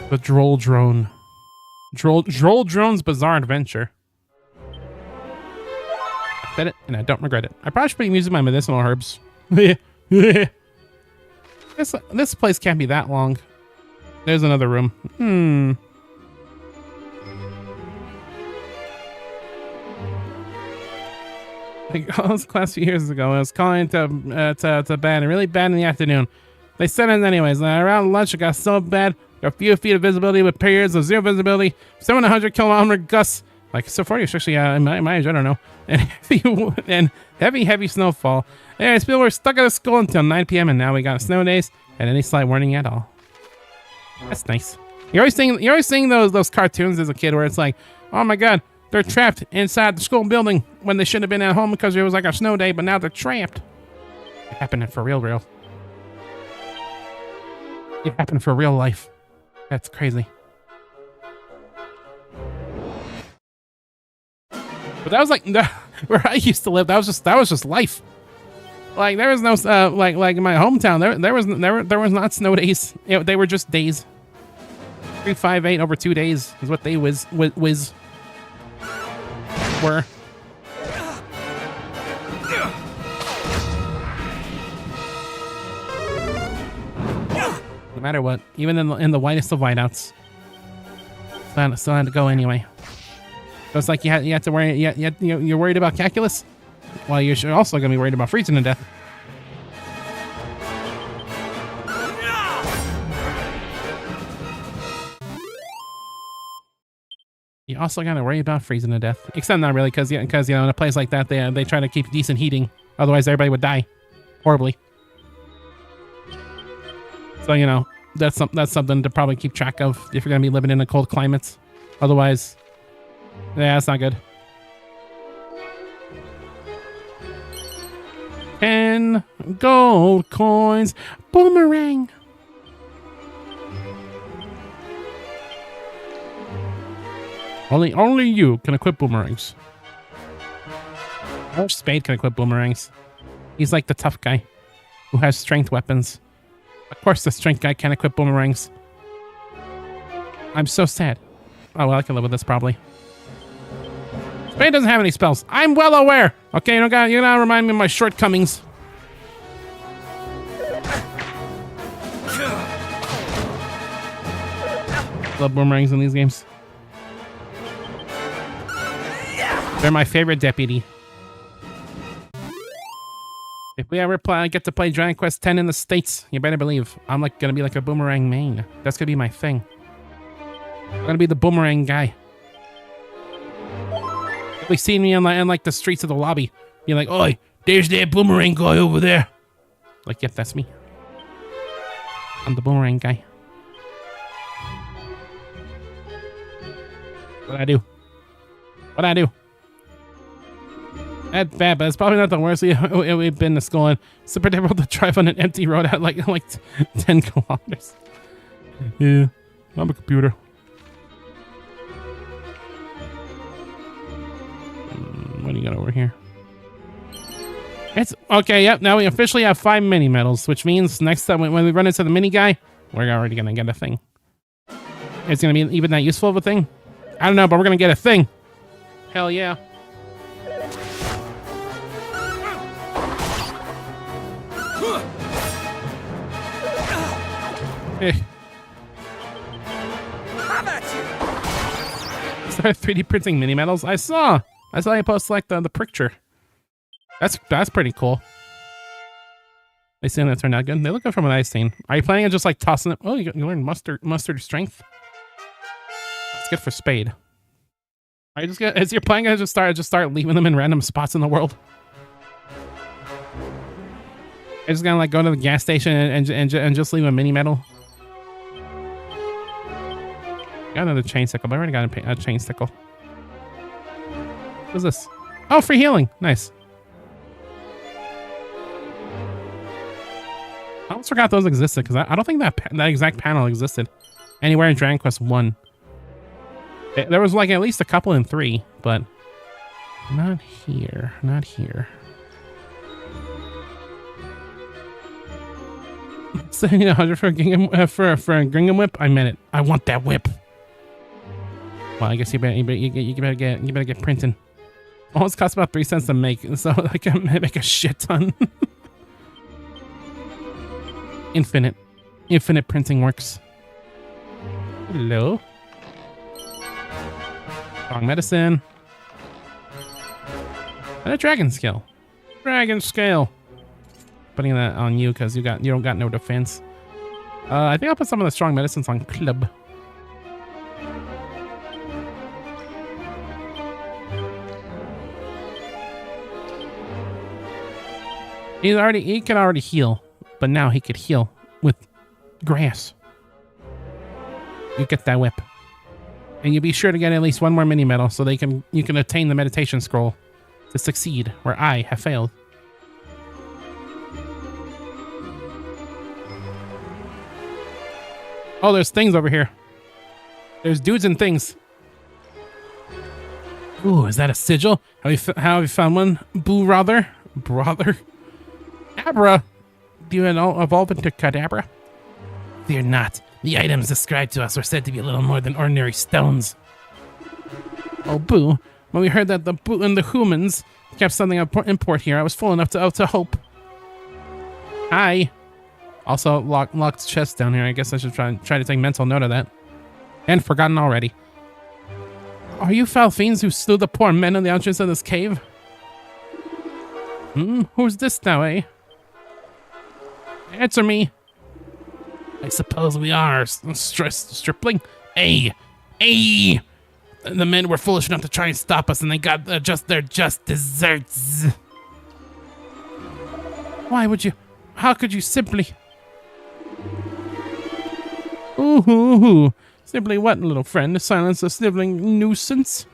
The Droll Drone. Droll Drone's Bizarre Adventure. I said it, and I don't regret it. I probably should be using my medicinal herbs. This place can't be that long. There's another room. Like, all this class a few years ago, I was calling to bed, and really bad in the afternoon. They sent it anyways, and around lunch it got so bad, a few feet of visibility with periods of zero visibility, 700 kilometer gusts, like so 40, especially in my age, I don't know, and heavy snowfall. Anyways, people were stuck at the school until 9 p.m. and now we got snow days and any slight warning at all. That's nice. You're always seeing those cartoons as a kid where it's like, oh my god, they're trapped inside the school building when they should have been at home because it was like a snow day, but now they're trapped. It happened for real. It happened for real life. That's crazy. But that was like where I used to live. That was just life. Like there was no like in my hometown there was not snow days. They were just days. 358 over 2 days is what they whiz were. No matter what, even in the whitest of whiteouts, still had to go anyway. So it's like you had to worry. You're worried about calculus. Well, you're also gonna be worried about freezing to death. You also gotta worry about freezing to death. Except not really, because in a place like that they try to keep decent heating. Otherwise, everybody would die horribly. So that's something to probably keep track of if you're gonna be living in a cold climate. Otherwise, yeah, that's not good. 10 gold coins, boomerang. Only you can equip boomerangs. I wish Spade can equip boomerangs. He's like the tough guy who has strength weapons. Of course the strength guy can't equip boomerangs. I'm so sad. Oh, well, I can live with this probably. Spade doesn't have any spells. I'm well aware. Okay, you gotta remind me of my shortcomings. Love boomerangs in these games. They're my favorite deputy. If we ever get to play Dragon Quest X in the States, you better believe I'm like gonna be like a boomerang main. That's gonna be my thing. I'm gonna be the boomerang guy. If we see me in like the streets of the lobby, be like, "Oi, there's that boomerang guy over there." Like, yep, that's me. I'm the boomerang guy. What'd I do? What'd I do? That's bad, but it's probably not the worst we've been to school in. It's super difficult to drive on an empty road at like 10 kilometers. Yeah, I'm a computer. What do you got over here? It's okay. Yep. Now we officially have 5 mini medals, which means next time when we run into the mini guy, we're already gonna get a thing. It's gonna be even that useful of a thing. I don't know, but we're gonna get a thing. Hell yeah. Start 3D printing mini medals. I saw you post like the picture. That's pretty cool. They seem to turn out good. They look good from what I've seen. Are you planning on just like tossing them? Oh, you learn mustard strength. That's good for Spade. Are you is your plan gonna just start leaving them in random spots in the world? You're just gonna like go to the gas station and just leave a mini medal. Got another chain sickle, but I already got a chain sickle. What's this? Oh, free healing. Nice. I almost forgot those existed because I don't think that exact panel existed anywhere in Dragon Quest 1. There was like at least a couple in 3, but not here. Not here. So, 100 for a Gingham whip. I meant it. I want that whip. Well, I guess you better get printing. Almost costs about 3 cents to make, so I can make a shit ton. Infinite printing works. Hello. Strong medicine. And a dragon scale. Dragon scale. Putting that on you because you don't got no defense. I think I'll put some of the strong medicines on Club. He can already heal, but now he could heal with grass. You get that whip. And you be sure to get at least 1 more mini medal so you can attain the meditation scroll to succeed where I have failed. Oh, there's things over here. There's dudes and things. Ooh, is that a sigil? Have you found one? Brother? Abra? Do you evolve into Cadabra? Fear not. The items described to us were said to be a little more than ordinary stones. Oh, boo. When we heard that the boo and the humans kept something of import here, I was full enough to hope. Hi. Also, locked chest down here. I guess I should try to take mental note of that. And forgotten already. Are you foul fiends who slew the poor men in the entrance of this cave? Who's this now, eh? Answer me. I suppose we are, stripling. Hey! The men were foolish enough to try and stop us, and they got their just desserts. Why would you? How could you simply? Ooh. Simply what, little friend? Silence a sniveling nuisance?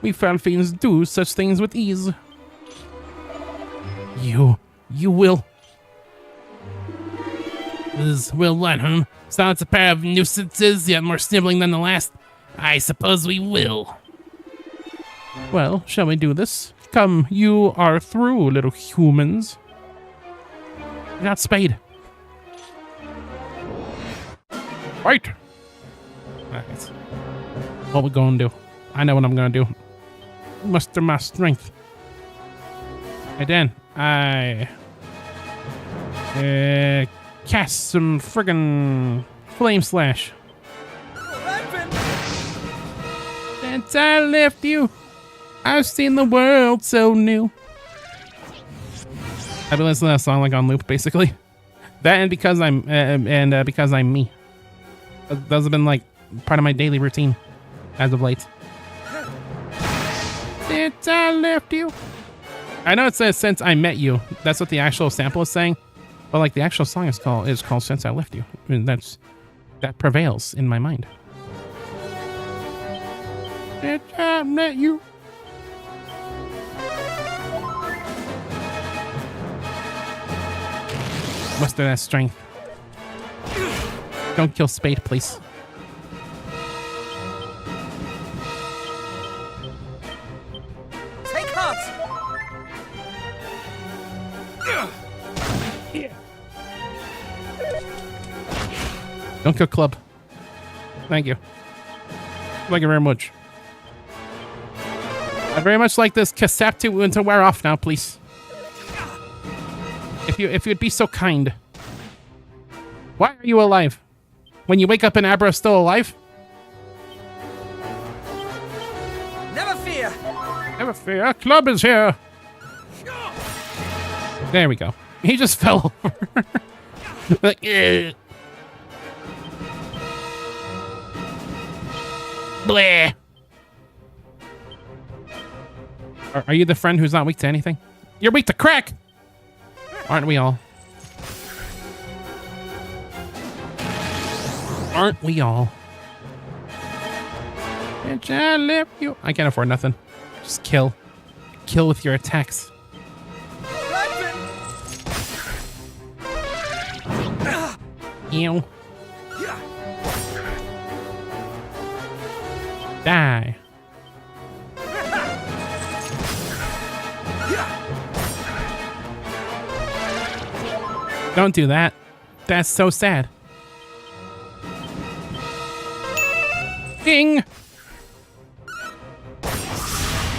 We foul fiends do such things with ease. You will. Will what, huh? Silence a pair of nuisances, yet more sniveling than the last? I suppose we will. Well, shall we do this? Come, you are through, little humans. Got Spade. Right. Alright. What we gonna do? I know what I'm gonna do. Muster my strength. Hey Dan, I cast some friggin' flame slash. Since I left you, I've seen the world so new. I've been listening to that song like on loop, basically. That and because I'm because I'm me. Those have been like part of my daily routine as of late. Since I left you. I know it says since I met you. That's what the actual sample is saying. But like the actual song is called Since I Left You. I mean, that prevails in my mind. Since I met you. Muster that strength. Don't kill Spade, please. Take heart! Yeah. Don't kill Club. Thank you. Thank you very much. I'd very much like this cassette to wear off now, please. If you'd be so kind. Why are you alive? When you wake up and Abra's still alive? Never fear! Never fear, our club is here. There we go. He just fell over. Like, eh. Bleh. Are you the friend who's not weak to anything? You're weak to crack! Aren't we all? Aren't we all? Bitch, I left you. I can't afford nothing. Just kill. Kill with your attacks. Ew. Die. Don't do that. That's so sad. Ding!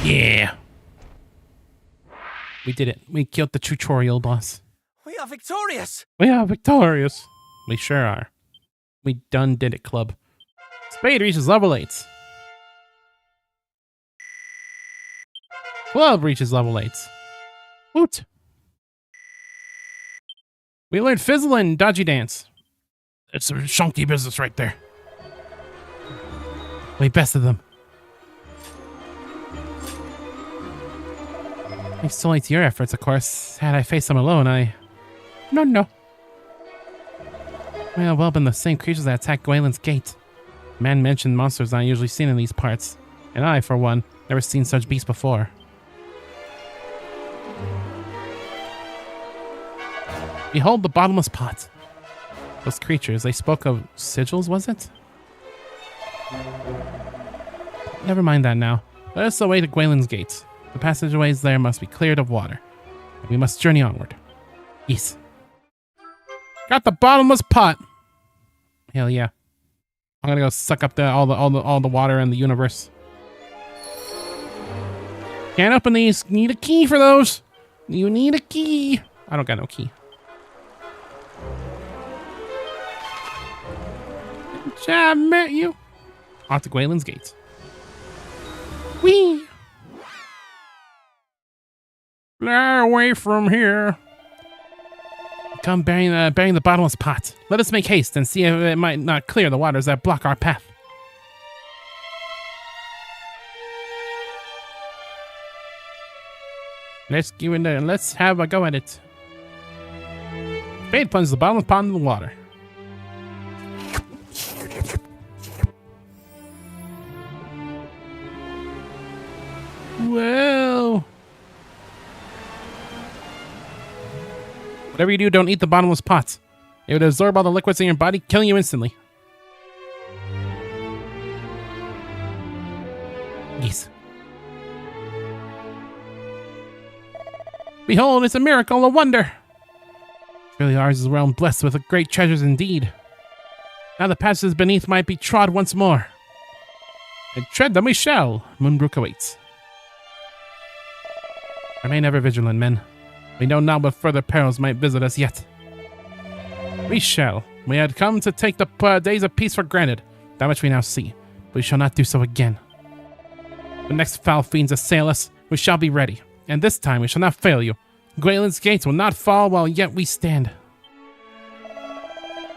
Yeah. We did it. We killed the tutorial boss. We are victorious! We are victorious. We sure are. We done did it, club. Spade reaches level 8. Club reaches level 8. Woot! We learned Fizzle and Dodgy Dance. It's some chunky business right there. We bested them. Thanks solely to your efforts, of course. Had I faced them alone, No. Well, been the same creatures that attacked Gwaelin's gate. Man-mentioned monsters not usually seen in these parts. And I, for one, never seen such beasts before. Behold the bottomless pot. Those creatures, they spoke of sigils, was it? Never mind that now. Let us away to Gwaelin's gate. The passageways there must be cleared of water. And we must journey onward. Yes. Got the bottomless pot. Hell yeah. I'm gonna go suck up all the water in the universe. Can't open these. Need a key for those. You need a key. I don't got no key. I met you. Off to Gwaelin's gate. Whee! Fly away from here. Come bearing the bottomless pot. Let us make haste and see if it might not clear the waters that block our path. Let's go in there and let's have a go at it. Spade plunges the bottomless pot into the water. Whoa. Whatever you do, don't eat the bottomless pots. It would absorb all the liquids in your body, killing you instantly. Yes. Behold, it's a miracle, a wonder. Surely ours is a realm blessed with great treasures indeed. Now the passages beneath might be trod once more. And tread them we shall. Moonbrook awaits. Remain ever vigilant, men. We know not what further perils might visit us yet. We shall. We had come to take the days of peace for granted, that which we now see. But we shall not do so again. When next foul fiends assail us, we shall be ready. And this time we shall not fail you. Gwayland's gates will not fall while yet we stand.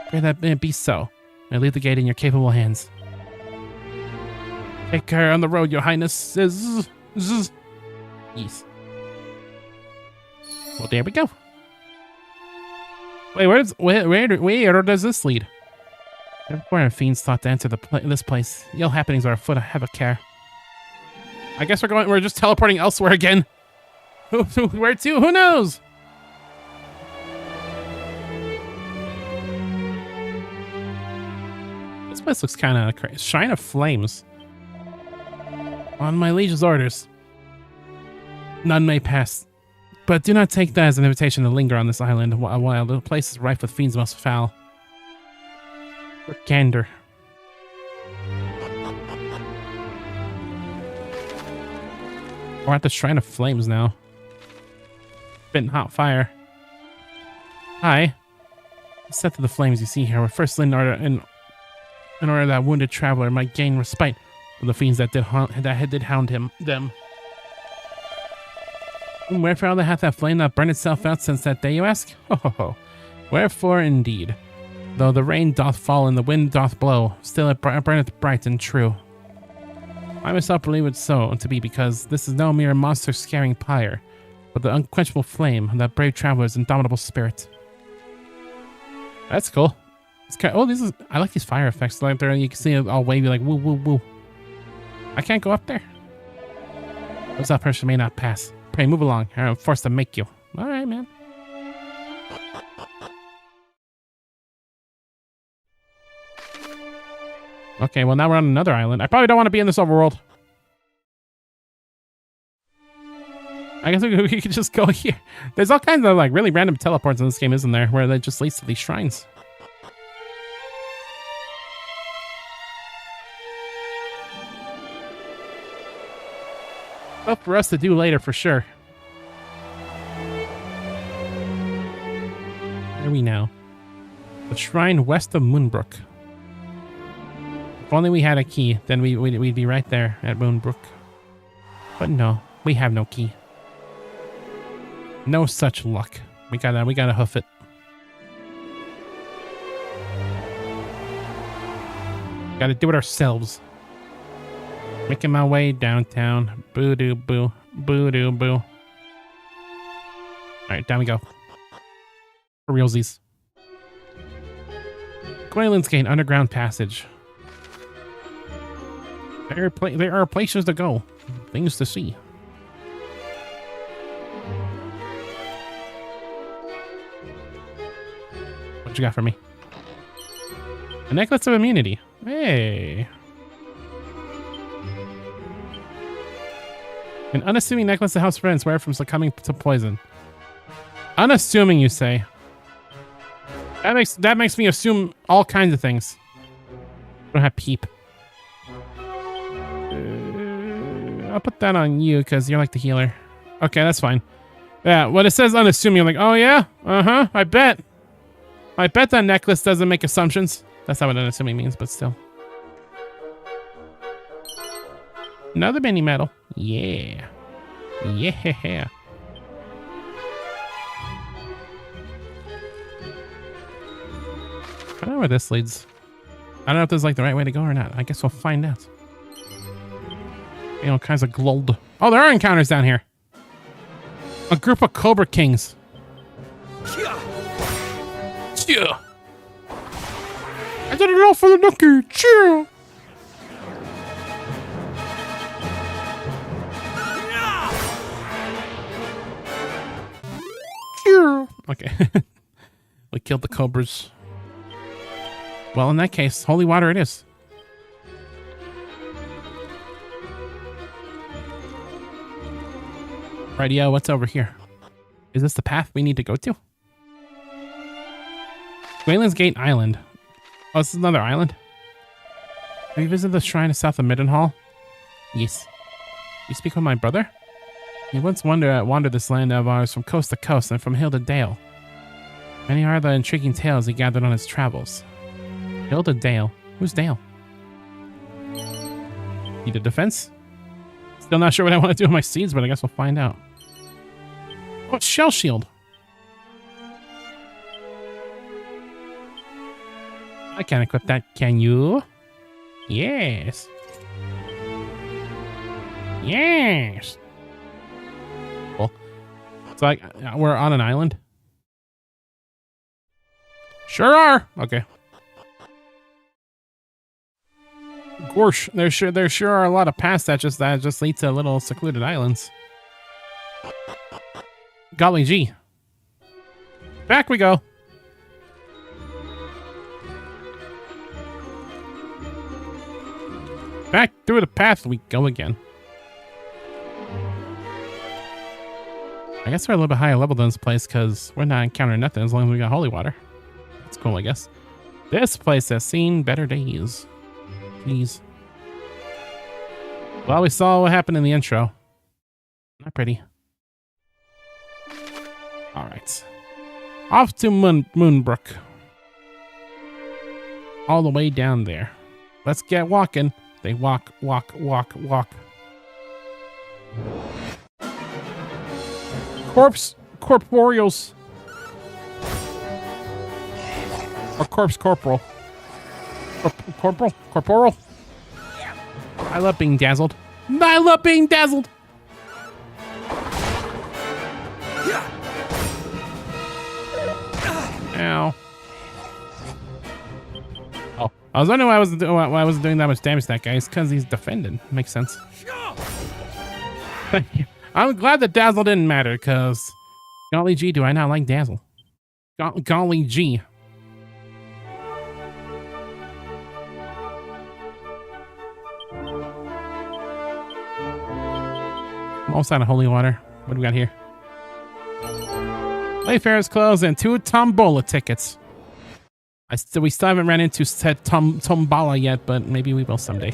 Pray that it be so. I leave the gate in your capable hands. Take care on the road, your highness. Yes. Well, there we go. Wait, where does this lead? Where fiends thought to enter this place. Ill happenings are afoot. Have a care. I guess we're just teleporting elsewhere again. Where to? Who knows? This place looks kind of crazy. Shrine of Flames. On my liege's orders. None may pass. But do not take that as an invitation to linger on this island while the place is rife with fiends most foul. For gander. We're at the Shrine of Flames now. Spitting hot fire. Hi. Set to the flames you see here. We're first in order that wounded traveler might gain respite from the fiends that did hound them. And wherefore hath that flame not burned itself out since that day, you ask? Ho ho ho. Wherefore indeed. Though the rain doth fall and the wind doth blow, still it burneth bright and true. I myself believe it so to be because this is no mere monster scaring pyre, but the unquenchable flame of that brave traveler's indomitable spirit. That's cool. It's kind of, I like these fire effects. Like there, you can see it all wavy, like woo woo woo. I can't go up there. Those that person may not pass. Pray move along, or I'm forced to make you. All right, man. Okay, well now we're on another island. I probably don't want to be in this overworld. I guess we could just go here. There's all kinds of like really random teleports in this game, isn't there? Where that just leads to these shrines. Well, for us to do later for sure. Where are we now? The shrine west of Moonbrook. If only we had a key, then we'd be right there at Moonbrook. But no, we have no key. No such luck. We gotta hoof it. Gotta do it ourselves. Making my way downtown. Boo doo boo. Boo doo boo. Alright, down we go. For realsies. Gwayland's Gate underground passage. There are places to go. Things to see. What you got for me? A necklace of immunity. Hey. An unassuming necklace to help friends wear from succumbing to poison. Unassuming, you say? That makes me assume all kinds of things. I don't have peep. I'll put that on you because you're like the healer. Okay, that's fine. Yeah, when it says unassuming, I'm like, oh yeah? Uh-huh, I bet. I bet that necklace doesn't make assumptions. That's not what unassuming means, but still. Another mini medal. Yeah. Yeah. I don't know where this leads. I don't know if this is like the right way to go or not. I guess we'll find out. You know, kinds of gold. Oh, there are encounters down here. A group of Cobra Kings. Yeah. I did it all for the nookie. Cheer. Cheer. Okay. We killed the cobras. Well, in that case, holy water it is. Rightio, what's over here? Is this the path we need to go to? Gwayland's Gate Island. Oh, this is another island? Have you visited the shrine south of Middenhall? Yes. You speak with my brother? He once wandered this land of ours from coast to coast and from hill to dale. Many are the intriguing tales he gathered on his travels. Hill to Dale. Who's Dale? Need a defense? Still not sure what I want to do with my seeds, but I guess we'll find out. Oh, shell shield. I can't equip that, can you? Yes. Yes. Cool. So we're on an island? Sure are. Okay. Gosh, there sure are a lot of paths that just lead to little secluded islands. Golly gee. Back we go. Back through the path we go again. I guess we're a little bit higher level than this place because we're not encountering nothing as long as we got holy water. That's cool, I guess. This place has seen better days. Please. Well, we saw what happened in the intro. Not pretty. Alright. Off to Moonbrook. All the way down there. Let's get walking. They walk. Corporeals. Or corporal. Corporal. I love being dazzled. Ow. Oh, I was wondering why I wasn't doing that much damage to that guy. It's because he's defending. Makes sense. Thank you. I'm glad that Dazzle didn't matter, because golly gee, do I not like Dazzle. Golly gee. I'm almost out of holy water. What do we got here? Playfair is closed and 2 tombola tickets. We still haven't ran into said tombola yet, but maybe we will someday.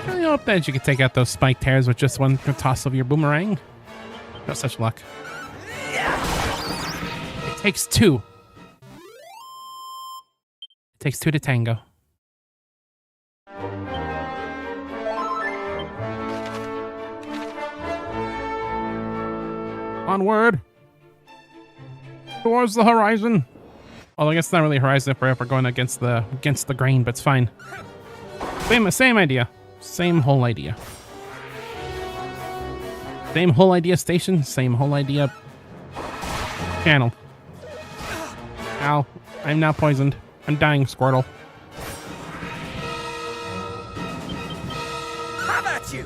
I really hope that you can take out those spiked hairs with just one toss of your boomerang. No such luck. It takes 2. It takes 2 to tango. Onward towards the horizon. Although I guess it's not really a horizon if we're going against the grain, but it's fine. Same idea. Same whole idea. Same whole idea station. Same whole idea channel. Ow! I'm now poisoned. I'm dying, Squirtle. How about you?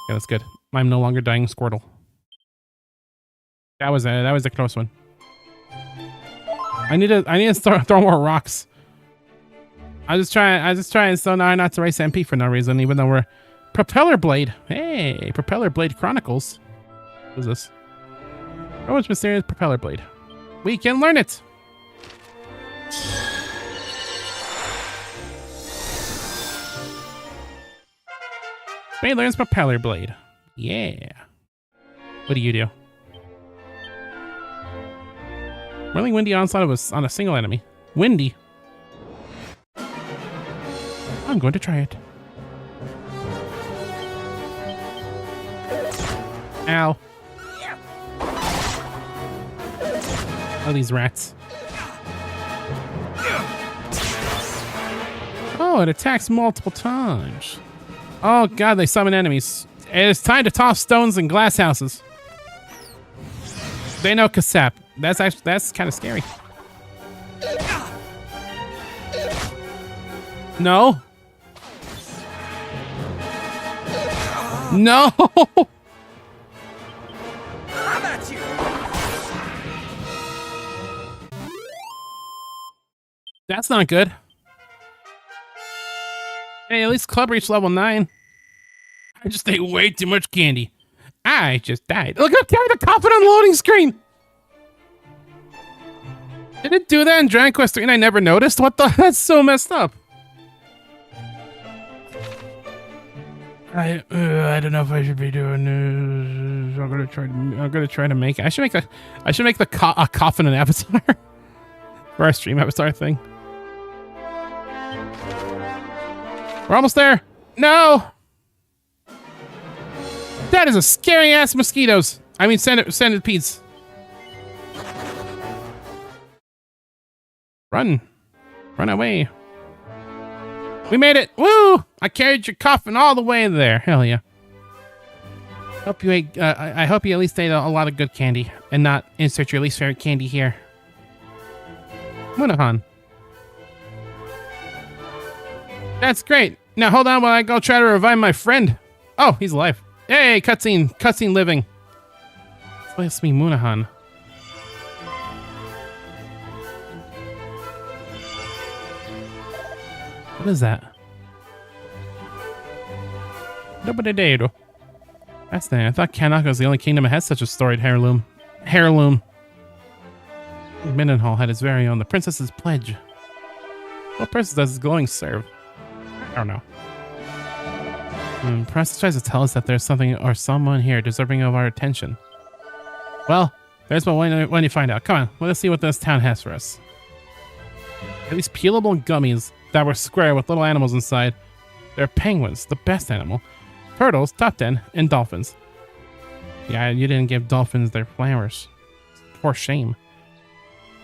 Okay, that's good. I'm no longer dying, Squirtle. That was a close one. I need to throw more rocks. I was just trying so now not to race MP for no reason, even though we're Propeller Blade. Hey, Propeller Blade Chronicles. What is this? Oh, it's mysterious Propeller Blade. We can learn it. Spade learns Propeller Blade. Yeah. What do you do? Really windy onslaught was on a single enemy. Windy. I'm going to try it. Ow. Oh, these rats. Oh, it attacks multiple times. Oh god, they summon enemies. It's time to toss stones in glass houses. They know Kasap. That's kind of scary. No. No. How about you? That's not good. Hey, at least Club reached level 9. I just ate way too much candy. I just died. Look, I'm carrying the coffin on the loading screen. Did it do that in Dragon Quest 3 and I never noticed? What the? That's so messed up. I don't know if I should be doing this. I'm gonna try to make it. I should make a coffin an avatar for our stream avatar thing. We're almost there. No! That is a scary ass mosquitoes. I mean centipedes. Run. Run away. We made it. Woo! I carried your coffin all the way there. Hell yeah. Hope you ate, I hope you at least ate a lot of good candy and not insert your least favorite candy here. Munahan. That's great. Now hold on while I go try to revive my friend. Oh, he's alive. Hey, cutscene. Cutscene living. It's me, Munahan. What is that? Nobody did. That's the. I thought Kanaka was the only kingdom that has such a storied heirloom. Mindenhall had its very own. The princess's pledge. What princess does this glowing serve? I don't know. Princess tries to tell us that there's something or someone here deserving of our attention. Well, there's one when you find out. Come on, let's see what this town has for us. At these peelable gummies that were square with little animals inside. They're penguins, the best animal. Turtles, top 10, and dolphins. Yeah, you didn't give dolphins their flowers. For shame.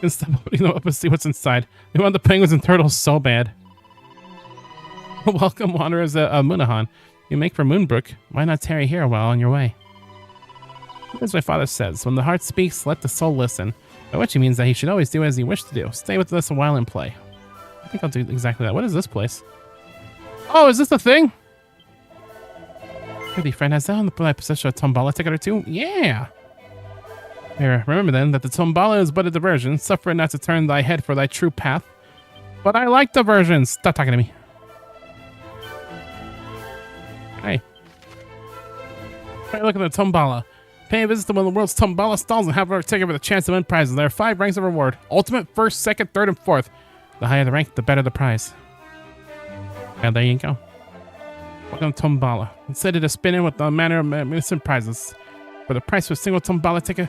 Instead of opening them up and see what's inside. We want the penguins and turtles so bad. Welcome, wanderers of Munahan. You make for Moonbrook. Why not tarry here a while on your way? As my father says, when the heart speaks, let the soul listen. By which he means that he should always do as he wished to do. Stay with us a while and play. I think I'll do exactly that. What is this place? Oh, is this the thing? Pretty friend, has that on the possession of a Tombala ticket or two? Yeah! Here, remember then that the Tombala is but a diversion. Suffer not to turn thy head for thy true path. But I like diversions. Stop talking to me. Hey. Try look at the Tombala. Pay a visit to one of the world's Tombala stalls and have our ticket with a chance to win prizes. There are 5 ranks of reward. Ultimate, first, second, third, and fourth. The higher the rank, the better the prize. And there you go. Welcome to Tombala. Consider to spin in with the manner of magnificent prizes. For the price of a single Tombala ticket,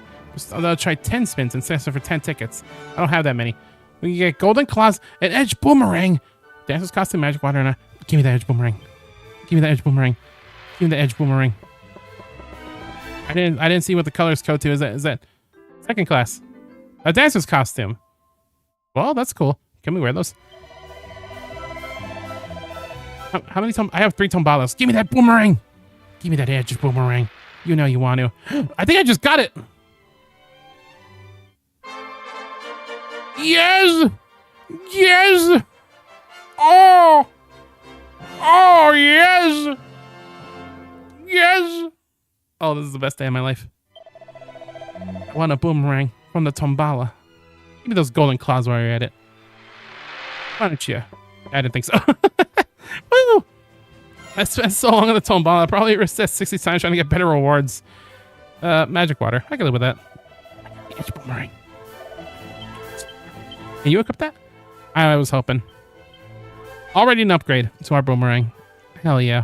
I'll try 10 spins and sell for 10 tickets. I don't have that many. We can get golden claws, an edge boomerang, dancer's costume, magic water, and give me that edge boomerang. Give me that edge boomerang. Give me the edge boomerang. I didn't see what the colors code to. Is that second class? A dancer's costume. Well, that's cool. Can we wear those? How many I have 3 Tombalas. Give me that boomerang. Give me that edge boomerang. You know you want to. I think I just got it. Yes. Yes. Oh. Oh, yes. Yes. Oh, this is the best day of my life. I want a boomerang from the Tombala. Give me those golden claws while you're at it. Why don't you? I didn't think so. Woo! I spent so long on the Tombala. I probably resist 60 times trying to get better rewards. Magic water. I can live with that. Edge boomerang. Can you equip that? I was hoping. Already an upgrade to our boomerang. Hell yeah.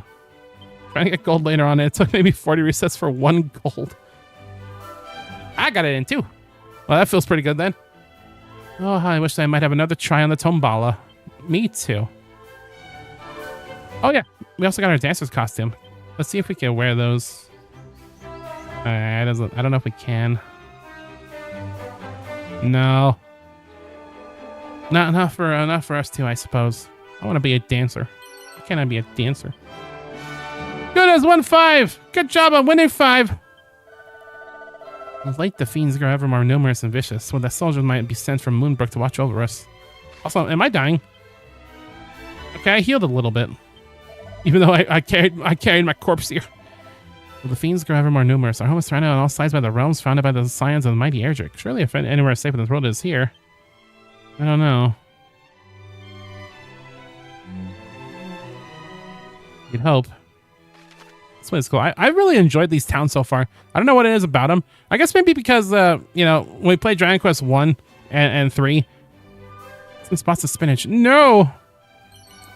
Trying to get gold later on. It took maybe 40 resets for 1 gold. I got it in too. Well, that feels pretty good then. Oh, I wish I might have another try on the Tombala. Me too. Oh yeah, we also got our dancer's costume. Let's see if we can wear those. I don't know if we can. No. Not for us two, I suppose. I want to be a dancer. Why can't I be a dancer? Good as 1-5. Good job on winning 5. Of late, the fiends grow ever more numerous and vicious, so the soldiers might be sent from Moonbrook to watch over us. Also, am I dying? Okay, I healed a little bit. Even though I carried my corpse here. Well, the fiends grow ever more numerous. Our home is surrounded on all sides by the realms founded by the scions of the mighty Erdrick. Surely if anywhere safe in this world is here. I don't know. You'd hope. This one is cool. I really enjoyed these towns so far. I don't know what it is about them. I guess maybe because, you know, when we played Dragon Quest 1 and 3. Some spots of spinach. No!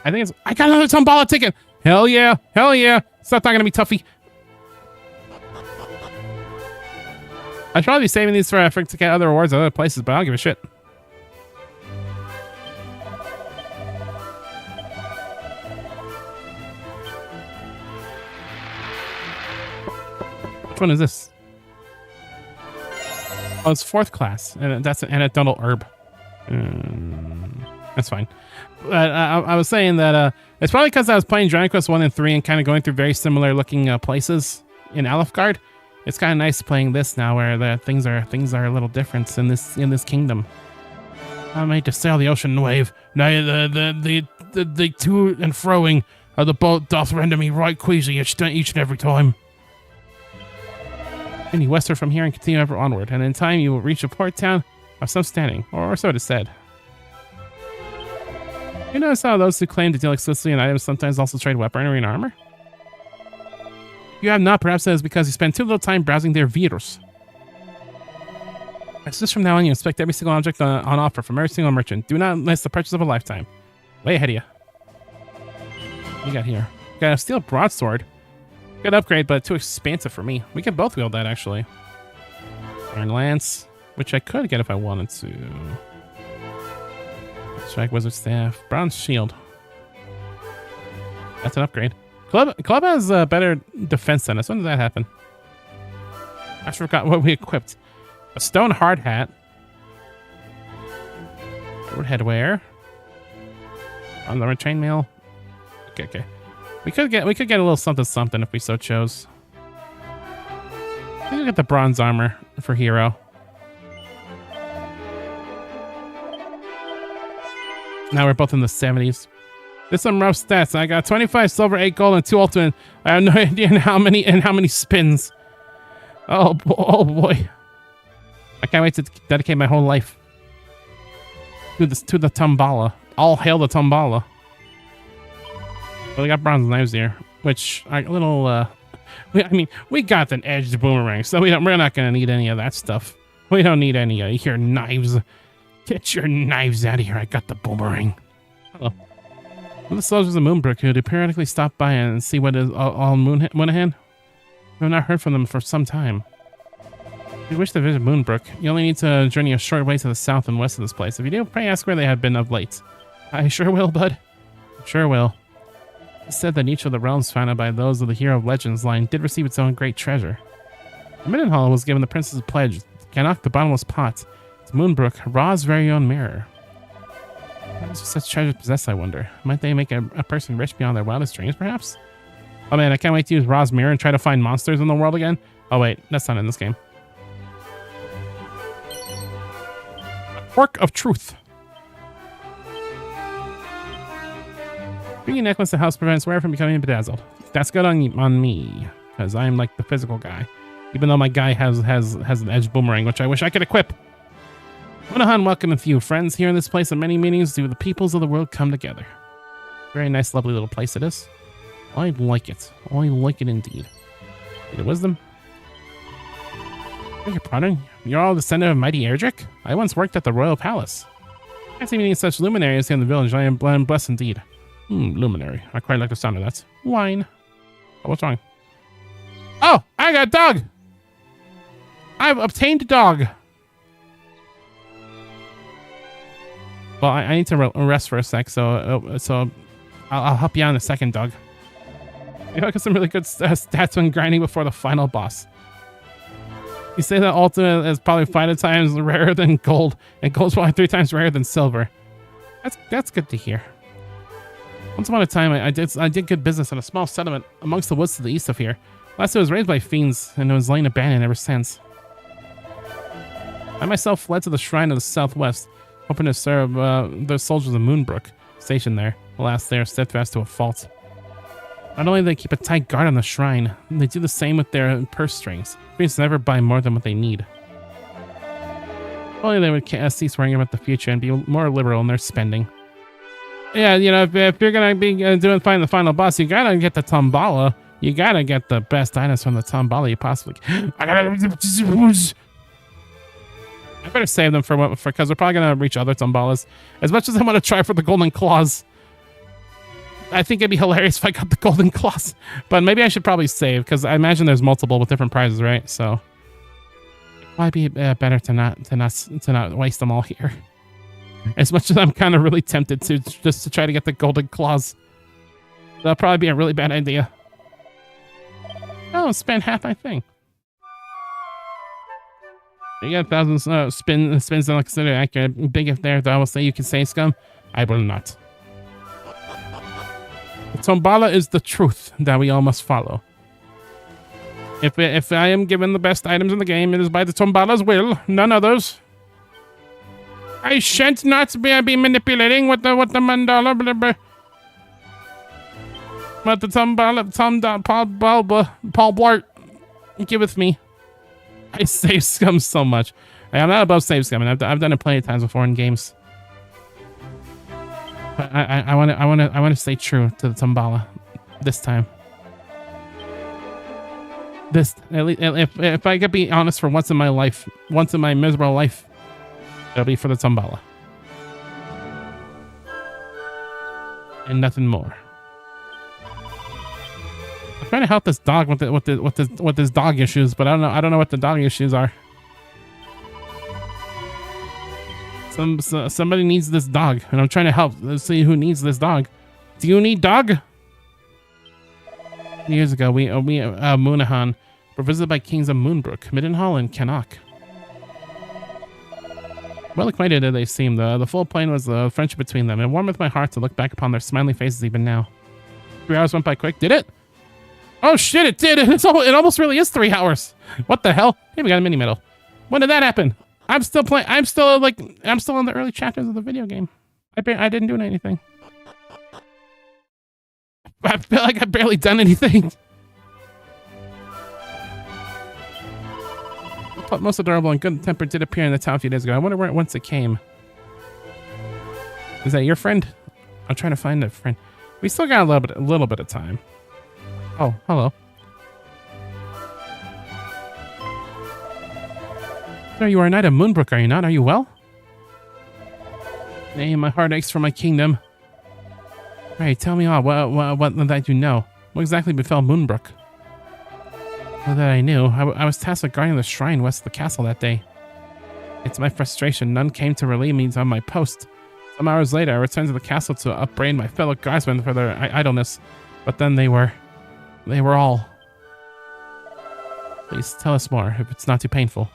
I think it's... I got another Tombala ticket! Hell yeah! Hell yeah! Stop talking to me, Tuffy. I'd probably be saving these for to get other rewards at other places, but I don't give a shit. Which one is this? Oh, it's 4th class, and that's an anecdotal herb. That's fine. But I was saying that it's probably because I was playing Dragon Quest 1 and 3 and kind of going through very similar looking places in Alefgard. It's kind of nice playing this now, where the things are a little different in this kingdom. I made to sail the ocean wave. Now the to and froing of the boat doth render me right queasy each and every time. Continue westward from here and continue ever onward, and in time you will reach a port town of some standing, or so it is said. You notice how those who claim to deal exclusively in items sometimes also trade weaponry and armor? If you have not, perhaps that is because you spend too little time browsing their virus. It's just from now on, you inspect every single object on offer from every single merchant. Do not miss the purchase of a lifetime. Way ahead of you. What do you got here? Got a steel broadsword. Good upgrade, but too expansive for me. We can both wield that, actually. Iron Lance, which I could get if I wanted to. Strike Wizard Staff. Bronze Shield. That's an upgrade. Club has better defense than us. When did that happen? I forgot what we equipped. A stone hard hat. Sword headwear. On the chainmail. Okay. We could get a little something if we so chose. I think we get the bronze armor for hero. Now we're both in the 70s. There's some rough stats. I got 25 silver, 8 gold, and 2 ultimate. I have no idea how many spins. Oh boy. I can't wait to dedicate my whole life to the Tumbala. All hail the Tumbala. Well, we got bronze knives here, which are a little. We got an edged boomerang, so we're not gonna need any of that stuff. We don't need any of your knives. Get your knives out of here. I got the boomerang. Hello. The soldiers of Moonbrook who periodically stop by and see what is all Moonahan. We have not heard from them for some time. If you wish to visit Moonbrook, you only need to journey a short way to the south and west of this place. If you do, pray ask where they have been of late. I sure will, bud. Sure will. It's said that each of the realms founded by those of the Hero of Legends line did receive its own great treasure. The Middenhall was given the Princess's pledge, Ganok the Bottomless Pot, to Moonbrook, Ra's very own mirror. What does such treasure possess, I wonder? Might they make a person rich beyond their wildest dreams, perhaps? Oh man, I can't wait to use Ra's mirror and try to find monsters in the world again. Oh wait, that's not in this game. Quirk of Truth. Bringing necklace to house prevents wearer from becoming bedazzled. That's good on me, because I'm like the physical guy. Even though my guy has an edged boomerang, which I wish I could equip. Moonahan welcome a few friends here in this place, and many meetings do the peoples of the world come together. Very nice, lovely little place it is. I like it. I like it indeed. Need a wisdom? Beg your pardon? You're all descendant of mighty Erdrick? I once worked at the royal palace. I see meeting such luminaries here in the village. I am blessed indeed. Luminary. I quite like the sound of that. Wine. Oh, what's wrong? Oh, I got a dog! I've obtained a dog! Well, I need to rest for a sec, so I'll help you out in a second, dog. You know, I got some really good stats when grinding before the final boss. You say that ultimate is probably 5 times rarer than gold, and gold's probably 3 times rarer than silver. That's good to hear. Once upon a time, I did good business in a small settlement amongst the woods to the east of here. Last it was raised by fiends, and it was laying abandoned ever since. I myself fled to the shrine of the southwest, hoping to serve the soldiers of Moonbrook, stationed there. Alas, they are steadfast to a fault. Not only do they keep a tight guard on the shrine, they do the same with their purse strings. Fiends never buy more than what they need. Only they would cease worrying about the future and be more liberal in their spending. Yeah, you know, if you're gonna be find the final boss, you gotta get the Tumbala. You gotta get the best items from the Tumbala you possibly can. I better save them for because we're probably gonna reach other Tumbalas. As much as I want to try for the golden claws, I think it'd be hilarious if I got the golden claws. But maybe I should probably save because I imagine there's multiple with different prizes, right? So it might be better to not waste them all here. As much as I'm kind of really tempted to just to try to get the golden claws, that'll probably be a really bad idea. Oh, spend half my thing. You got 1,000 spins not considered accurate. Big if there, though I will say you can say scum. I will not. The Tombala is the truth that we all must follow. If I am given the best items in the game, it is by the Tombala's will, none others. I shan't not be manipulating what the mandala, blah, blah. But the Tombala, Paul Blart giveth me. I save scum so much. I'm not above save scum, and I've done it plenty of times before in games. But I want to stay true to the Tombala this time. If I could be honest for once in my life, once in my miserable life, it'll be for the Tombala. And nothing more. I'm trying to help this dog with his dog issues, but I don't know what the dog issues are. Somebody needs this dog, and I'm trying to help. Let's see who needs this dog. Do you need dog? Years ago, we Moonahan were visited by kings of Moonbrook, Middenhall, and Canuck. Well acquainted as they seemed, the full plain was the friendship between them. It warmed my heart to look back upon their smiling faces even now. 3 hours went by quick. Did it? Oh shit! It did. It almost really is 3 hours. What the hell? Hey, we got a mini medal. When did that happen? I'm still playing. I'm still in the early chapters of the video game. I didn't do anything. I feel like I've barely done anything. But most adorable and good-tempered did appear in the town a few days ago. I wonder whence it came. Is that your friend? I'm trying to find a friend. We still got a little bit of time. Oh, hello. Sir, you are a knight of Moonbrook, are you not? Are you well? Nay, my heart aches for my kingdom. Hey, tell me all, what that you know. What exactly befell Moonbrook? Well, that I knew. I was tasked with guarding the shrine west of the castle that day. It's my frustration. None came to relieve me on my post. Some hours later, I returned to the castle to upbraid my fellow guardsmen for their idleness. But then they were all... Please, tell us more, if it's not too painful.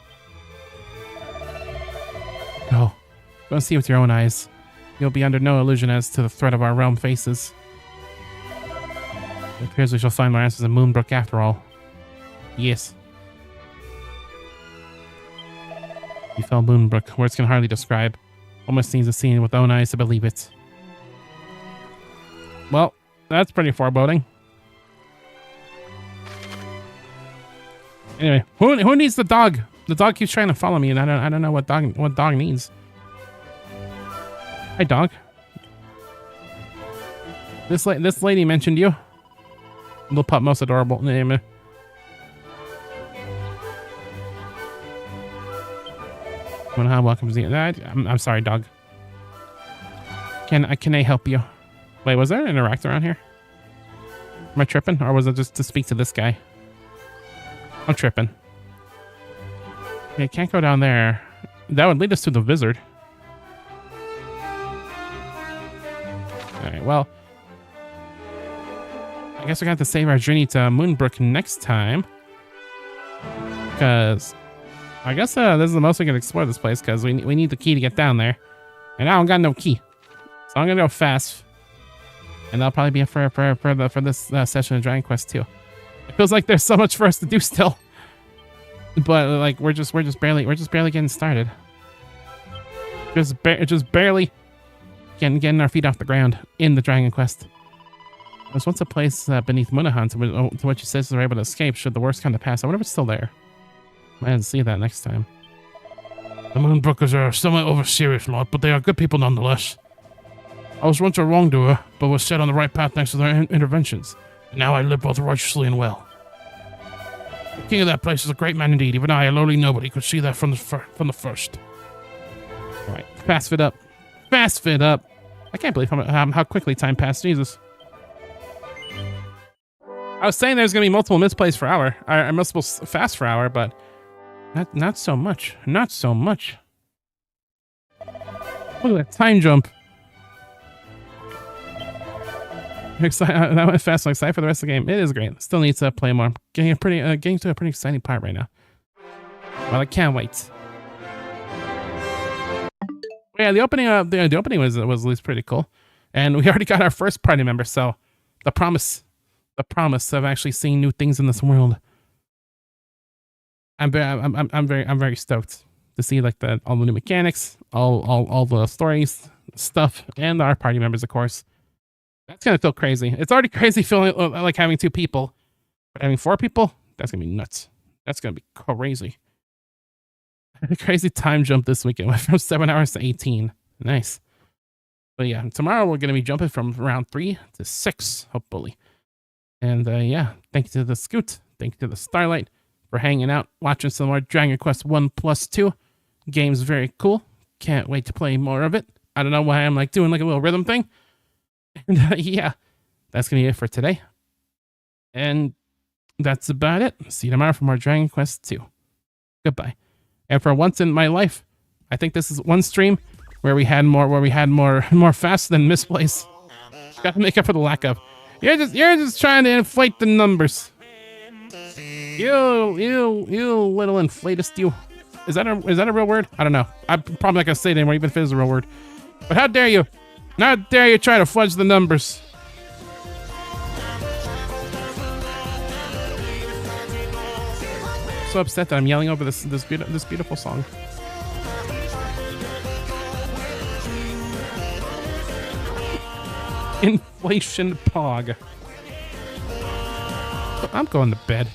Go and see with your own eyes. You'll be under no illusion as to the threat of our realm faces. It appears we shall find our answers in Moonbrook after all. Yes. You fell Moonbrook, words can hardly describe. Almost needs a scene with own eyes to believe it. Well, that's pretty foreboding. Anyway, who needs the dog? The dog keeps trying to follow me, and I don't know what dog needs. Hi, dog. This lady mentioned you. Little pup, most adorable. Welcome to the... I'm sorry, dog. Can I help you? Wait, was there an interactor around here? Am I tripping? Or was it just to speak to this guy? I'm tripping. Okay, can't go down there. That would lead us to the wizard. Alright, well... I guess we're going to have to save our journey to Moonbrook next time. Because... I guess this is the most we can explore this place, because we need the key to get down there. And I don't got no key. So I'm going to go fast. And that'll probably be it for this session of Dragon Quest 2. It feels like there's so much for us to do still. But like we're just barely getting started. Just barely getting our feet off the ground in the Dragon Quest. There's once a place beneath Moonahan to which citizens are able to escape should the worst come to pass. I wonder if it's still there. Might have to see that next time. The Moonbrookers are somewhat over serious, Lord, but they are good people nonetheless. I was once a wrongdoer, but was set on the right path thanks to their interventions. And now I live both righteously and well. The king of that place is a great man indeed. Even I, a lowly nobody, could see that from the first. All right, fast fit up. Fast fit up. I can't believe how quickly time passed. Jesus. I was saying there's going to be multiple misplays for hour. Or multiple fast for hour, but not so much. Not so much. Look at that time jump. That went fast. I'm excited for the rest of the game. It is great. Still needs to play more. Getting to a pretty exciting part right now. Well, I can't wait. Yeah, the opening was at least pretty cool, and we already got our first party member. So the promise of actually seeing new things in this world. I'm very stoked to see like all the new mechanics, all the stories, stuff, and our party members, of course. That's gonna feel crazy. It's already crazy feeling like having 2 people, but having 4 people, that's gonna be nuts. That's gonna be crazy. A crazy time jump this weekend. Went from 7 hours to 18. Nice. But yeah, tomorrow we're gonna be jumping from round 3 to 6, hopefully. And yeah, thank you to the Scoot, thank you to the Starlight for hanging out, watching some more Dragon Quest 1+2. Game's very cool. Can't wait to play more of it. I don't know why I'm like doing like a little rhythm thing. And yeah, that's gonna be it for today. And that's about it. See you tomorrow for more Dragon Quest 2. Goodbye. And for once in my life, I think this is one stream where we had more fast than misplays. Got to make up for the lack of. You're just trying to inflate the numbers. You little inflatist, you. Is that a real word? I don't know. I'm probably not gonna say it anymore, even if it is a real word. But how dare you? How dare you try to fudge the numbers? So upset that I'm yelling over this beautiful song. Inflation Pog. I'm going to bed.